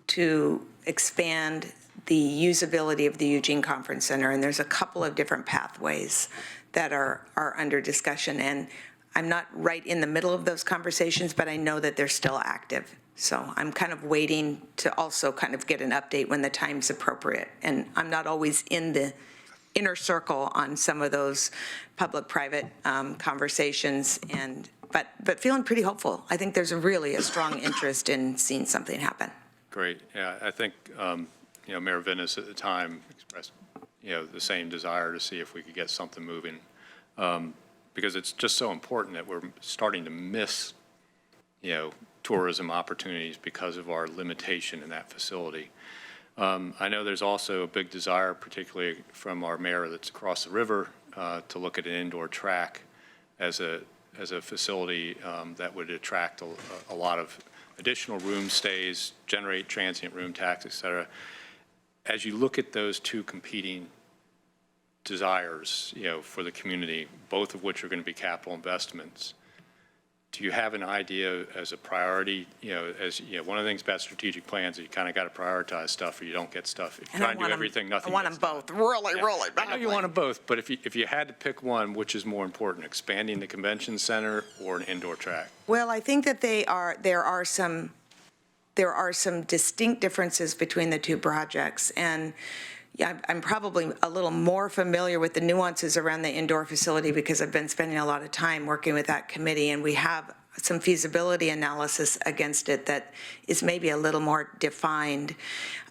to expand the usability of the Eugene Conference Center, and there's a couple of different pathways that are under discussion, and I'm not right in the middle of those conversations, but I know that they're still active. So I'm kind of waiting to also kind of get an update when the time's appropriate, and I'm not always in the inner circle on some of those public-private conversations, but feeling pretty hopeful. I think there's really a strong interest in seeing something happen. Great. Yeah, I think Mayor Venus at the time expressed the same desire to see if we could get something moving. because it's just so important that we're starting to miss, tourism opportunities because of our limitation in that facility. I know there's also a big desire, particularly from our mayor that's across the river, to look at an indoor track as a facility that would attract a lot of additional room stays, generate transient room tax, et cetera. As you look at those two competing desires, for the community, both of which are going to be capital investments, do you have an idea as a priority? One of the things about strategic plans is you kind of got to prioritize stuff, or you don't get stuff. If you try and do everything, nothing. I want them both, really badly. I know you want them both, but if you had to pick one, which is more important, expanding the convention center or an indoor track? Well, I think that there are some distinct differences between the two projects, and I'm probably a little more familiar with the nuances around the indoor facility because I've been spending a lot of time working with that committee, and we have some feasibility analysis against it that is maybe a little more defined.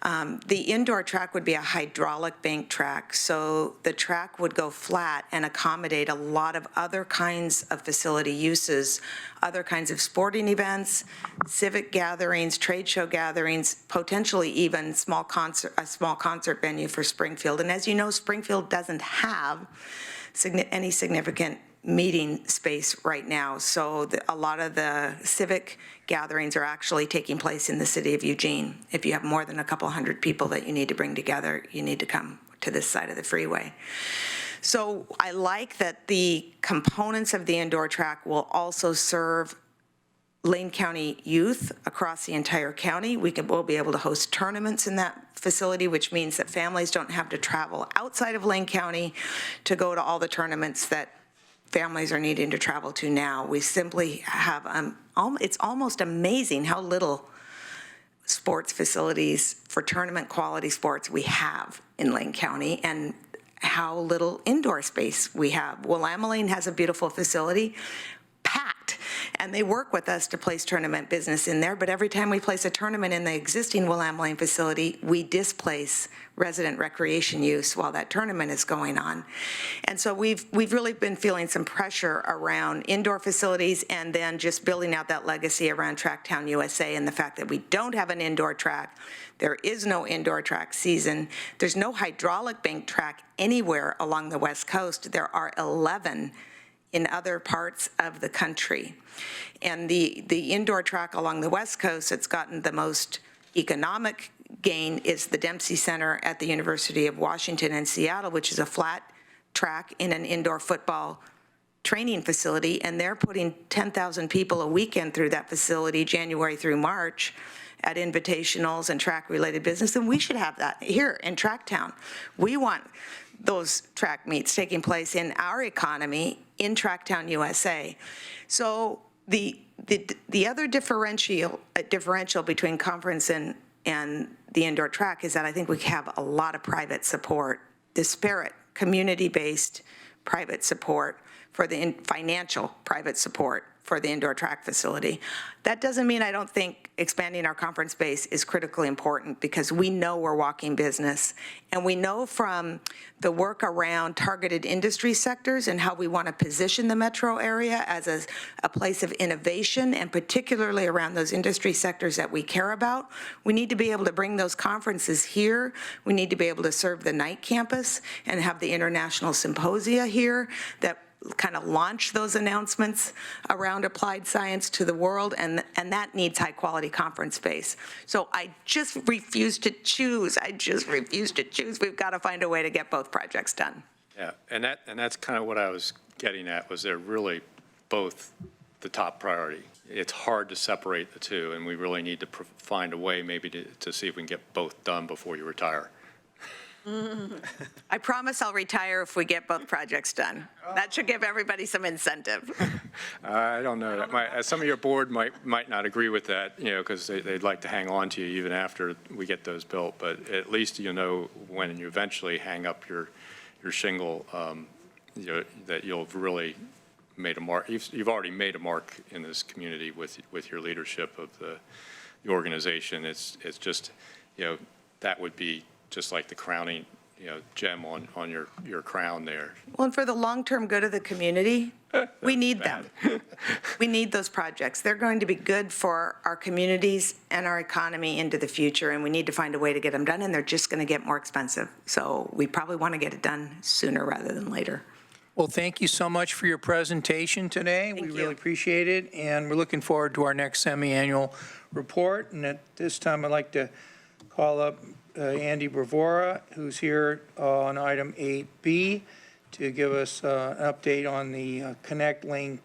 The indoor track would be a hydraulic bank track, so the track would go flat and accommodate a lot of other kinds of facility uses, other kinds of sporting events, civic gatherings, trade show gatherings, potentially even a small concert venue for Springfield. And as you know, Springfield doesn't have any significant meeting space right now. So a lot of the civic gatherings are actually taking place in the city of Eugene. If you have more than a couple hundred people that you need to bring together, you need to come to this side of the freeway. So I like that the components of the indoor track will also serve Lane County youth across the entire county. We'll be able to host tournaments in that facility, which means that families don't have to travel outside of Lane County to go to all the tournaments that families are needing to travel to now. We simply have, it's almost amazing how little sports facilities for tournament quality sports we have in Lane County and how little indoor space we have. Willamette has a beautiful facility, packed, and they work with us to place tournament business in there, but every time we place a tournament in the existing Willamette facility, we displace resident recreation use while that tournament is going on. And so we've really been feeling some pressure around indoor facilities and then just building out that legacy around Tracktown USA and the fact that we don't have an indoor track. There is no indoor track season. There's no hydraulic bank track anywhere along the West Coast. There are 11 in other parts of the country. And the indoor track along the West Coast that's gotten the most economic gain is the Dempsey Center at the University of Washington in Seattle, which is a flat track in an indoor football training facility, and they're putting 10,000 people a weekend through that facility January through March at invitationals and track-related business, and we should have that here in Tracktown. We want those track meets taking place in our economy in Tracktown USA. So the other differential between conference and the indoor track is that I think we have a lot of private support, disparate community-based private support for the financial private support for the indoor track facility. That doesn't mean I don't think expanding our conference space is critically important, because we know we're walking business, and we know from the work around targeted industry sectors and how we want to position the metro area as a place of innovation, and particularly around those industry sectors that we care about. We need to be able to bring those conferences here. We need to be able to serve the night campus and have the international symposia here that kind of launch those announcements around applied science to the world, and that needs high-quality conference space. So I just refuse to choose. We've got to find a way to get both projects done. Yeah, and that's kind of what I was getting at, was they're really both the top priority. It's hard to separate the two, and we really need to find a way maybe to see if we can get both done before you retire. I promise I'll retire if we get both projects done. That should give everybody some incentive. I don't know. Some of your board might not agree with that, because they'd like to hang on to you even after we get those built. But at least when you eventually hang up your shingle, that you'll have really made a mark. You've already made a mark in this community with your leadership of the organization. It's just, that would be just like the crowning, gem on your crown there. Well, and for the long-term good of the community, We need them. We need those projects. They're going to be good for our communities and our economy into the future, and we need to find a way to get them done, and they're just going to get more expensive. So we probably want to get it done sooner rather than later. Well, thank you so much for your presentation today. We really appreciate it, and we're looking forward to our next semi-annual report. And at this time, I'd like to call up Andy Bravora, who's here on item 8B, to give us an update on the Connect Lane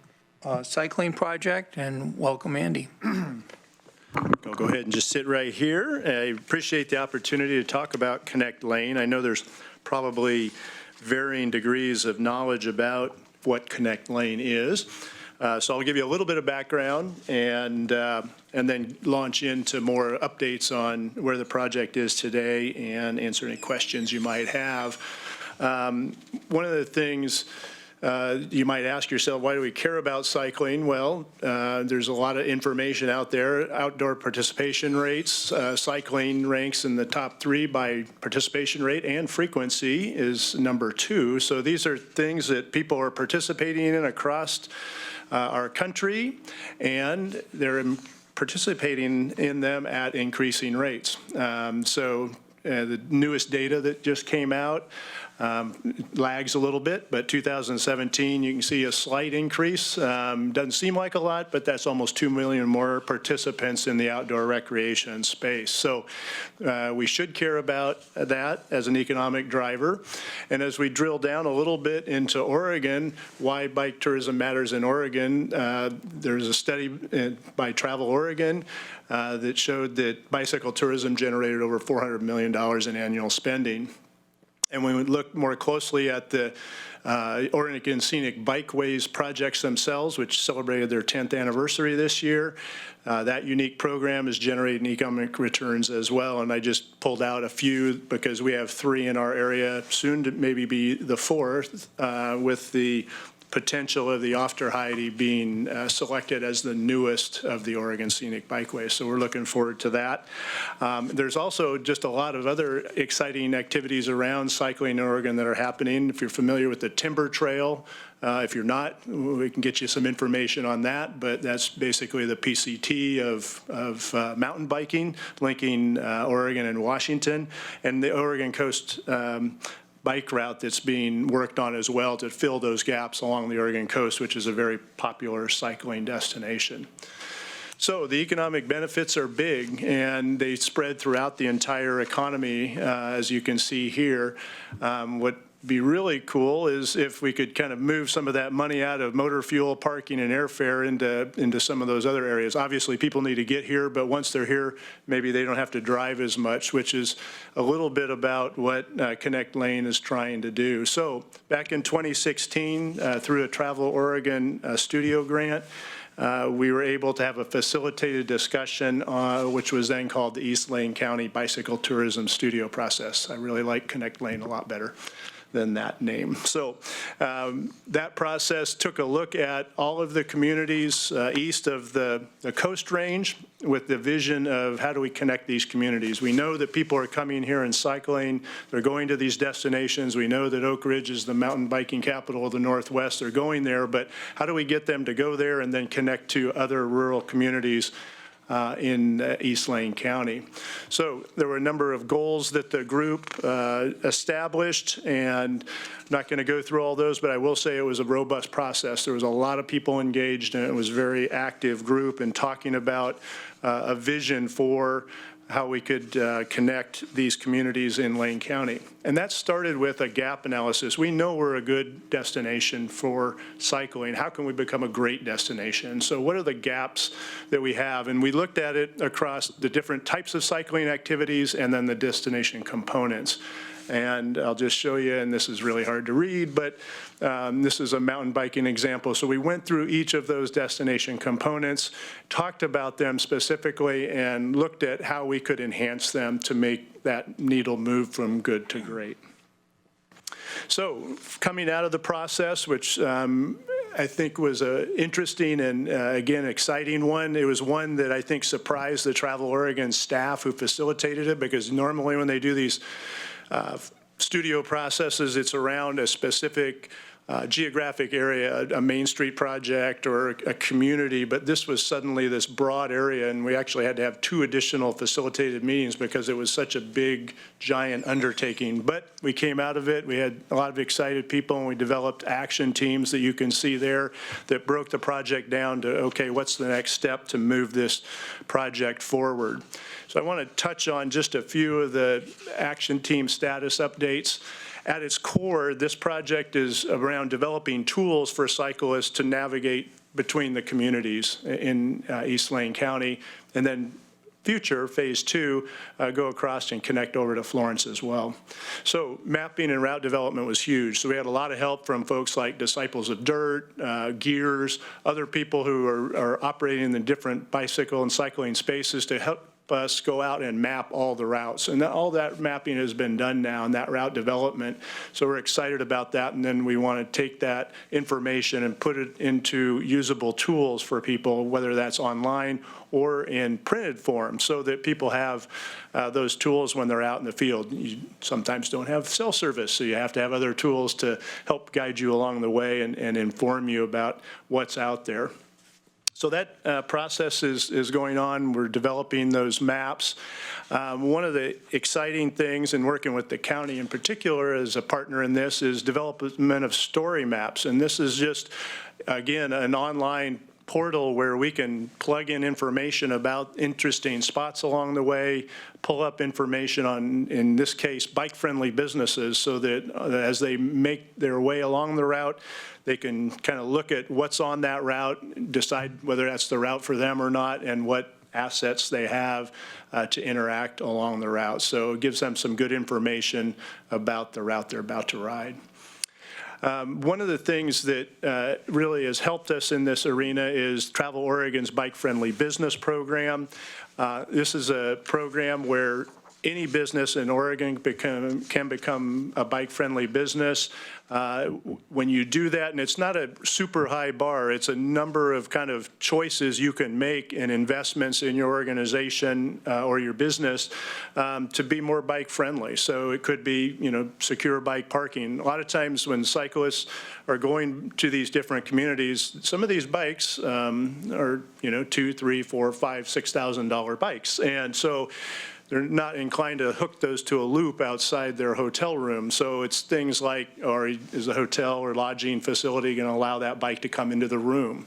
cycling project. And welcome, Andy. I'll go ahead and just sit right here. I appreciate the opportunity to talk about Connect Lane. I know there's probably varying degrees of knowledge about what Connect Lane is. So I'll give you a little bit of background and then launch into more updates on where the project is today and answer any questions you might have. One of the things you might ask yourself, why do we care about cycling? Well, there's a lot of information out there. Outdoor participation rates, cycling ranks in the top 3 by participation rate, and frequency is number 2. So these are things that people are participating in across our country, and they're participating in them at increasing rates. The newest data that just came out lags a little bit, but 2017, you can see a slight increase. Doesn't seem like a lot, but that's almost 2 million more participants in the outdoor recreation space. So we should care about that as an economic driver. And as we drill down a little bit into Oregon, why bike tourism matters in Oregon, there's a study by Travel Oregon that showed that bicycle tourism generated over $400 million in annual spending. And when we look more closely at the Oregon Scenic Bikeways projects themselves, which celebrated their 10th anniversary this year, that unique program is generating economic returns as well. And I just pulled out a few because we have 3 in our area, soon to maybe be the 4th, with the potential of the Ofterheide being selected as the newest of the Oregon Scenic Bikeways. So we're looking forward to that. There's also just a lot of other exciting activities around cycling in Oregon that are happening. If you're familiar with the Timber Trail, if you're not, we can get you some information on that, but that's basically the PCT of mountain biking, linking Oregon and Washington, and the Oregon Coast bike route that's being worked on as well to fill those gaps along the Oregon coast, which is a very popular cycling destination. So the economic benefits are big, and they spread throughout the entire economy, as you can see here. What be really cool is if we could kind of move some of that money out of motor fuel, parking, and airfare into some of those other areas. Obviously, people need to get here, but once they're here, maybe they don't have to drive as much, which is a little bit about what Connect Lane is trying to do. So back in 2016, through a Travel Oregon studio grant, we were able to have a facilitated discussion, which was then called the East Lane County Bicycle Tourism Studio Process. I really like Connect Lane a lot better than that name. So that process took a look at all of the communities east of the Coast Range with the vision of how do we connect these communities. We know that people are coming here and cycling. They're going to these destinations. We know that Oak Ridge is the mountain biking capital of the Northwest. They're going there, but how do we get them to go there and then connect to other rural communities in East Lane County? So there were a number of goals that the group established, and I'm not going to go through all those, but I will say it was a robust process. There was a lot of people engaged, and it was a very active group in talking about a vision for how we could connect these communities in Lane County. And that started with a gap analysis. We know we're a good destination for cycling. How can we become a great destination? So what are the gaps that we have? And we looked at it across the different types of cycling activities and then the destination components. And I'll just show you, and this is really hard to read, but this is a mountain biking example. So we went through each of those destination components, talked about them specifically, and looked at how we could enhance them to make that needle move from good to great. So coming out of the process, which I think was an interesting and, again, exciting one. It was one that I think surprised the Travel Oregon staff who facilitated it, because normally when they do these studio processes, it's around a specific geographic area, a Main Street project or a community, but this was suddenly this broad area, and we actually had to have 2 additional facilitated meetings because it was such a big, giant undertaking. But we came out of it. We had a lot of excited people, and we developed action teams that you can see there that broke the project down to, okay, what's the next step to move this project forward? So I want to touch on just a few of the action team status updates. At its core, this project is around developing tools for cyclists to navigate between the communities in East Lane County, and then future, phase 2, go across and connect over to Florence as well. So mapping and route development was huge. So we had a lot of help from folks like Disciples of Dirt, Gears, other people who are operating in the different bicycle and cycling spaces to help us go out and map all the routes. And all that mapping has been done now, and that route development. So we're excited about that, and then we want to take that information and put it into usable tools for people, whether that's online or in printed form, so that people have those tools when they're out in the field. You sometimes don't have cell service, so you have to have other tools to help guide you along the way and inform you about what's out there. So that process is going on. We're developing those maps. One of the exciting things in working with the county in particular as a partner in this is development of story maps. And this is just, again, an online portal where we can plug in information about interesting spots along the way, pull up information on, in this case, bike-friendly businesses, so that as they make their way along the route, they can kind of look at what's on that route, decide whether that's the route for them or not, and what assets they have to interact along the route. So it gives them some good information about the route they're about to ride. One of the things that really has helped us in this arena is Travel Oregon's Bike Friendly Business Program. This is a program where any business in Oregon can become a bike-friendly business. When you do that, and it's not a super high bar, it's a number of kind of choices you can make and investments in your organization or your business to be more bike-friendly. So it could be, secure bike parking. A lot of times when cyclists are going to these different communities, some of these bikes are, $2,000, $3,000, $4,000, $5,000, $6,000 bikes. And so they're not inclined to hook those to a loop outside their hotel room. So it's things like, or is the hotel or lodging facility going to allow that bike to come into the room?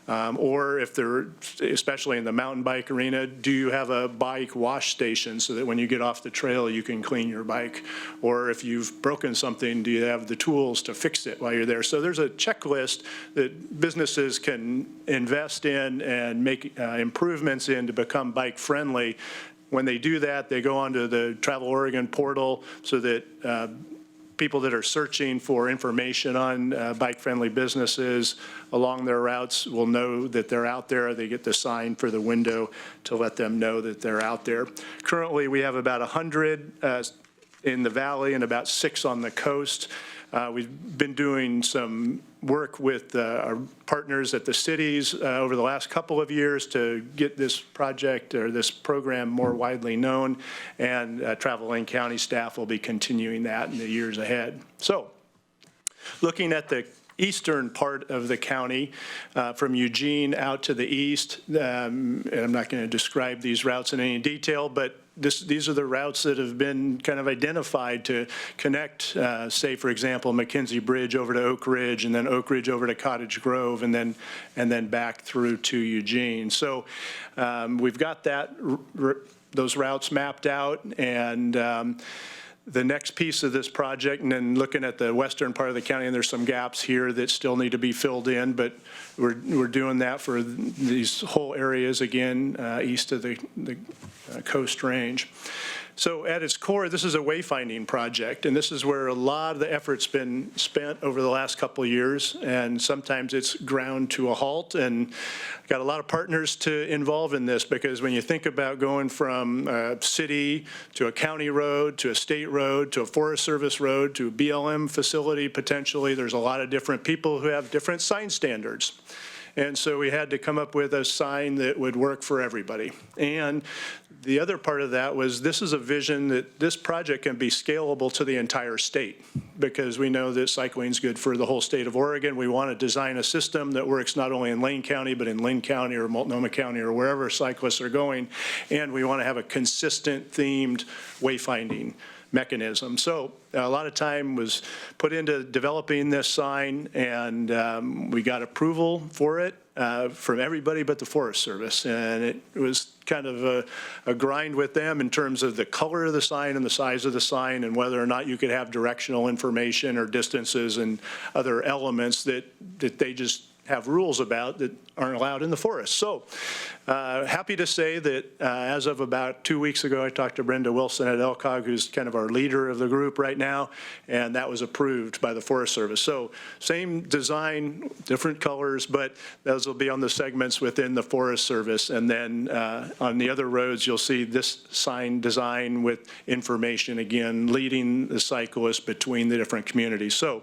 Or if they're, especially in the mountain bike arena, do you have a bike wash station so that when you get off the trail, you can clean your bike? Or if you've broken something, do you have the tools to fix it while you're there? So there's a checklist that businesses can invest in and make improvements in to become bike friendly. When they do that, they go onto the Travel Oregon portal so that people that are searching for information on bike-friendly businesses along their routes will know that they're out there. They get the sign for the window to let them know that they're out there. Currently, we have about 100 in the valley and about 6 on the coast. We've been doing some work with our partners at the cities over the last couple of years to get this project or this program more widely known, and Travel Lane County staff will be continuing that in the years ahead. So, looking at the eastern part of the county, from Eugene out to the east, and I'm not going to describe these routes in any detail, but these are the routes that have been kind of identified to connect, say, for example, McKenzie Bridge over to Oak Ridge, and then Oak Ridge over to Cottage Grove, and then back through to Eugene. So we've got those routes mapped out, and the next piece of this project, and then looking at the western part of the county, and there's some gaps here that still need to be filled in, but we're doing that for these whole areas again, east of the Coast Range. So at its core, this is a wayfinding project, and this is where a lot of the effort's been spent over the last couple of years, and sometimes it's ground to a halt, and got a lot of partners to involve in this, because when you think about going from a city to a county road to a state road to a Forest Service road to a BLM facility potentially, there's a lot of different people who have different sign standards. And so we had to come up with a sign that would work for everybody. And the other part of that was, this is a vision that this project can be scalable to the entire state. because we know that cycling is good for the whole state of Oregon. We want to design a system that works not only in Lane County, but in Linn County or Multnomah County or wherever cyclists are going. And we want to have a consistent themed wayfinding mechanism. So a lot of time was put into developing this sign, and we got approval for it from everybody but the Forest Service. And it was kind of a grind with them in terms of the color of the sign and the size of the sign and whether or not you could have directional information or distances and other elements that they just have rules about that aren't allowed in the forest. So happy to say that as of about 2 weeks ago, I talked to Brenda Wilson at LCOG, who's kind of our leader of the group right now, and that was approved by the Forest Service. So same design, different colors, but those will be on the segments within the Forest Service. And then on the other roads, you'll see this sign design with information, again, leading the cyclists between the different communities. So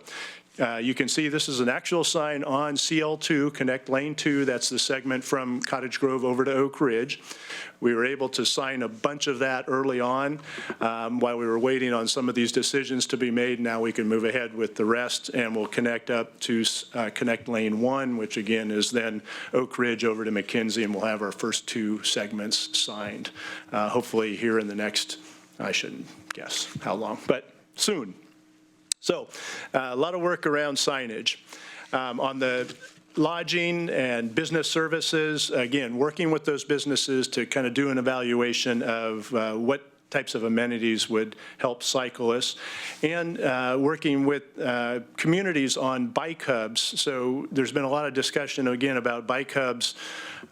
you can see this is an actual sign on CL2, Connect Lane 2. That's the segment from Cottage Grove over to Oak Ridge. We were able to sign a bunch of that early on while we were waiting on some of these decisions to be made. Now we can move ahead with the rest, and we'll connect up to Connect Lane 1, which again is then Oak Ridge over to McKenzie, and we'll have our first 2 segments signed, hopefully here in the next, I shouldn't guess how long, but soon. So a lot of work around signage. On the lodging and business services, again, working with those businesses to kind of do an evaluation of what types of amenities would help cyclists, and working with communities on bike hubs. So there's been a lot of discussion, again, about bike hubs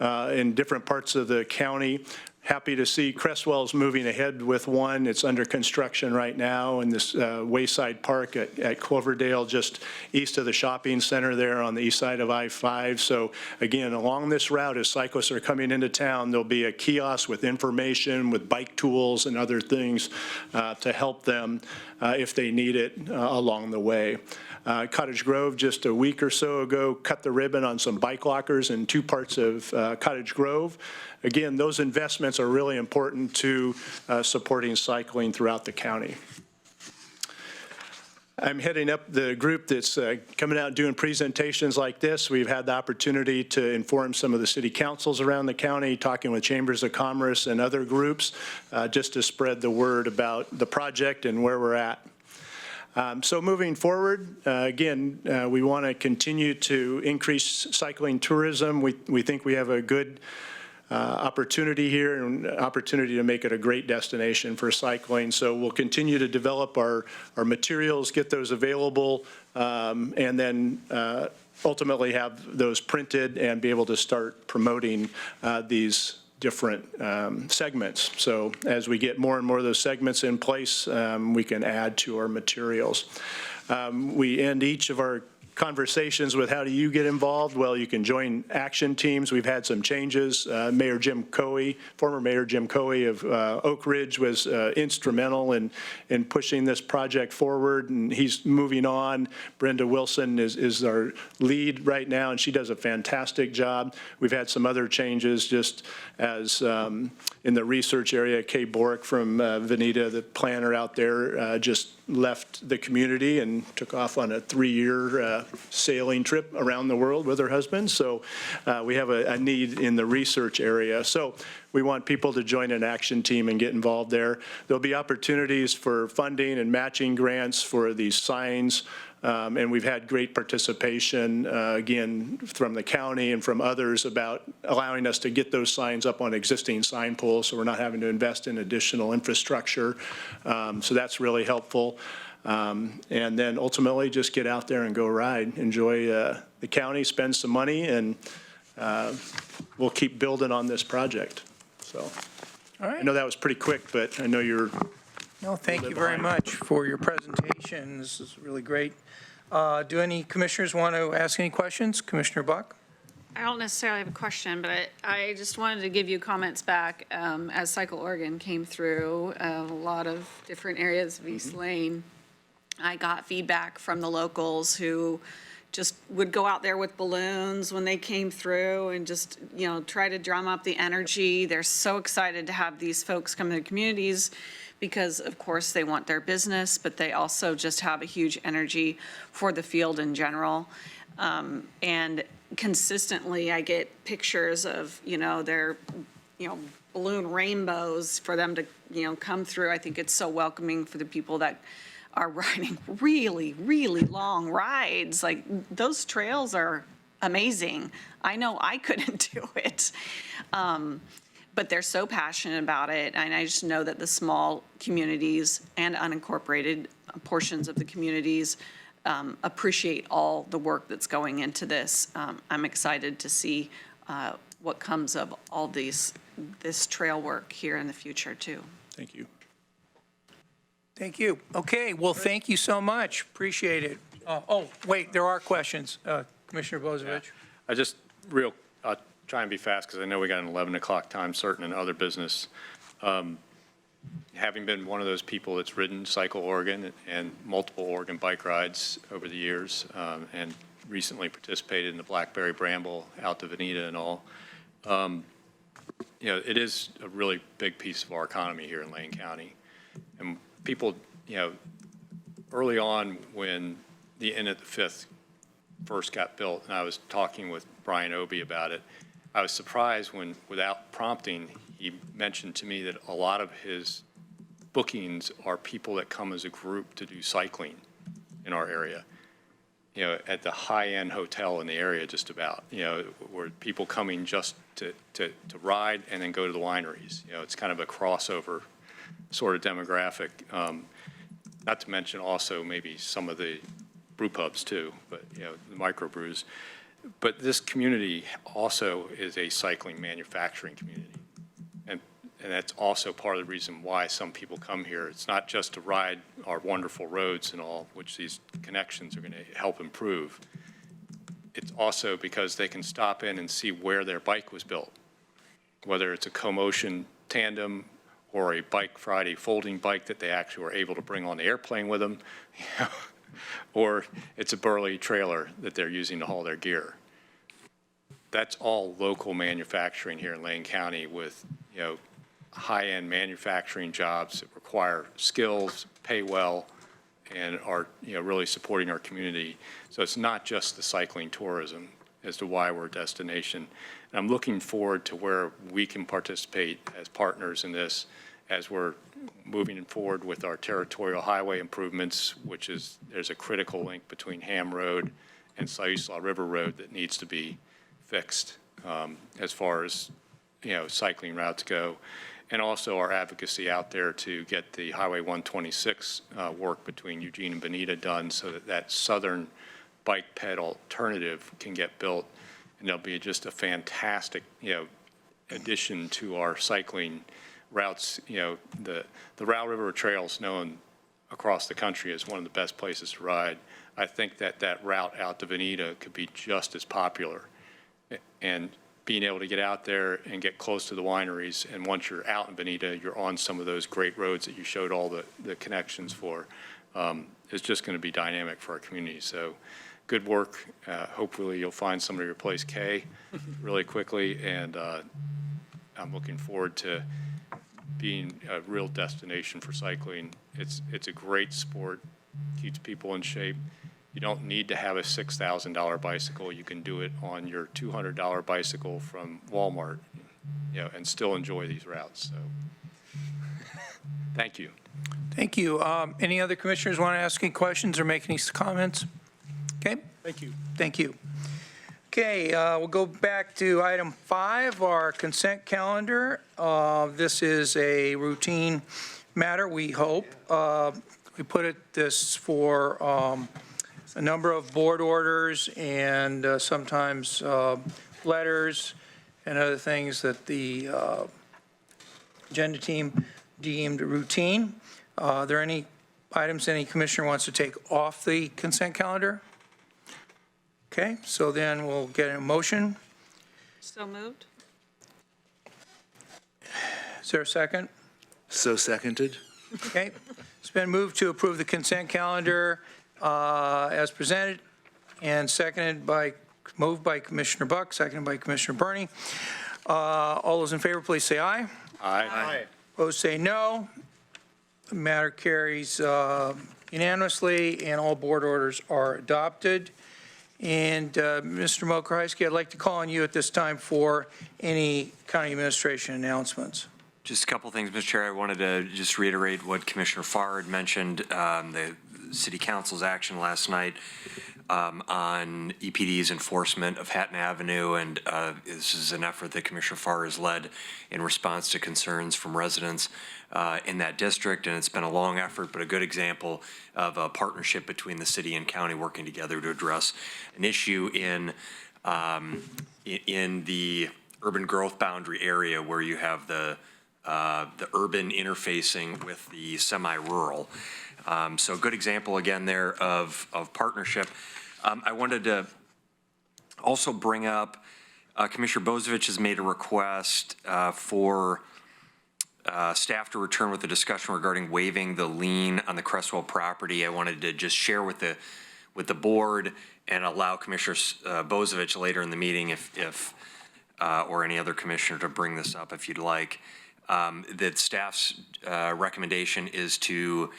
in different parts of the county. Happy to see Crestwell's moving ahead with one. It's under construction right now in this Wayside Park at Cloverdale, just east of the shopping center there on the east side of I-5. So again, along this route, as cyclists are coming into town, there'll be a kiosk with information, with bike tools and other things to help them if they need it along the way. Cottage Grove, just a week or so ago, cut the ribbon on some bike lockers in 2 parts of Cottage Grove. Again, those investments are really important to supporting cycling throughout the county. I'm heading up the group that's coming out and doing presentations like this. We've had the opportunity to inform some of the city councils around the county, talking with chambers of commerce and other groups, just to spread the word about the project and where we're at. So moving forward, again, we want to continue to increase cycling tourism. We think we have a good opportunity here and opportunity to make it a great destination for cycling. So we'll continue to develop our materials, get those available, and then ultimately have those printed and be able to start promoting these different segments. So as we get more and more of those segments in place, we can add to our materials. We end each of our conversations with how do you get involved? Well, you can join action teams. We've had some changes. Mayor Jim Coey, former Mayor Jim Coey of Oak Ridge was instrumental in pushing this project forward, and he's moving on. Brenda Wilson is our lead right now, and she does a fantastic job. We've had some other changes just as in the research area. Kay Bork from Veneta, the planner out there, just left the community and took off on a 3-year sailing trip around the world with her husband. So we have a need in the research area. So we want people to join an action team and get involved there. There'll be opportunities for funding and matching grants for these signs. And we've had great participation, again, from the county and from others about allowing us to get those signs up on existing sign poles so we're not having to invest in additional infrastructure. So that's really helpful. And then ultimately just get out there and go ride, enjoy the county, spend some money, and we'll keep building on this project. So All right. I know that was pretty quick, but I know you're No, thank you very much for your presentation. This is really great. Do any commissioners want to ask any questions? Commissioner Buck? I don't necessarily have a question, but I just wanted to give you comments back as Cycle Oregon came through a lot of different areas of East Lane. I got feedback from the locals who just would go out there with balloons when they came through and just, try to drum up the energy. They're so excited to have these folks come to the communities because, of course, they want their business, but they also just have a huge energy for the field in general. And consistently, I get pictures of, their, balloon rainbows for them to, come through. I think it's so welcoming for the people that are riding really, really long rides. Like, those trails are amazing. I know I couldn't do it. But they're so passionate about it. And I just know that the small communities and unincorporated portions of the communities appreciate all the work that's going into this. I'm excited to see what comes of all this trail work here in the future, too. Thank you. Thank you. Okay, well, thank you so much. Appreciate it. Wait, there are questions. Commissioner Bozevich. I'll try and be fast because I know we got an 11 o'clock time certain and other business. Having been one of those people that's ridden Cycle Oregon and multiple Oregon bike rides over the years, and recently participated in the Blackberry Bramble out to Veneta and all, it is a really big piece of our economy here in Lane County. And people, early on when the Inn at the Fifth first got built, and I was talking with Brian Obie about it, I was surprised when, without prompting, he mentioned to me that a lot of his bookings are people that come as a group to do cycling in our area. At the high-end hotel in the area, just about, where people coming just to ride and then go to the wineries. It's kind of a crossover sort of demographic. Not to mention also maybe some of the brew pubs too, but the microbrews. But this community also is a cycling manufacturing community. And that's also part of the reason why some people come here. It's not just to ride our wonderful roads and all, which these connections are going to help improve. It's also because they can stop in and see where their bike was built, whether it's a CoMotion tandem or a Bike Friday folding bike that they actually were able to bring on the airplane with them, or it's a Burley trailer that they're using to haul their gear. That's all local manufacturing here in Lane County with, high-end manufacturing jobs that require skills, pay well, and are, really supporting our community. So it's not just the cycling tourism as to why we're a destination. And I'm looking forward to where we can participate as partners in this as we're moving forward with our territorial highway improvements, which is, there's a critical link between Ham Road and Siuslaw River Road that needs to be fixed as far as, cycling routes go. And also our advocacy out there to get the Highway 126 work between Eugene and Bonita done so that that southern bike ped alternative can get built. And there'll be just a fantastic, addition to our cycling routes. The Row River Trail is known across the country as one of the best places to ride. I think that route out to Veneta could be just as popular. And being able to get out there and get close to the wineries, and once you're out in Bonita, you're on some of those great roads that you showed all the connections for. It's just going to be dynamic for our community. So good work. Hopefully you'll find somebody to replace Kay really quickly, and I'm looking forward to being a real destination for cycling. It's a great sport, keeps people in shape. You don't need to have a $6,000 bicycle. You can do it on your $200 bicycle from Walmart, and still enjoy these routes. So, thank you. Thank you. Any other commissioners want to ask any questions or make any comments? Okay. Thank you. Thank you. Okay, we'll go back to item 5, our consent calendar. This is a routine matter, we hope. We put this for a number of board orders and sometimes letters and other things that the agenda team deemed routine. Are there any items any commissioner wants to take off the consent calendar? Okay, so then we'll get a motion. So moved? Is there a second? So seconded. Okay, it's been moved to approve the consent calendar as presented. and moved by Commissioner Buck, seconded by Commissioner Burney. All those in favor, please say aye. Aye. Opposed, say no. The matter carries unanimously, and all board orders are adopted. And Mr. Mokrzyski, I'd like to call on you at this time for any county administration announcements. Just a couple things, Mr. Chair. I wanted to just reiterate what Commissioner Farr had mentioned, the City Council's action last night on EPD's enforcement of Hatton Avenue, and this is an effort that Commissioner Farr has led in response to concerns from residents in that district, and it's been a long effort, but a good example of a partnership between the city and county working together to address an issue in the urban growth boundary area where you have the urban interfacing with the semi-rural. So a good example again there of partnership. I wanted to also bring up, Commissioner Bozevich has made a request for staff to return with a discussion regarding waiving the lien on the Crestwell property. I wanted to just share with the board and allow Commissioner Bozevich later in the meeting if or any other commissioner to bring this up if you'd like. That staff's recommendation is to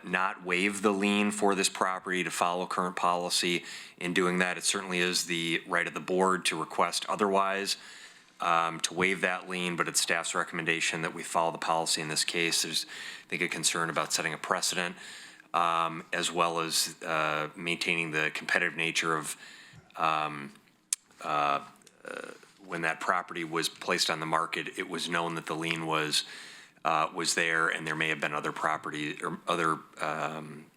not waive the lien for this property, to follow current policy. In doing that, it certainly is the right of the board to request otherwise, to waive that lien, but it's staff's recommendation that we follow the policy in this case. There's, I think, a concern about setting a precedent, as well as maintaining the competitive nature of when that property was placed on the market. It was known that the lien was there, and there may have been other property or other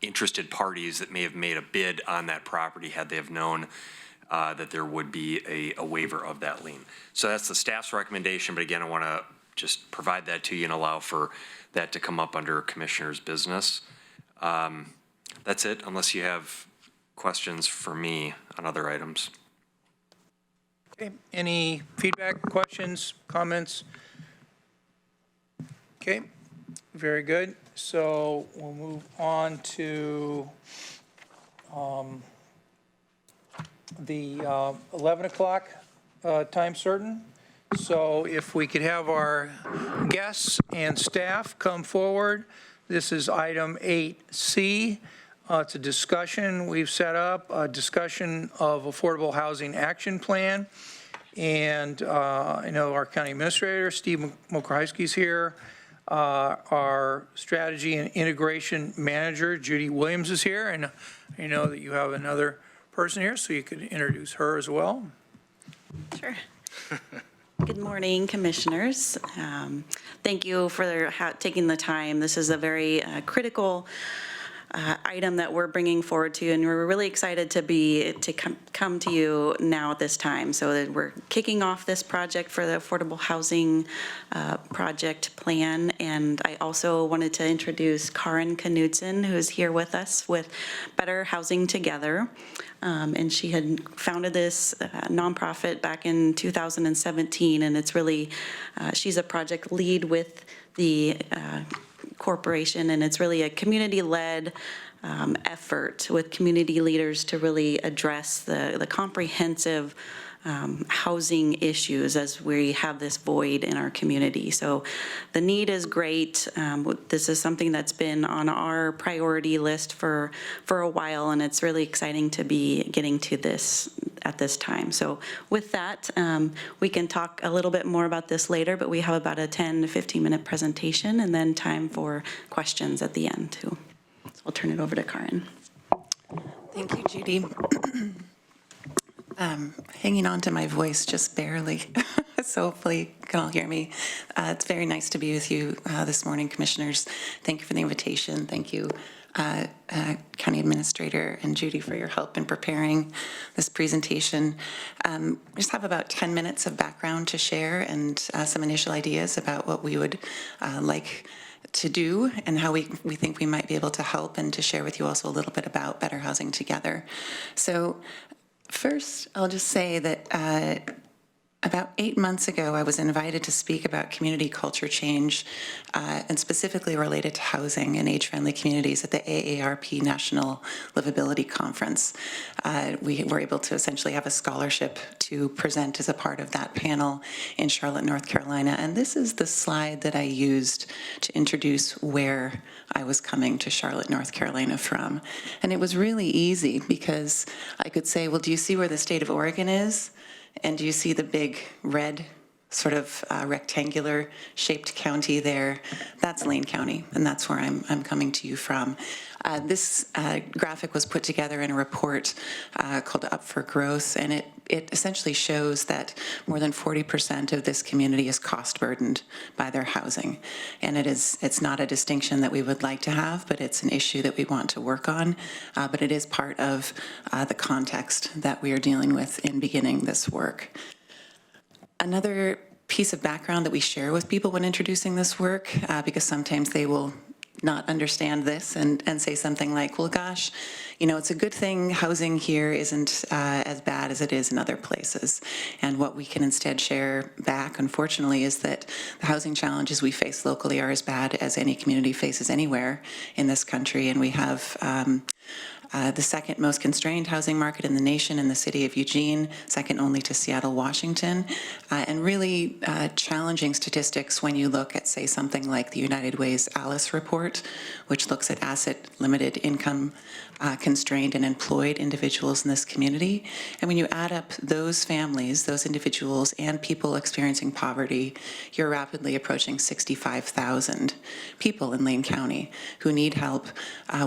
interested parties that may have made a bid on that property had they have known that there would be a waiver of that lien. So that's the staff's recommendation, but again, I want to just provide that to you and allow for that to come up under commissioner's business. That's it, unless you have questions for me on other items. Okay, any feedback, questions, comments? Okay, very good. So we'll move on to the 11 o'clock time certain. So if we could have our guests and staff come forward. This is item 8C. It's a discussion we've set up, a discussion of Affordable Housing Action Plan. And I know our county administrator, Steve Mokrzyski, is here. Our strategy and integration manager, Judy Williams, is here. And I know that you have another person here, so you could introduce her as well. Sure. Good morning, commissioners. Thank you for taking the time. This is a very critical item that we're bringing forward to you, and we're really excited to come to you now at this time. So that we're kicking off this project for the Affordable Housing Project Plan, and I also wanted to introduce Karin Knudsen, who's here with us with Better Housing Together. And she had founded this nonprofit back in 2017, and it's really, she's a project lead with the corporation, and it's really a community-led effort with community leaders to really address the comprehensive housing issues as we have this void in our community. So the need is great. This is something that's been on our priority list for a while, and it's really exciting to be getting to this at this time. So with that, we can talk a little bit more about this later, but we have about a 10 to 15 minute presentation and then time for questions at the end too. So I'll turn it over to Karin. Thank you, Judy. Hanging on to my voice just barely, so hopefully you can all hear me. It's very nice to be with you this morning, commissioners. Thank you for the invitation. Thank you, County Administrator and Judy, for your help in preparing this presentation. We just have about 10 minutes of background to share and some initial ideas about what we would like to do and how we think we might be able to help, and to share with you also a little bit about Better Housing Together. So first, I'll just say that About 8 months ago, I was invited to speak about community culture change, and specifically related to housing and age-friendly communities at the AARP National Livability Conference. We were able to essentially have a scholarship to present as a part of that panel in Charlotte, North Carolina. And this is the slide that I used to introduce where I was coming to Charlotte, North Carolina from. And it was really easy because I could say, well, do you see where the state of Oregon is? And do you see the big red sort of rectangular shaped county there? That's Lane County, and that's where I'm coming to you from. This graphic was put together in a report called Up for Growth, and it essentially shows that more than 40% of this community is cost burdened by their housing. And it's not a distinction that we would like to have, but it's an issue that we want to work on. But it is part of the context that we are dealing with in beginning this work. Another piece of background that we share with people when introducing this work, because sometimes they will not understand this and say something like, well, gosh, you know, it's a good thing housing here isn't as bad as it is in other places. And what we can instead share back, unfortunately, is that the housing challenges we face locally are as bad as any community faces anywhere in this country. And we have the second most constrained housing market in the nation in the city of Eugene, second only to Seattle, Washington, and really challenging statistics when you look at, say, something like the United Way's ALICE report, which looks at asset-limited income constrained and employed individuals in this community. And when you add up those families, those individuals, and people experiencing poverty, you're rapidly approaching 65,000 people in Lane County who need help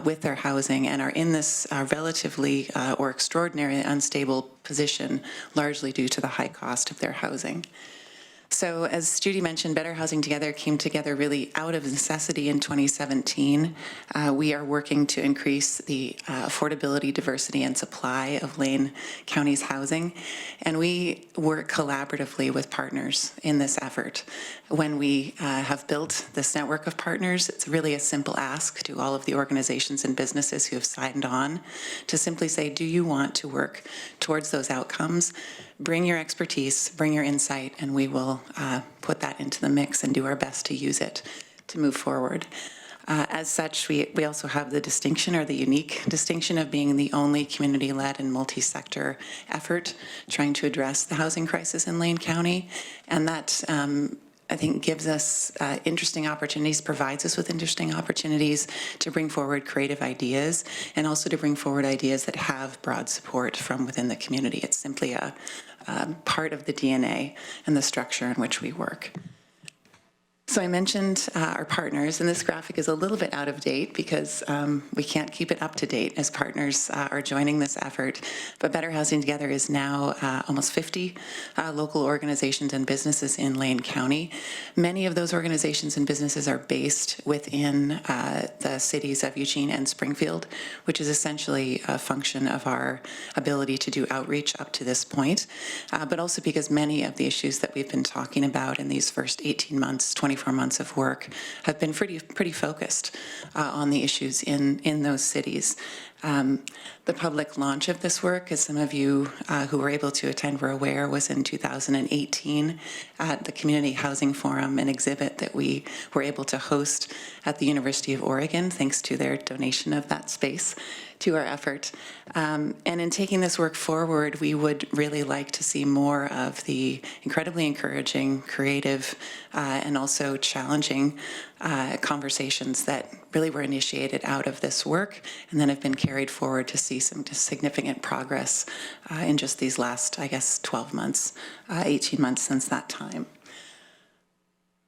with their housing and are in this relatively or extraordinarily unstable position, largely due to the high cost of their housing. So as Judy mentioned, Better Housing Together came together really out of necessity in 2017. We are working to increase the affordability, diversity, and supply of Lane County's housing, and we work collaboratively with partners in this effort. When we have built this network of partners, it's really a simple ask to all of the organizations and businesses who have signed on to simply say, do you want to work towards those outcomes? Bring your expertise, bring your insight, and we will put that into the mix and do our best to use it to move forward. As such, we also have the distinction, or the unique distinction, of being the only community-led and multi-sector effort trying to address the housing crisis in Lane County. And that, I think, gives us interesting opportunities, provides us with interesting opportunities to bring forward creative ideas, and also to bring forward ideas that have broad support from within the community. It's simply a part of the DNA and the structure in which we work. So I mentioned our partners, and this graphic is a little bit out of date because we can't keep it up to date as partners are joining this effort. But Better Housing Together is now almost 50 local organizations and businesses in Lane County. Many of those organizations and businesses are based within the cities of Eugene and Springfield, which is essentially a function of our ability to do outreach up to this point, but also because many of the issues that we've been talking about in these first 18 months, 24 months of work have been pretty focused on the issues in those cities. The public launch of this work, as some of you who were able to attend were aware, was in 2018 at the Community Housing Forum, an exhibit that we were able to host at the University of Oregon, thanks to their donation of that space to our effort. And in taking this work forward, we would really like to see more of the incredibly encouraging, creative, and also challenging conversations that really were initiated out of this work and then have been carried forward to see some significant progress in just these last, I guess, 12 months, 18 months since that time.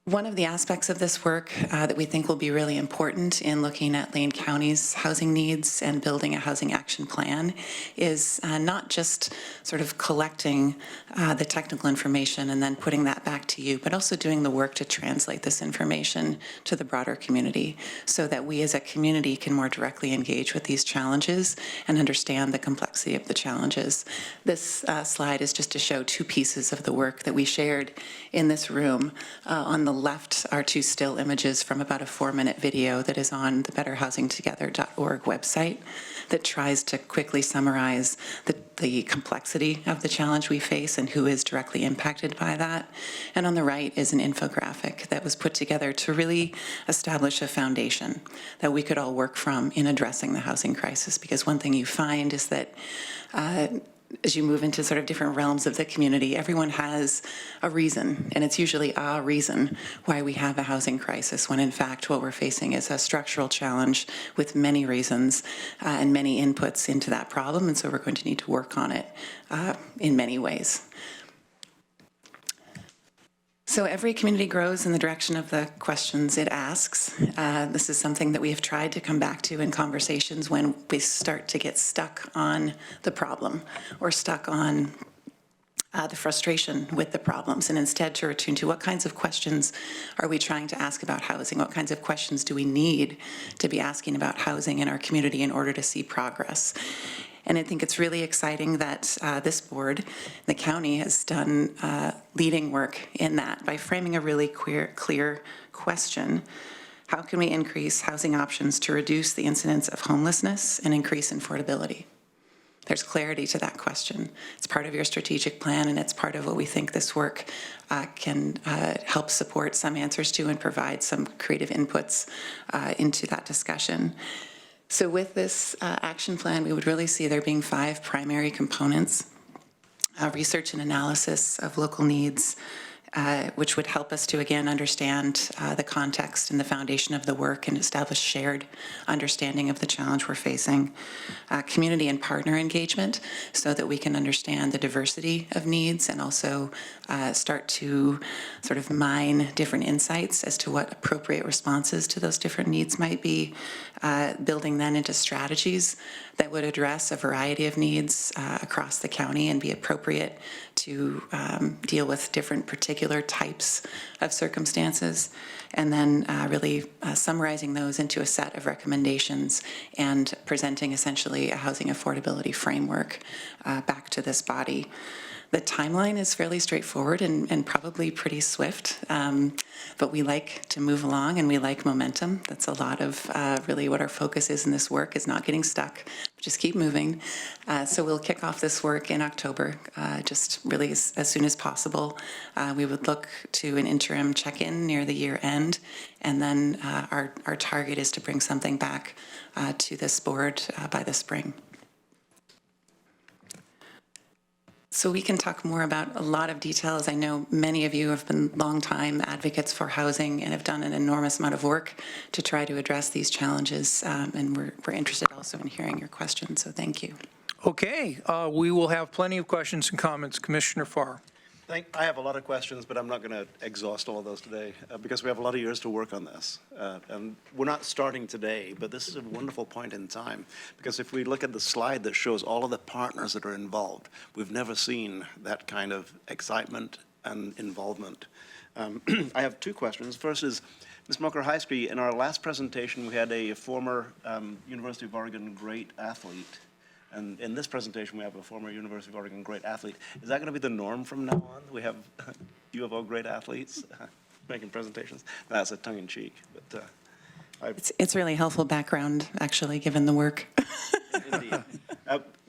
One of the aspects of this work that we think will be really important in looking at Lane County's housing needs and building a housing action plan is not just sort of collecting the technical information and then putting that back to you, but also doing the work to translate this information to the broader community so that we as a community can more directly engage with these challenges and understand the complexity of the challenges. This slide is just to show two pieces of the work that we shared in this room. On the left are two still images from about a 4-minute video that is on the betterhousingtogether.org website that tries to quickly summarize the complexity of the challenge we face and who is directly impacted by that. And on the right is an infographic that was put together to really establish a foundation that we could all work from in addressing the housing crisis. Because one thing you find is that as you move into sort of different realms of the community, everyone has a reason, and it's usually a reason why we have a housing crisis, when in fact what we're facing is a structural challenge with many reasons and many inputs into that problem, and so we're going to need to work on it in many ways. So every community grows in the direction of the questions it asks. This is something that we have tried to come back to in conversations when we start to get stuck on the problem or stuck on the frustration with the problems, and instead to return to what kinds of questions are we trying to ask about housing? What kinds of questions do we need to be asking about housing in our community in order to see progress? And I think it's really exciting that this board, the county, has done leading work in that by framing a really clear question. How can we increase housing options to reduce the incidence of homelessness and increase affordability? There's clarity to that question. It's part of your strategic plan, and it's part of what we think this work can help support some answers to and provide some creative inputs into that discussion. So with this action plan, we would really see there being 5 primary components: research and analysis of local needs, which would help us to, again, understand the context and the foundation of the work and establish shared understanding of the challenge we're facing. Community and partner engagement, so that we can understand the diversity of needs and also start to sort of mine different insights as to what appropriate responses to those different needs might be, building then into strategies that would address a variety of needs across the county and be appropriate to deal with different particular types of circumstances, and then really summarizing those into a set of recommendations and presenting essentially a housing affordability framework back to this body. The timeline is fairly straightforward and probably pretty swift, but we like to move along and we like momentum. That's a lot of really what our focus is in this work, is not getting stuck, just keep moving. So we'll kick off this work in October, just really as soon as possible. We would look to an interim check-in near the year end, and then our target is to bring something back to this board by the spring. So we can talk more about a lot of details. I know many of you have been longtime advocates for housing and have done an enormous amount of work to try to address these challenges, and we're interested also in hearing your questions, so thank you. Okay, we will have plenty of questions and comments. Commissioner Farr. I have a lot of questions, but I'm not going to exhaust all of those today because we have a lot of years to work on this. And we're not starting today, but this is a wonderful point in time, because if we look at the slide that shows all of the partners that are involved, we've never seen that kind of excitement and involvement. I have 2 questions. First is, Ms. Mulcahy, in our last presentation, we had a former University of Oregon great athlete. And in this presentation, we have a former University of Oregon great athlete. Is that going to be the norm from now on? We have U of O great athletes making presentations? That's a tongue-in-cheek. But it's really helpful background, actually, given the work. Indeed.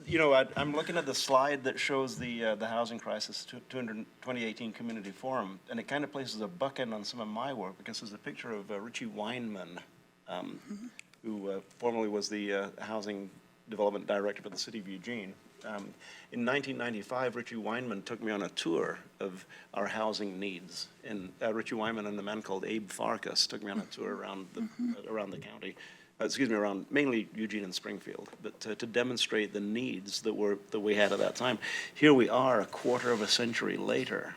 You know, I'm looking at the slide that shows the housing crisis 2018 Community Forum, and it kind of places a bookend on some of my work, because there's a picture of Richie Weinman, who formerly was the housing development director for the city of Eugene. In 1995, Richie Weinman took me on a tour of our housing needs. And Richie Weinman and a man called Abe Farkas took me on a tour around the county, around mainly Eugene and Springfield, but to demonstrate the needs that we had at that time. Here we are, a quarter of a century later,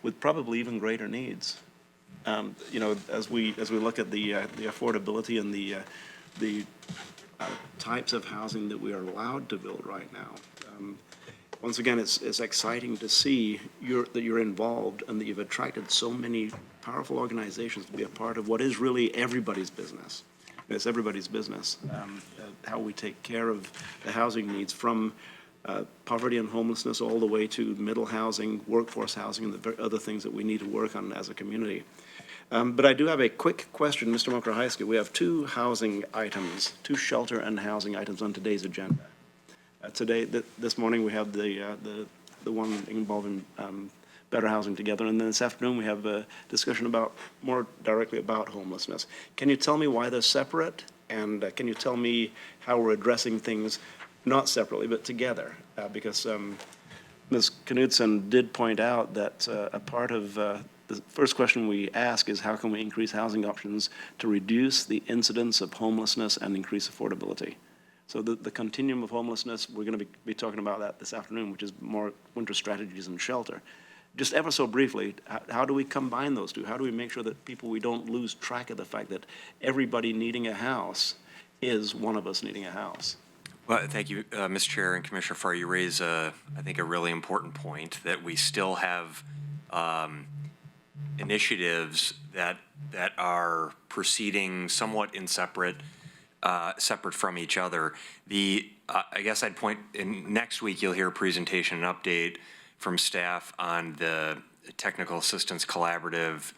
with probably even greater needs. You know, as we look at the affordability and the types of housing that we are allowed to build right now. Once again, it's exciting to see that you're involved and that you've attracted so many powerful organizations to be a part of what is really everybody's business. It's everybody's business, how we take care of the housing needs, from poverty and homelessness all the way to middle housing, workforce housing, and the other things that we need to work on as a community. But I do have a quick question, Mr. Mokrahajski. We have two housing items, two shelter and housing items on today's agenda. This morning, we have the one involving Better Housing Together, and then this afternoon, we have a discussion more directly about homelessness. Can you tell me why they're separate? And can you tell me how we're addressing things not separately, but together? Because Ms. Knudsen did point out that a part of the first question we ask is how can we increase housing options to reduce the incidence of homelessness and increase affordability? So the continuum of homelessness, we're going to be talking about that this afternoon, which is more winter strategies and shelter. Just ever so briefly, how do we combine those two? How do we make sure that we don't lose track of the fact that everybody needing a house is one of us needing a house? Well, thank you, Mr. Chair and Commissioner Farr. You raise, I think, a really important point that we still have initiatives that are proceeding somewhat in separate from each other. I guess I'd point in next week you'll hear a presentation and update from staff on the Technical Assistance Collaborative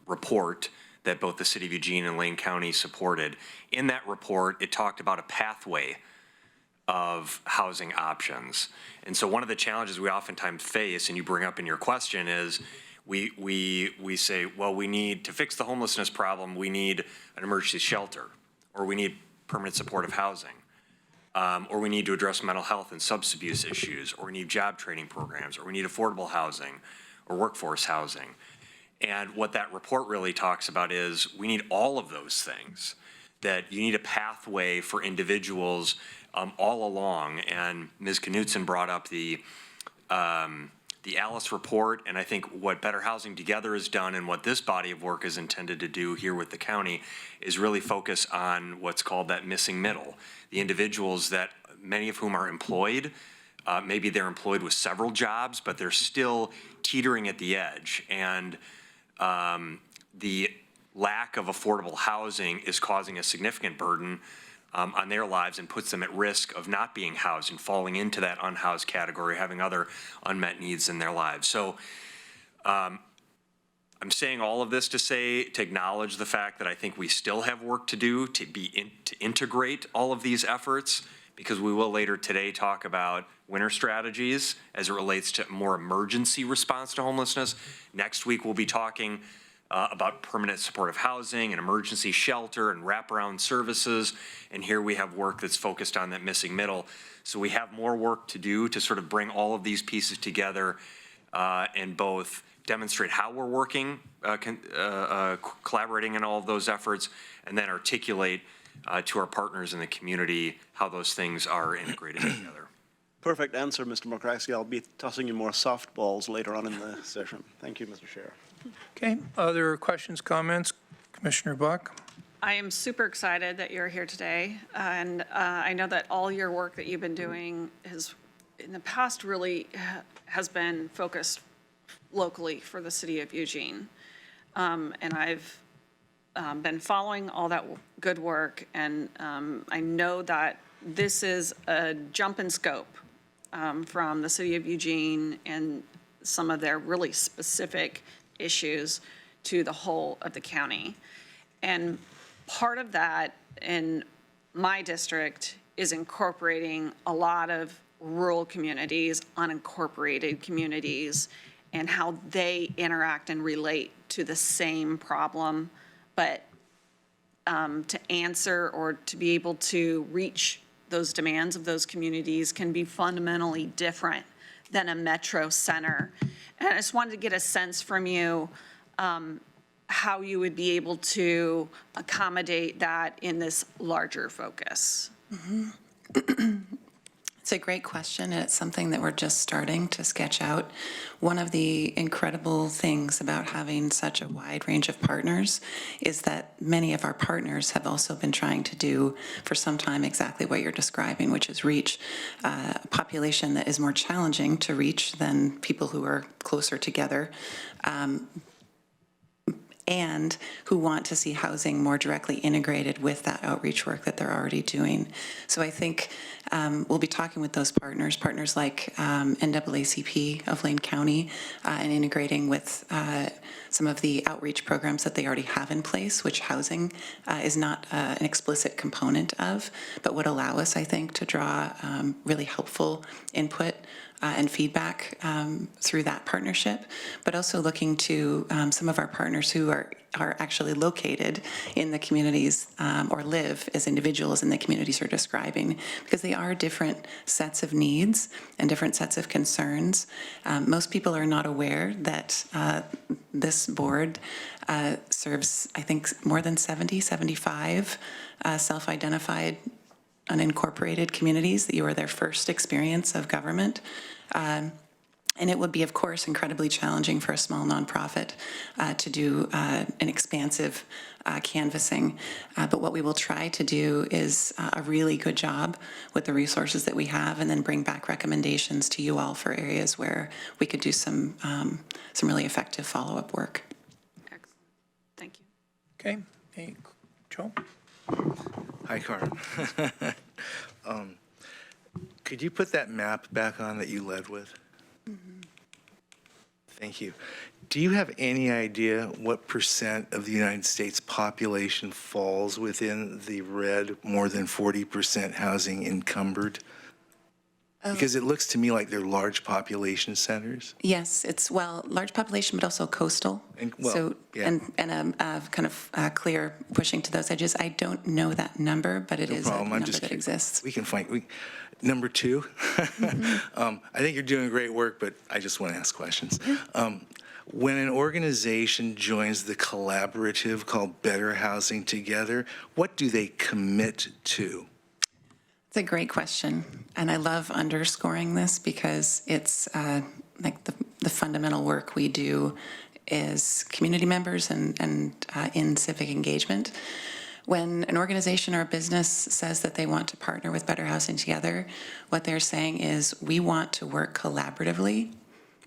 report that both the City of Eugene and Lane County supported. In that report, it talked about a pathway of housing options. And so one of the challenges we oftentimes face, and you bring up in your question, is we say, well, we need to fix the homelessness problem, we need an emergency shelter, or we need permanent supportive housing, or we need to address mental health and substance abuse issues, or we need job training programs, or we need affordable housing or workforce housing. And what that report really talks about is we need all of those things, that you need a pathway for individuals all along. And Ms. Knudsen brought up the Alice report, and I think what Better Housing Together has done and what this body of work is intended to do here with the county is really focus on what's called that missing middle, the individuals that many of whom are employed. Maybe they're employed with several jobs, but they're still teetering at the edge. And the lack of affordable housing is causing a significant burden on their lives and puts them at risk of not being housed and falling into that unhoused category, having other unmet needs in their lives. So I'm saying all of this to acknowledge the fact that I think we still have work to do to integrate all of these efforts, because we will later today talk about winter strategies as it relates to more emergency response to homelessness. Next week, we'll be talking about permanent supportive housing and emergency shelter and wraparound services. And here we have work that's focused on that missing middle. So we have more work to do to sort of bring all of these pieces together and both demonstrate how we're working, collaborating in all of those efforts, and then articulate to our partners in the community how those things are integrated together. Perfect answer, Mr. Mokrahajski. I'll be tossing you more softballs later on in the session. Thank you, Mr. Chair. Okay, other questions, comments? Commissioner Buck? I am super excited that you're here today, and I know that all your work that you've been doing in the past really has been focused locally for the city of Eugene. And I've been following all that good work, and I know that this is a jump in scope from the city of Eugene and some of their really specific issues to the whole of the county. And part of that in my district is incorporating a lot of rural communities, unincorporated communities, and how they interact and relate to the same problem, but to answer or to be able to reach those demands of those communities can be fundamentally different than a metro center. And I just wanted to get a sense from you how you would be able to accommodate that in this larger focus. Mm-hmm. It's a great question, and it's something that we're just starting to sketch out. One of the incredible things about having such a wide range of partners is that many of our partners have also been trying to do for some time exactly what you're describing, which is reach a population that is more challenging to reach than people who are closer together. and who want to see housing more directly integrated with that outreach work that they're already doing. So I think we'll be talking with those partners like NAACP of Lane County, and integrating with some of the outreach programs that they already have in place, which housing is not an explicit component of, but would allow us, I think, to draw really helpful input and feedback through that partnership, but also looking to some of our partners who are actually located in the communities or live as individuals in the communities you're describing, because they are different sets of needs and different sets of concerns. Most people are not aware that this board serves, I think, more than 75 self-identified unincorporated communities, that you are their first experience of government. And it would be, of course, incredibly challenging for a small nonprofit to do an expansive canvassing. But what we will try to do is a really good job with the resources that we have, and then bring back recommendations to you all for areas where we could do some really effective follow-up work. Excellent. Thank you. Okay. Hey, Joe? Hi, Carmen. Could you put that map back on that you led with? Thank you. Do you have any idea what % of the United States population falls within the red, more than 40% housing encumbered? Because it looks to me like they're large population centers. Yes, it's, well, large population, but also coastal. And, well, So, yeah. and a kind of clear pushing to those edges. I don't know that number, but it No is problem. a I'm number just that curious. exists. We can find, number two. I think you're doing great work, but I just want to ask questions. When an organization joins the collaborative called Better Housing Together, what do they commit to? It's a great question, and I love underscoring this because it's like the fundamental work we do is community members and in civic engagement. When an organization or a business says that they want to partner with Better Housing Together, what they're saying is we want to work collaboratively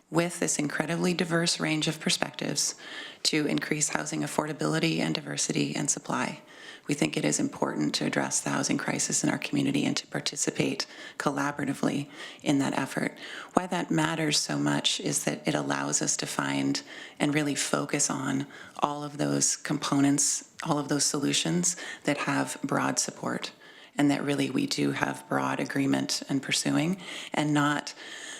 with this incredibly diverse range of perspectives to increase housing affordability and diversity and supply. We think it is important to address the housing crisis in our community and to participate collaboratively in that effort. Why that matters so much is that it allows us to find and really focus on all of those components, all of those solutions that have broad support, and that really we do have broad agreement in pursuing, and not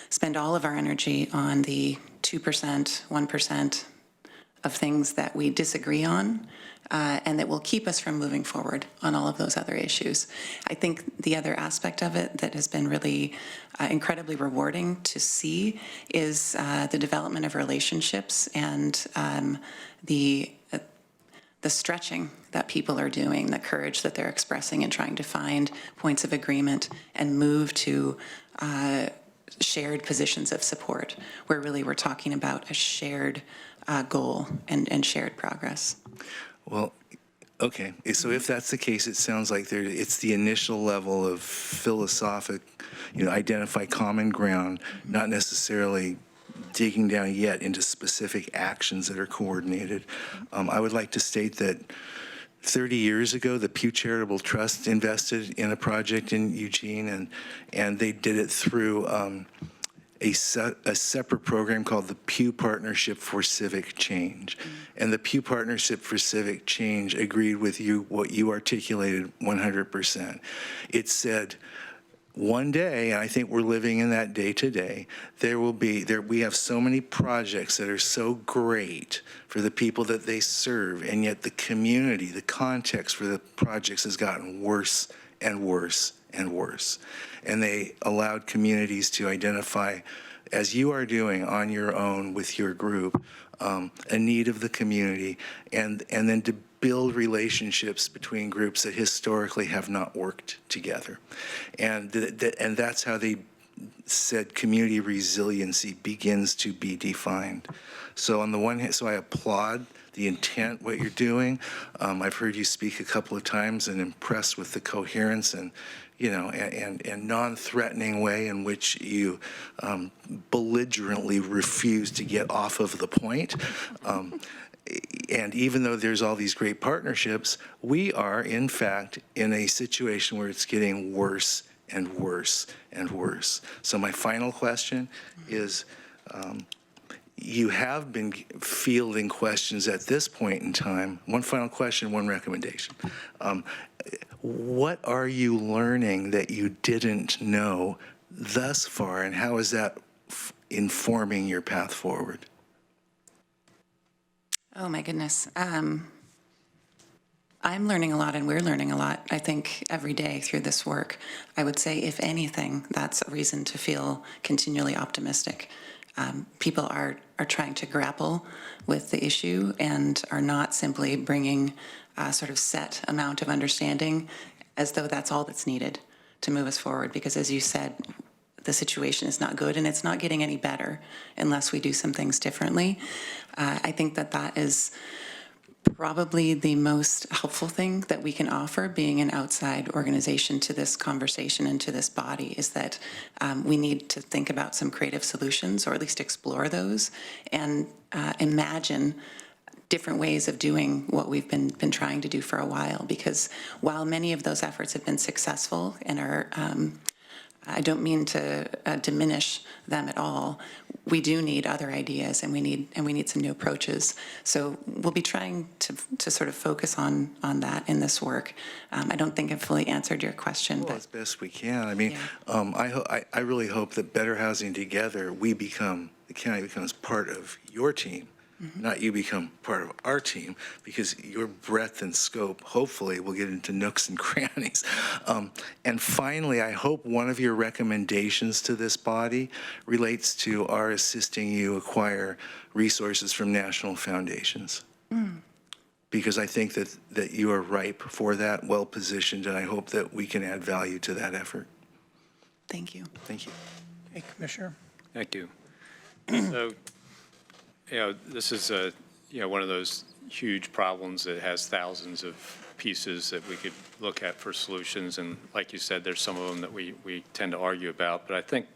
spend all of our energy on the 2%, 1% of things that we disagree on, and that will keep us from moving forward on all of those other issues. I think the other aspect of it that has been really incredibly rewarding to see is the development of relationships and the stretching that people are doing, the courage that they're expressing and trying to find points of agreement and move to shared positions of support, where really we're talking about a shared goal and shared progress. Well, okay. So if that's the case, it sounds like it's the initial level of philosophic, identify common ground, not necessarily digging down yet into specific actions that are coordinated. I would like to state that 30 years ago, the Pew Charitable Trust invested in a project in Eugene, and they did it through a separate program called the Pew Partnership for Civic Change. And the Pew Partnership for Civic Change agreed with you, what you articulated 100%. It said, one day, and I think we're living in that day today, we have so many projects that are so great for the people that they serve, and yet the community, the context for the projects has gotten worse and worse and worse. And they allowed communities to identify, as you are doing on your own with your group, a need of the community, and then to build relationships between groups that historically have not worked together. And that's how they said community resiliency begins to be defined. So on the one hand, so I applaud the intent, what you're doing. I've heard you speak a couple of times and impressed with the coherence and non-threatening way in which you belligerently refuse to get off of the point. And even though there's all these great partnerships, we are, in fact, in a situation where it's getting worse and worse and worse. So my final question is, you have been fielding questions at this point in time. One final question, one recommendation. What are you learning that you didn't know thus far, and how is that informing your path forward? Oh, my goodness. I'm learning a lot, and we're learning a lot, I think, every day through this work. I would say, if anything, that's a reason to feel continually optimistic. People are trying to grapple with the issue and are not simply bringing a sort of set amount of understanding as though that's all that's needed to move us forward. Because as you said, the situation is not good, and it's not getting any better unless we do some things differently. I think that is probably the most helpful thing that we can offer, being an outside organization to this conversation and to this body, is that we need to think about some creative solutions, or at least explore those, and imagine different ways of doing what we've been trying to do for a while. Because while many of those efforts have been successful and are, I don't mean to diminish them at all, we do need other ideas, and we need some new approaches. So we'll be trying to sort of focus on that in this work. I don't think I've fully answered your question, Well, but as best we can. I mean, I really hope that Better Housing Together, the county becomes part of your team, not you become part of our team, because your breadth and scope, hopefully, will get into nooks and crannies. And finally, I hope one of your recommendations to this body relates to our assisting you acquire resources from national foundations. Because I think that you are ripe for that, well-positioned, and I hope that we can add value to that effort. thank you. Thank you. Hey, Commissioner? Thank you. So, this is one of those huge problems that has thousands of pieces that we could look at for solutions. And like you said, there's some of them that we tend to argue about. But I think,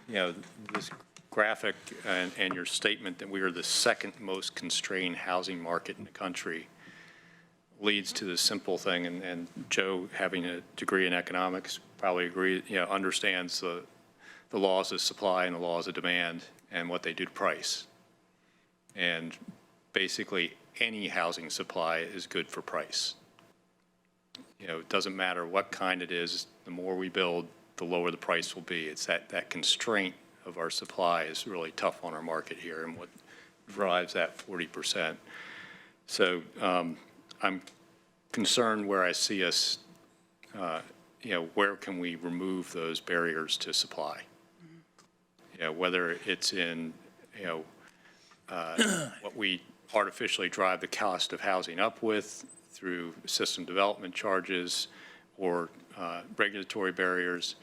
this graphic and your statement that we are the second most constrained housing market in the country leads to the simple thing. And Joe, having a degree in economics, probably understands the laws of supply and the laws of demand and what they do to price. And basically, any housing supply is good for price. It doesn't matter what kind it is, the more we build, the lower the price will be. It's that constraint of our supply is really tough on our market here, and what drives that 40%. So I'm concerned where I see us, where can we remove those barriers to supply? Whether it's in, what we artificially drive the cost of housing up with through system development charges or regulatory barriers,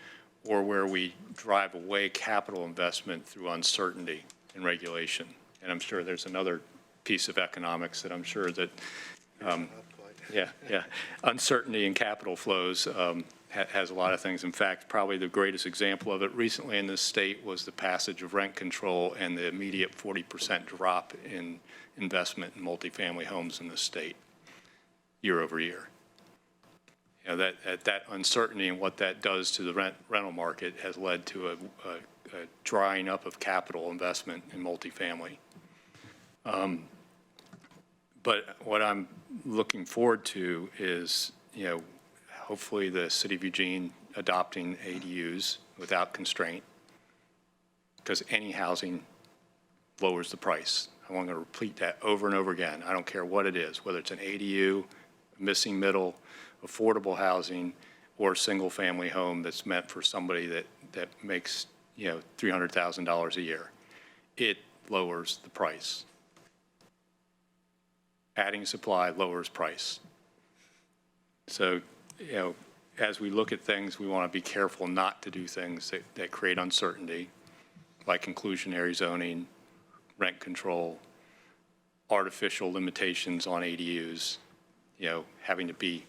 or where we drive away capital investment through uncertainty and regulation. And I'm sure there's another piece of economics that I'm sure that, uncertainty in capital flows has a lot of things. In fact, probably the greatest example of it recently in this state was the passage of rent control and the immediate 40% drop in investment in multifamily homes in this state year over year. That uncertainty and what that does to the rental market has led to a drying up of capital investment in multifamily. But what I'm looking forward to is, hopefully the City of Eugene adopting ADUs without constraint, because any housing lowers the price. I want to repeat that over and over again. I don't care what it is, whether it's an ADU, missing middle, affordable housing, or a single-family home that's meant for somebody that makes, $300,000 a year. It lowers the price. Adding supply lowers price. So, as we look at things, we want to be careful not to do things that create uncertainty, like inclusionary zoning, rent control, artificial limitations on ADUs, having to be,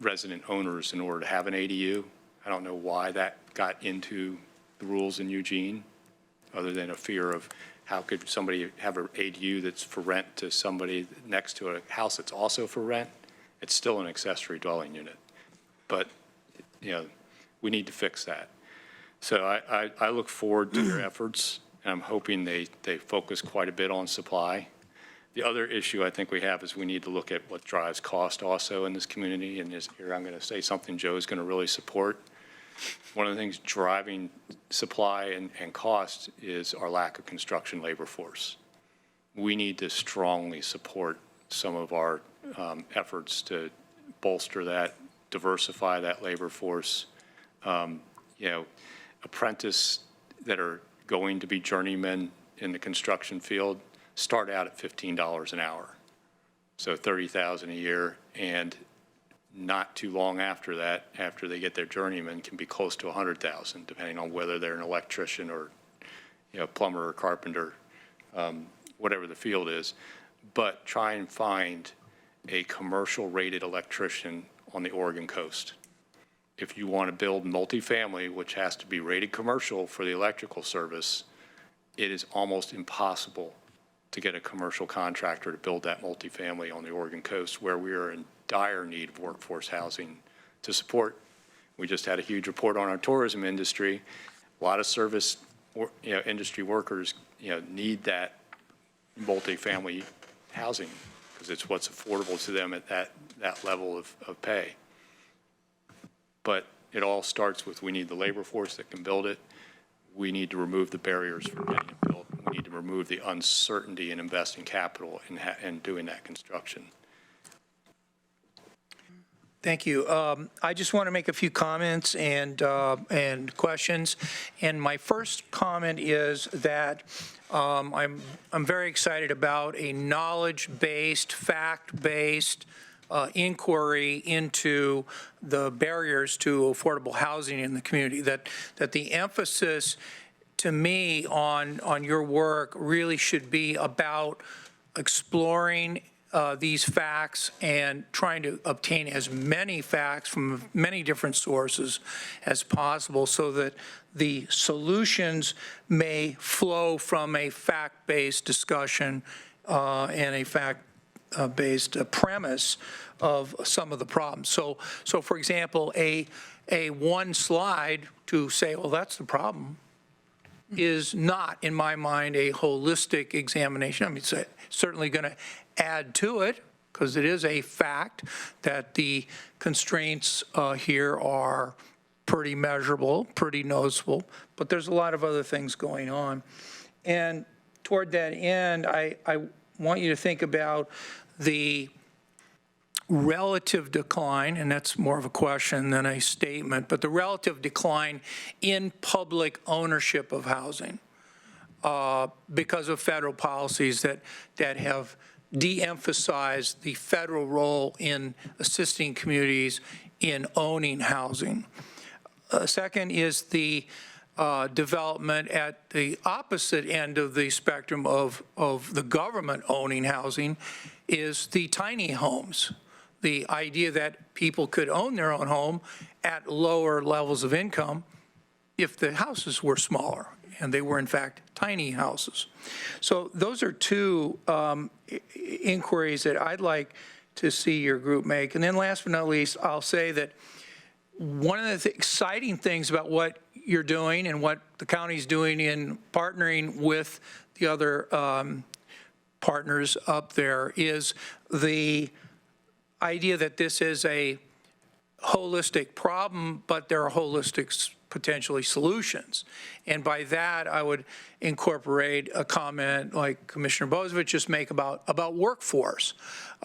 resident owners in order to have an ADU. I don't know why that got into the rules in Eugene, other than a fear of How could somebody have an ADU that's for rent to somebody next to a house that's also for rent? It's still an accessory dwelling unit. But, you know, we need to fix that. So I look forward to their efforts, and I'm hoping they focus quite a bit on supply. The other issue I think we have is we need to look at what drives cost also in this community, and here I'm going to say something Joe's going to really support. One of the things driving supply and cost is our lack of construction labor force. We need to strongly support some of our efforts to bolster that, diversify that labor force. You know, apprentices that are going to be journeymen in the construction field start out at $15 an hour. So $30,000 a year, and not too long after that, after they get their journeyman, can be close to $100,000, depending on whether they're an electrician or, you know, plumber or carpenter, whatever the field is. But try and find a commercial rated electrician on the Oregon coast. If you want to build multifamily, which has to be rated commercial for the electrical service, it is almost impossible to get a commercial contractor to build that multifamily on the Oregon coast, where we are in dire need of workforce housing to support. We just had a huge report on our tourism industry. A lot of service, industry workers, need that multifamily housing because it's what's affordable to them at that level of pay. But it all starts with, we need the labor force that can build it. We need to remove the barriers for getting it built. We need to remove the uncertainty in investing capital in doing that construction. Thank you. I just want to make a few comments and questions. And my first comment is that I'm very excited about a knowledge-based, fact-based inquiry into the barriers to affordable housing in the community. That the emphasis, to me, on your work really should be about exploring these facts and trying to obtain as many facts from many different sources as possible so that the solutions may flow from a fact-based discussion and a fact-based premise of some of the problems. So for example, a one slide to say, well, that's the problem, is not, in my mind, a holistic examination. I mean, it's certainly going to add to it, because it is a fact that the constraints here are pretty measurable, pretty noticeable, but there's a lot of other things going on. And toward that end, I want you to think about the relative decline, and that's more of a question than a statement, but the relative decline in public ownership of housing because of federal policies that have de-emphasized the federal role in assisting communities in owning housing. Second is the development at the opposite end of the spectrum of the government owning housing is the tiny homes. The idea that people could own their own home at lower levels of income if the houses were smaller, and they were in fact tiny houses. So those are two inquiries that I'd like to see your group make. And then last but not least, I'll say that one of the exciting things about what you're doing and what the county's doing in partnering with the other partners up there is the idea that this is a holistic problem, but there are holistic potentially solutions. And by that, I would incorporate a comment like Commissioner Bozievich just make about workforce.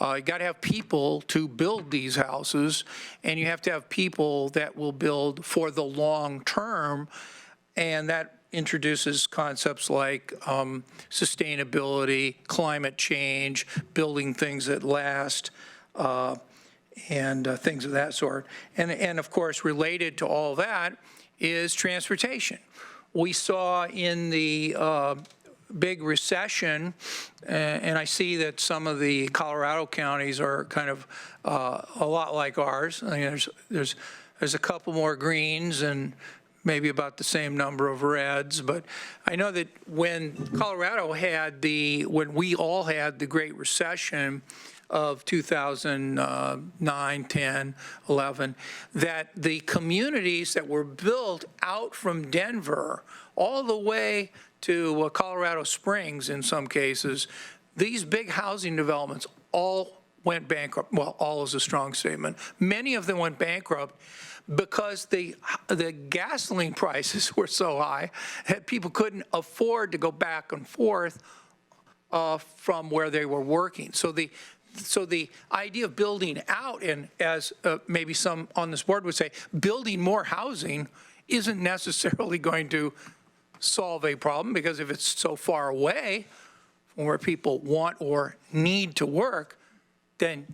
You got to have people to build these houses, and you have to have people that will build for the long term, and that introduces concepts like sustainability, climate change, building things that last, and things of that sort. And of course, related to all that is transportation. We saw in the big recession, and I see that some of the Colorado counties are kind of a lot like ours. I mean, there's a couple more greens and maybe about the same number of reds, but I know that when Colorado when we all had the Great Recession of 2009, 10, 11, that the communities that were built out from Denver all the way to Colorado Springs in some cases, these big housing developments all went bankrupt. Well, all is a strong statement. Many of them went bankrupt because the gasoline prices were so high that people couldn't afford to go back and forth from where they were working. So the idea of building out, and as maybe some on this board would say, building more housing isn't necessarily going to solve a problem, because if it's so far away from where people want or need to work, then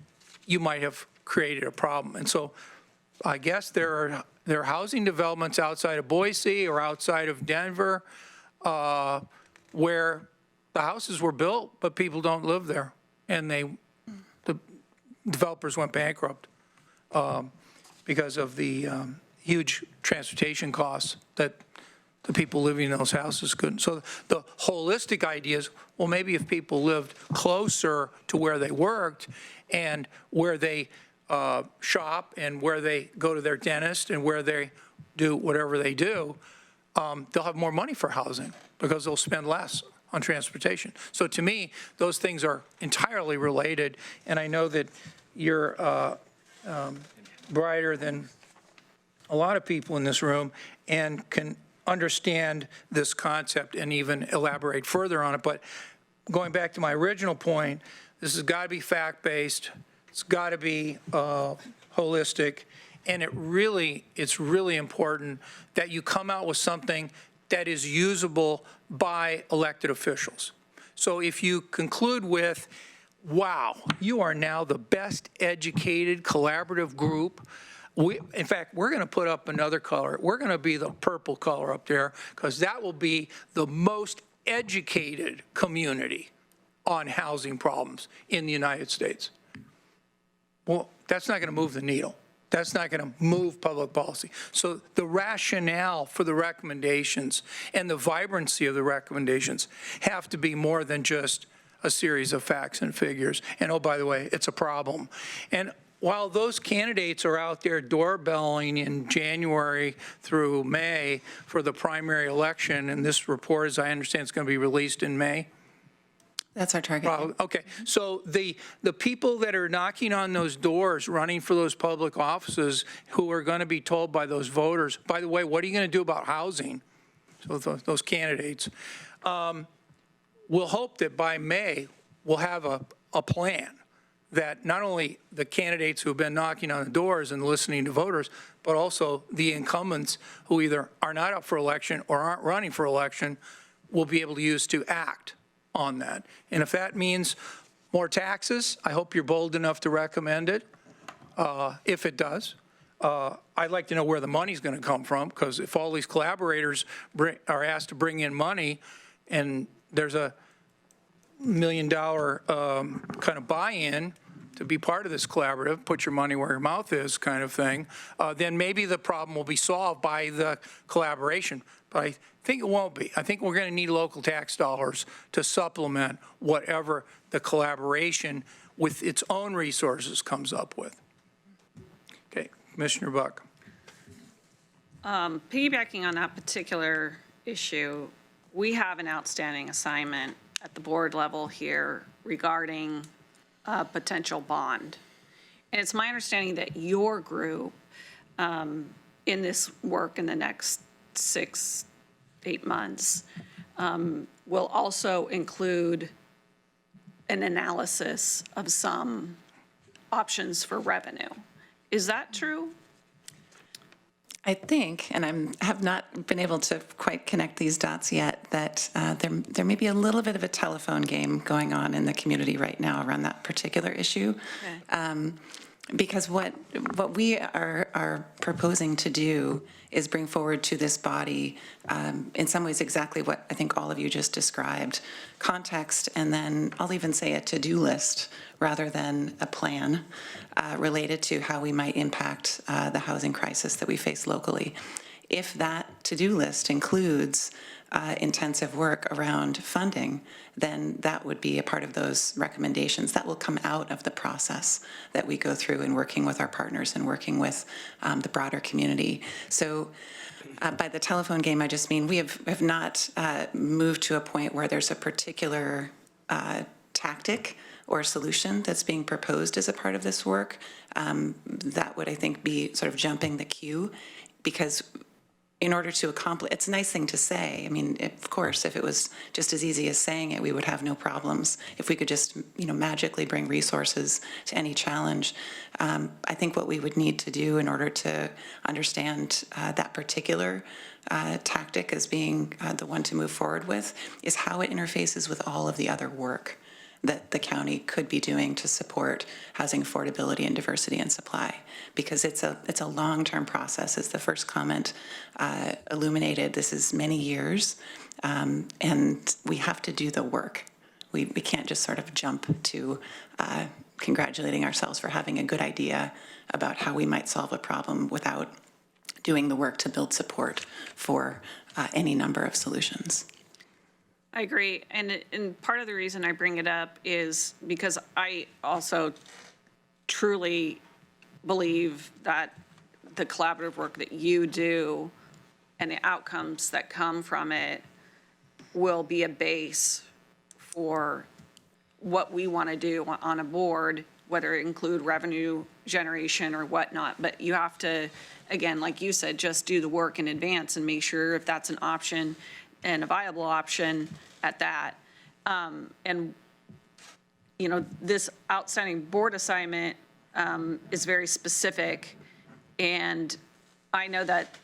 you might have created a problem. And so I guess there are housing developments outside of Boise or outside of Denver where the houses were built, but people don't live there, and the developers went bankrupt because of the huge transportation costs that the people living in those houses couldn't. So the holistic idea is, well, maybe if people lived closer to where they worked and where they shop and where they go to their dentist and where they do whatever they do, they'll have more money for housing because they'll spend less on transportation. So to me, those things are entirely related, and I know that you're brighter than a lot of people in this room and can understand this concept and even elaborate further on it. But going back to my original point, this has got to be fact-based, it's got to be holistic, and it's really important that you come out with something that is usable by elected officials. So if you conclude with, wow, you are now the best educated collaborative group, in fact, we're going to put up another color. We're going to be the purple color up there, because that will be the most educated community on housing problems in the United States. Well, that's not going to move the needle. That's not going to move public policy. So the rationale for the recommendations and the vibrancy of the recommendations have to be more than just a series of facts and figures. And oh, by the way, it's a problem. And while those candidates are out there doorbelling in January through May for the primary election, and this report, as I understand, is going to be released in May. That's our target. Okay, so the people that are knocking on those doors, running for those public offices, who are going to be told by those voters, by the way, what are you going to do about housing? So those candidates, we'll hope that by May we'll have a plan that not only the candidates who have been knocking on the doors and listening to voters, but also the incumbents who either are not up for election or aren't running for election will be able to use to act on that. And if that means more taxes, I hope you're bold enough to recommend it. If it does, I'd like to know where the money's going to come from, because if all these collaborators are asked to bring in money and there's a $1 million kind of buy-in to be part of this collaborative, put your money where your mouth is kind of thing, then maybe the problem will be solved by the collaboration. But I think it won't be. I think we're going to need local tax dollars to supplement whatever the collaboration with its own resources comes up with. Okay, Commissioner Buck. Piggybacking on that particular issue, we have an outstanding assignment at the board level here regarding a potential bond. And it's my understanding that your group in this work in the next 6-8 months will also include an analysis of some options for revenue. Is that true? I think, and I have not been able to quite connect these dots yet, that there may be a little bit of a telephone game going on in the community right now around that particular issue. Okay. Because what we are proposing to do is bring forward to this body, in some ways exactly what I think all of you just described, context, and then I'll even say a to-do list rather than a plan related to how we might impact the housing crisis that we face locally. If that to-do list includes intensive work around funding, then that would be a part of those recommendations. That will come out of the process that we go through in working with our partners and working with the broader community. So by the telephone game, I just mean we have not moved to a point where there's a particular tactic or solution that's being proposed as a part of this work. That would, I think, be sort of jumping the queue, because in order to accomplish, it's a nice thing to say. I mean, of course, if it was just as easy as saying it, we would have no problems. If we could just, magically bring resources to any challenge. I think what we would need to do in order to understand that particular tactic as being the one to move forward with is how it interfaces with all of the other work that the county could be doing to support housing affordability and diversity and supply, because it's a long-term process. As the first comment illuminated, this is many years, and we have to do the work. We can't just sort of jump to congratulating ourselves for having a good idea about how we might solve a problem without doing the work to build support for any number of solutions. I agree. And part of the reason I bring it up is because I also truly believe that the collaborative work that you do and the outcomes that come from it will be a base for what we want to do on a board, whether it include revenue generation or whatnot. But you have to, again, like you said, just do the work in advance and make sure if that's an option and a viable option at that. This outstanding board assignment is very specific, and I know that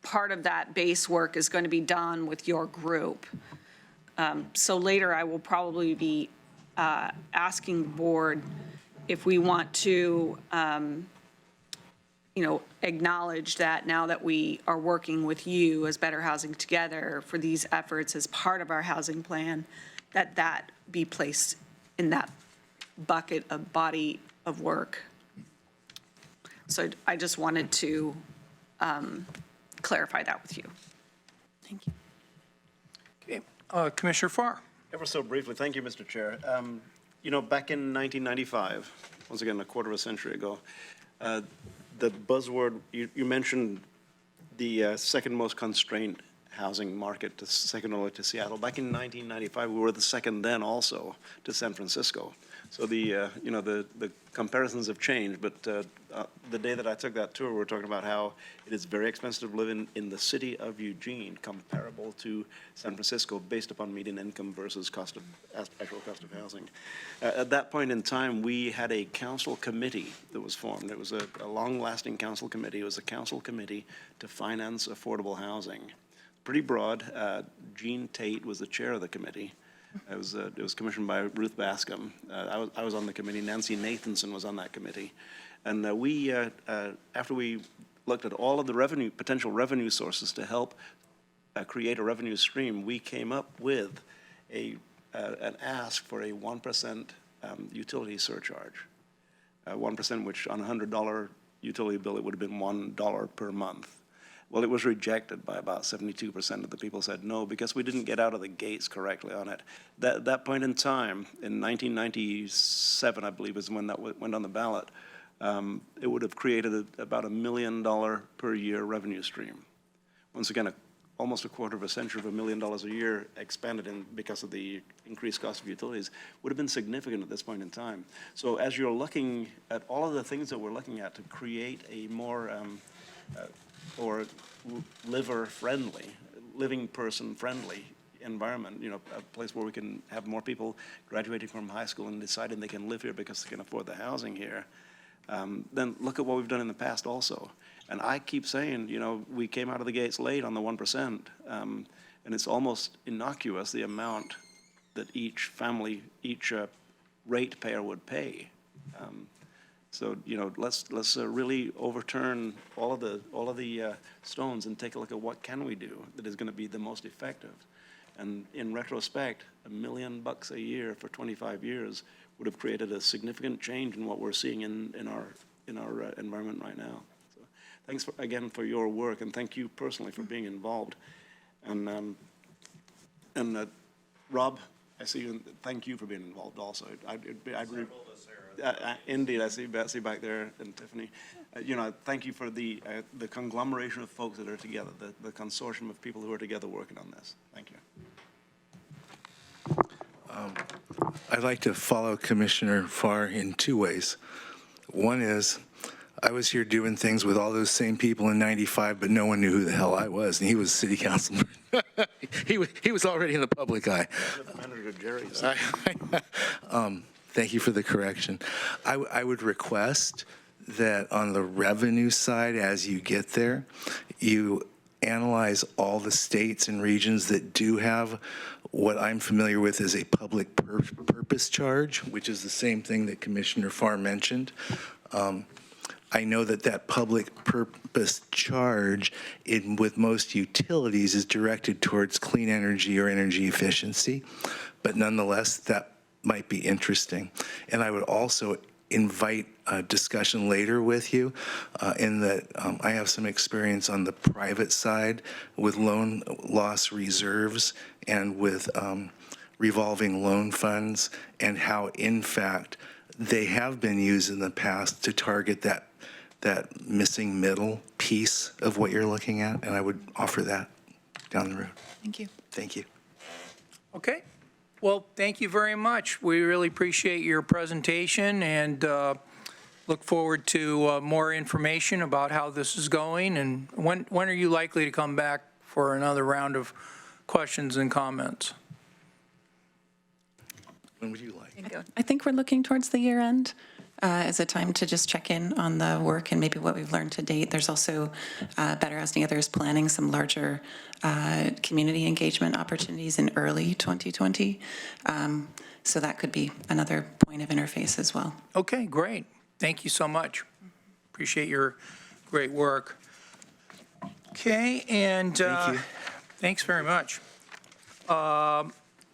part of that base work is going to be done with your group. So later I will probably be asking the board if we want to acknowledge that now that we are working with you as Better Housing Together for these efforts as part of our housing plan, that be placed in that bucket of body of work. So I just wanted to clarify that with you. Thank you. Okay, Commissioner Farr. Ever so briefly, thank you, Mr. Chair. Back in 1995, once again, a quarter of a century ago, the buzzword, you mentioned the second most constrained housing market, second only to Seattle. Back in 1995, we were the second then also to San Francisco. So the comparisons have changed, but the day that I took that tour, we were talking about how it is very expensive to live in the city of Eugene, comparable to San Francisco, based upon median income versus actual cost of housing. At that point in time, we had a council committee that was formed. It was a long-lasting council committee. It was a council committee to finance affordable housing. Pretty broad. Gene Tate was the chair of the committee. It was commissioned by Ruth Bascom. I was on the committee. Nancy Nathanson was on that committee. And after we looked at all of the potential revenue sources to help create a revenue stream, we came up with an ask for a 1% utility surcharge. 1%, which on a $100 utility bill, it would have been $1 per month. Well, it was rejected by about 72% of the people said no, because we didn't get out of the gates correctly on it. That point in time, in 1997, I believe, is when that went on the ballot, it would have created about $1 million per year revenue stream. Once again, almost a quarter of a century of $1 million a year expanded because of the increased cost of utilities would have been significant at this point in time. So as you're looking at all of the things that we're looking at to create a more or living person-friendly environment, a place where we can have more people graduating from high school and deciding they can live here because they can afford the housing here, then look at what we've done in the past also. And I keep saying, we came out of the gates late on the 1%, and it's almost innocuous the amount that each ratepayer would pay. So let's really overturn all of the stones and take a look at what can we do that is going to be the most effective. And in retrospect, $1 million a year for 25 years would have created a significant change in what we're seeing in our environment right now. So thanks again for your work, and thank you personally for being involved. And Rob, I see you, and thank you for being involved also. Indeed, I see Betsy back there and Tiffany. Thank you for the conglomeration of folks that are together, the consortium of people who are together working on this. Thank you. I'd like to follow Commissioner Farr in two ways. One is, I was here doing things with all those same people in '95, but no one knew who the hell I was, and he was city councilman. he was already in the public eye. Thank you for the correction. I would request that on the revenue side, as you get there, you analyze all the states and regions that do have what I'm familiar with as a public purpose charge, which is the same thing that Commissioner Farr mentioned. I know that public purpose charge with most utilities is directed towards clean energy or energy efficiency, but nonetheless, that might be interesting. And I would also invite a discussion later with you in that I have some experience on the private side with loan loss reserves and with revolving loan funds, and how, in fact, they have been used in the past to target that missing middle piece of what you're looking at, and I would offer that down the road. Thank you. Thank you. Okay. Well, thank you very much. We really appreciate your presentation and look forward to more information about how this is going. And when are you likely to come back for another round of questions and comments? When would you like? I think we're looking towards the year end as a time to just check in on the work and maybe what we've learned to date. There's also Better House Together is planning some larger community engagement opportunities in early 2020. So that could be another point of interface as well. Okay, great. Thank you so much. Appreciate your great work. Okay, and thanks very much.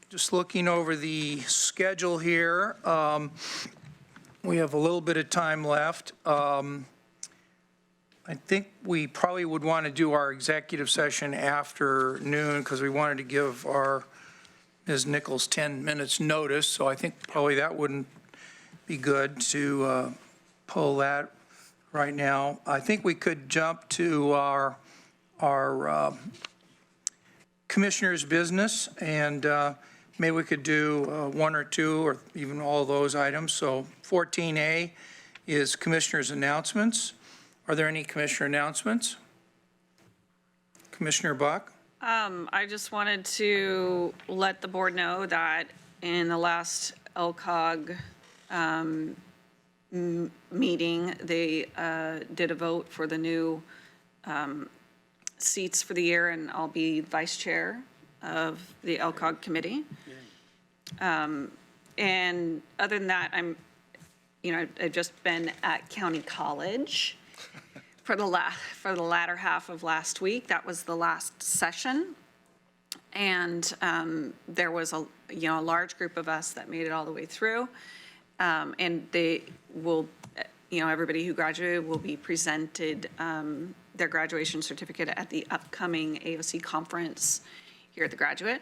Just looking over the schedule here, we have a little bit of time left. I think we probably would want to do our executive session after noon because we wanted to give our Ms. Nichols 10 minutes notice, so I think probably that wouldn't be good to pull that right now. I think we could jump to our commissioner's business, and maybe we could do one or two or even all those items. So 14A is commissioner's announcements. Are there any commissioner announcements? Commissioner Buck? I just wanted to let the board know that in the last LCOG meeting, they did a vote for the new seats for the year, and I'll be vice chair of the LCOG committee. And other than that, I've just been at County College for the latter half of last week. That was the last session, and there was a large group of us that made it all the way through. And they will, everybody who graduated will be presented their graduation certificate at the upcoming AOC conference here at the Graduate.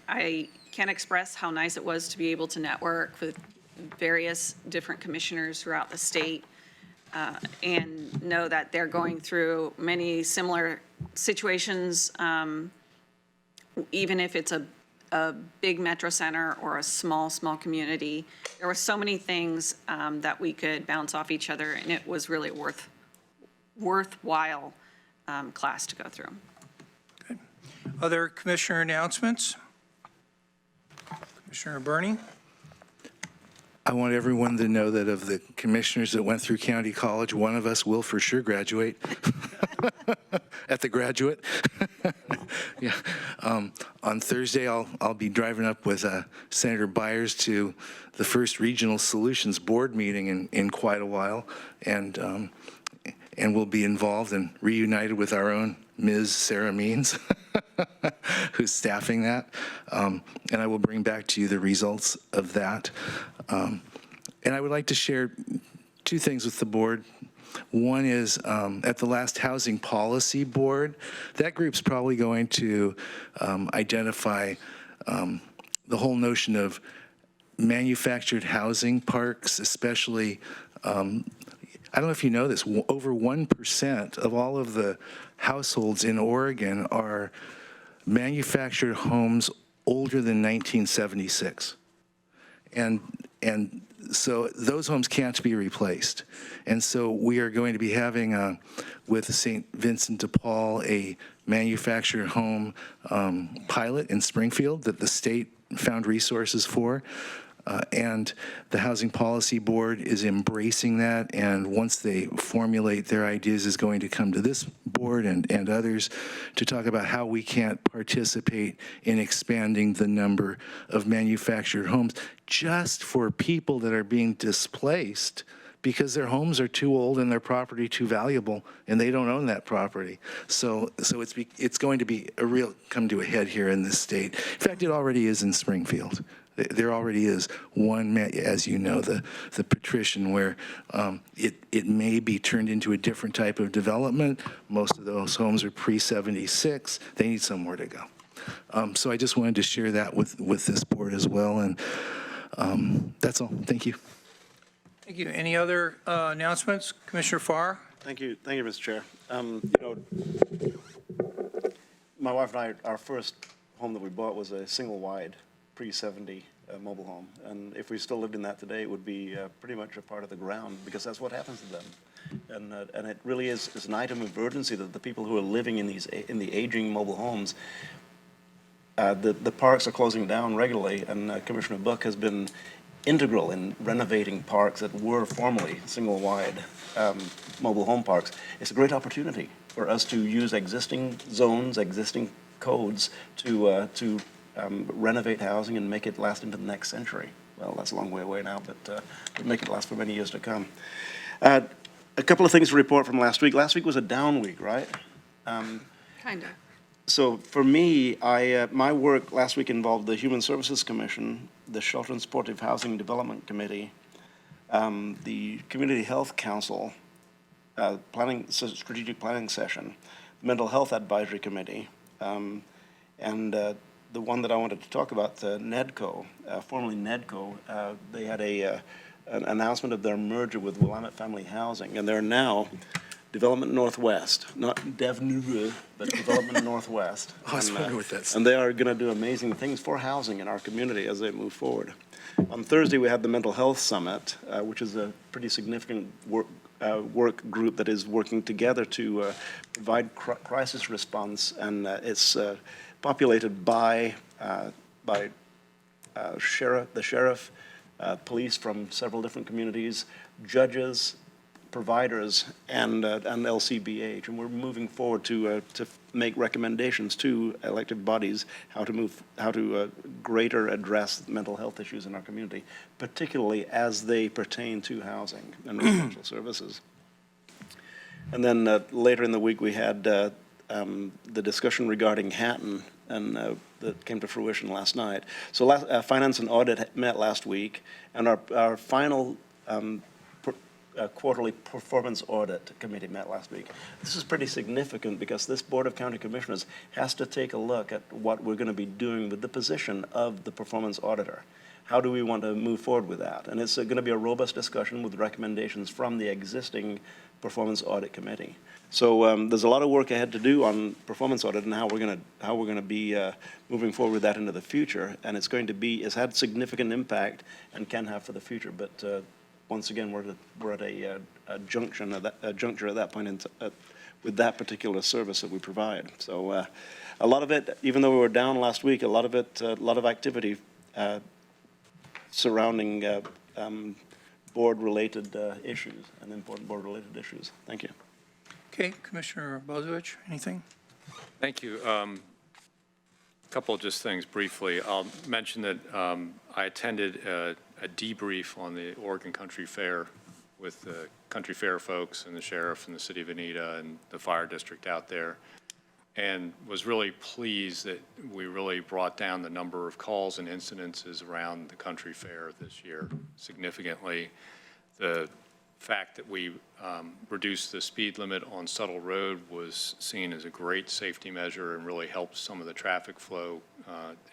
I can't express how nice it was to be able to network with various different commissioners throughout the state and know that they're going through many similar situations, even if it's a big metro center or a small community. There were so many things that we could bounce off each other, and it was really worthwhile class to go through. Good. Other commissioner announcements? Commissioner Burney? I want everyone to know that of the commissioners that went through County College, one of us will for sure graduate at the Graduate. Yeah. On Thursday, I'll be driving up with Senator Byers to the first Regional Solutions Board meeting in quite a while, and we'll be involved and reunited with our own Ms. Sarah Means, who's staffing that, and I will bring back to you the results of that. And I would like to share two things with the board. One is at the last Housing Policy Board. That group's probably going to identify the whole notion of manufactured housing parks, especially, I don't know if you know this, over 1% of all of the households in Oregon are manufactured homes older than 1976. And so those homes can't be replaced. And so we are going to be having, with St. Vincent de Paul, a manufactured home pilot in Springfield that the state found resources for. And the Housing Policy Board is embracing that, and once they formulate their ideas is going to come to this board and others to talk about how we can't participate in expanding the number of manufactured homes just for people that are being displaced because their homes are too old and their property too valuable, and they don't own that property. So it's going to be a real come to a head here in this state. In fact, it already is in Springfield. There already is one, as you know, the patrician, where it may be turned into a different type of development. Most of those homes are pre-76. They need somewhere to go. So I just wanted to share that with this board as well, and that's all. Thank you. Thank you. Any other announcements? Commissioner Farr? Thank you, Mr. Chair. My wife and I, our first home that we bought was a single-wide, pre-70 mobile home. And if we still lived in that today, it would be pretty much a part of the ground, because that's what happens to them. And it really is an item of urgency that the people who are living in the aging mobile homes, the parks are closing down regularly, and Commissioner Buck has been integral in renovating parks that were formerly single-wide mobile home parks. It's a great opportunity for us to use existing zones, existing codes to renovate housing and make it last into the next century. Well, that's a long way away now, but make it last for many years to come. A couple of things to report from last week. Last week was a down week, right? Kind of. So for me, my work last week involved the Human Services Commission, the Shelter and Supportive Housing Development Committee, the Community Health Council, strategic planning session, the Mental Health Advisory Committee, and the one that I wanted to talk about, NEDCO, formerly NEDCO. They had an announcement of their merger with Willamette Family Housing, and they're now Development Northwest, not DevNuru, but Development Northwest. Oh, I was wondering what that's. And they are going to do amazing things for housing in our community as they move forward. On Thursday, we had the Mental Health Summit, which is a pretty significant work group that is working together to provide crisis response, and it's populated by the sheriff, police from several different communities, judges, providers, and LCBH, and we're moving forward to make recommendations to elected bodies how to greater address mental health issues in our community, particularly as they pertain to housing and residential services. And then later in the week we had the discussion regarding Hatton, and that came to fruition last night. So Finance and Audit met last week, and our final quarterly performance audit committee met last week. This is pretty significant because this Board of County Commissioners has to take a look at what we're going to be doing with the position of the performance auditor. How do we want to move forward with that? And it's going to be a robust discussion with recommendations from the existing Performance Audit Committee. So there's a lot of work ahead to do on performance audit and how we're going to be moving forward with that into the future. And it's had significant impact and can have for the future. But once again, we're at a juncture at that point with that particular service that we provide. So a lot of it, even though we were down last week, a lot of activity surrounding board-related issues and important board-related issues. Thank you. Okay, Commissioner Boziewicz, anything? Thank you. A couple of just things briefly. I'll mention that I attended a debrief on the Oregon Country Fair with the Country Fair folks and the sheriff and the city of Anita and the fire district out there, and was really pleased that we really brought down the number of calls and incidences around the Country Fair this year significantly. The fact that we reduced the speed limit on Tuttle Road was seen as a great safety measure and really helped some of the traffic flow,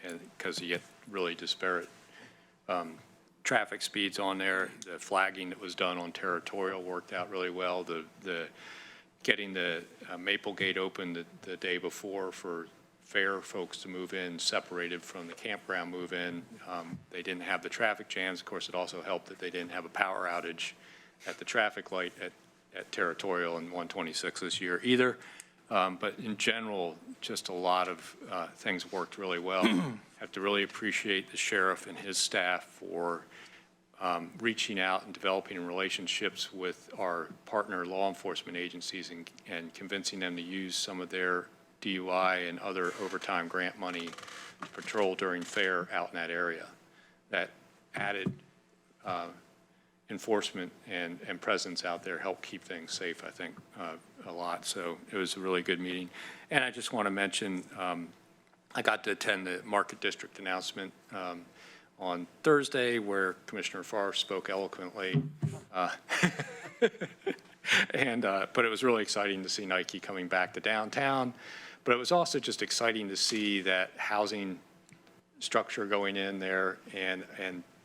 and because you get really disparate traffic speeds on there. The flagging that was done on Territorial worked out really well. Getting the Maple Gate open the day before for Fair folks to move in, separated from the campground move in. They didn't have the traffic jams. Of course, it also helped that they didn't have a power outage at the traffic light at Territorial and 126 this year either. But in general, just a lot of things worked really well. Have to really appreciate the sheriff and his staff for reaching out and developing relationships with our partner law enforcement agencies and convincing them to use some of their DUI and other overtime grant money to patrol during fair out in that area. That added enforcement and presence out there helped keep things safe, I think, a lot. So it was a really good meeting. And I just want to mention, I got to attend the Market District announcement on Thursday where Commissioner Farr spoke eloquently. But it was really exciting to see Nike coming back to downtown. But it was also just exciting to see that housing structure going in there, and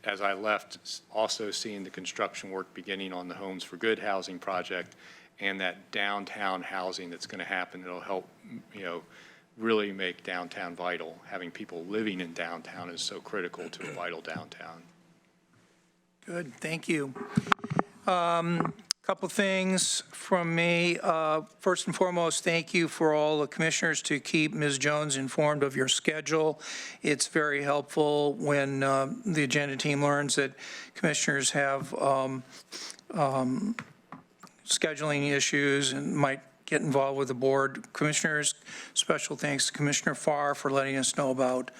as I left, also seeing the construction work beginning on the Homes for Good housing project and that downtown housing that's going to happen. It'll help, really make downtown vital. Having people living in downtown is so critical to a vital downtown. Good, thank you. Couple things from me. First and foremost, thank you for all the commissioners to keep Ms. Jones informed of your schedule. It's very helpful when the agenda team learns that commissioners have scheduling issues and might get involved with the board. Commissioners, special thanks to Commissioner Farr for letting us know about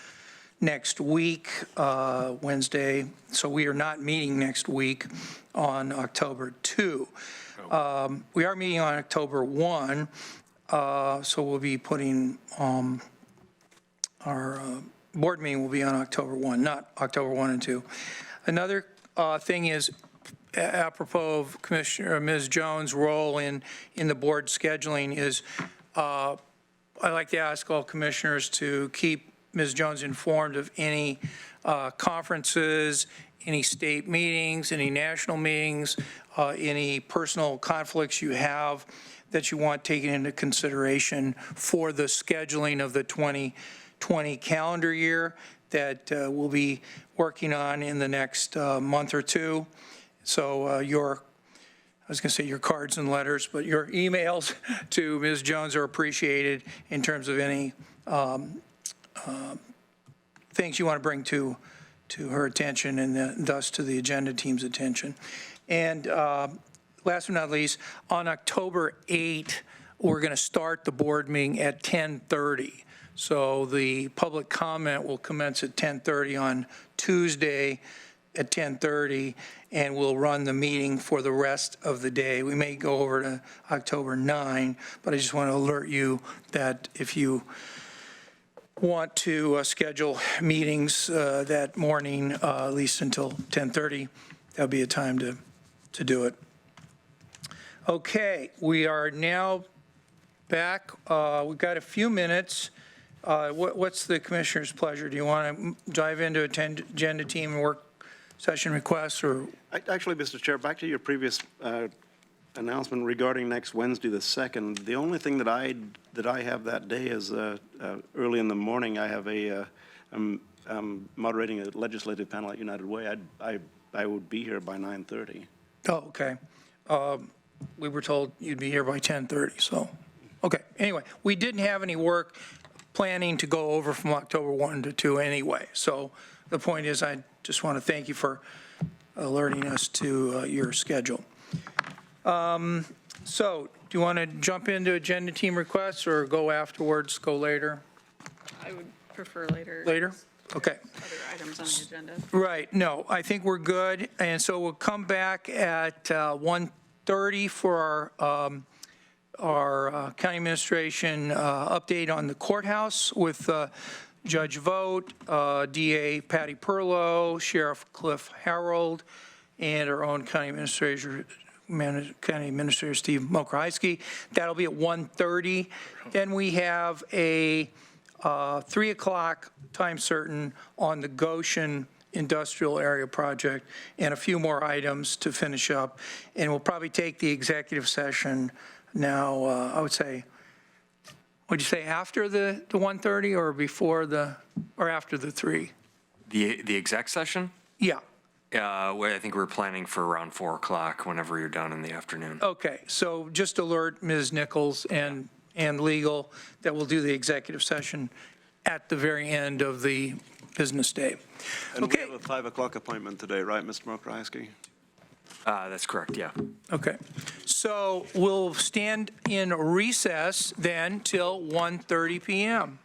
next week, Wednesday. So we are not meeting next week on October 2. We are meeting on October 1, so we'll be putting our board meeting will be on October 1, not October 1 and 2. Another thing is, apropos of Commissioner Ms. Jones' role in the board scheduling is, I'd like to ask all commissioners to keep Ms. Jones informed of any conferences, any state meetings, any national meetings, any personal conflicts you have that you want taken into consideration for the scheduling of the 2020 calendar year that we'll be working on in the next month or two. So I was going to say your cards and letters, but your emails to Ms. Jones are appreciated in terms of any things you want to bring to her attention and thus to the agenda team's attention. And last but not least, on October 8, we're going to start the board meeting at 10:30. So the public comment will commence at 10:30 on Tuesday at 10:30, and we'll run the meeting for the rest of the day. We may go over to October 9, but I just want to alert you that if you want to schedule meetings that morning, at least until 10:30, that'll be a time to do it. Okay, we are now back. We've got a few minutes. What's the commissioner's pleasure? Do you want to dive into agenda team and work session requests, or? Actually, Mr. Chair, back to your previous announcement regarding next Wednesday, the 2nd. The only thing that I have that day is early in the morning. I have I'm moderating a legislative panel at United Way. I would be here by 9:30. Oh, okay. We were told you'd be here by 10:30, so, okay. Anyway, we didn't have any work planning to go over from October 1 to 2 anyway. So the point is, I just want to thank you for alerting us to your schedule. So do you want to jump into agenda team requests or go afterwards, go later? I would prefer later. Later? Okay. Other items on the agenda. Right, no, I think we're good. And so we'll come back at 1:30 for our county administration update on the courthouse with Judge Vogt, DA Patty Perlow, Sheriff Cliff Harold, and our own county administrator, County Administrator Steve Mokrahysky. That'll be at 1:30. Then we have a 3 o'clock time certain on the Goshen Industrial Area Project and a few more items to finish up. And we'll probably take the executive session now, I would say, would you say after the 1:30 or before or after the 3? The exec session? Yeah. I think we're planning for around 4 o'clock whenever you're done in the afternoon. Okay, so just alert Ms. Nichols and legal that we'll do the executive session at the very end of the business day. And we Okay, have a 5 o'clock appointment today, right, Mr. Mokrahysky? That's correct, yeah. okay. So we'll stand in recess then till 1:30 PM.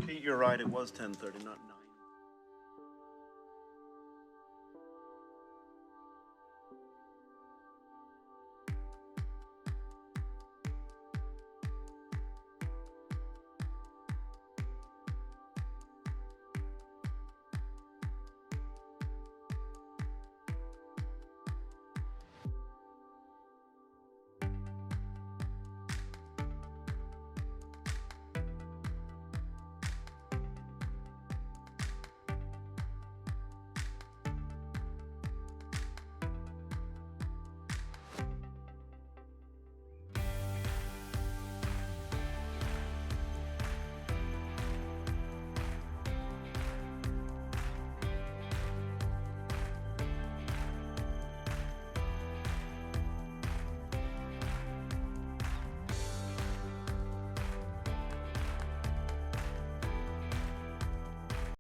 Pete, you're right, it was 10:30, not 9.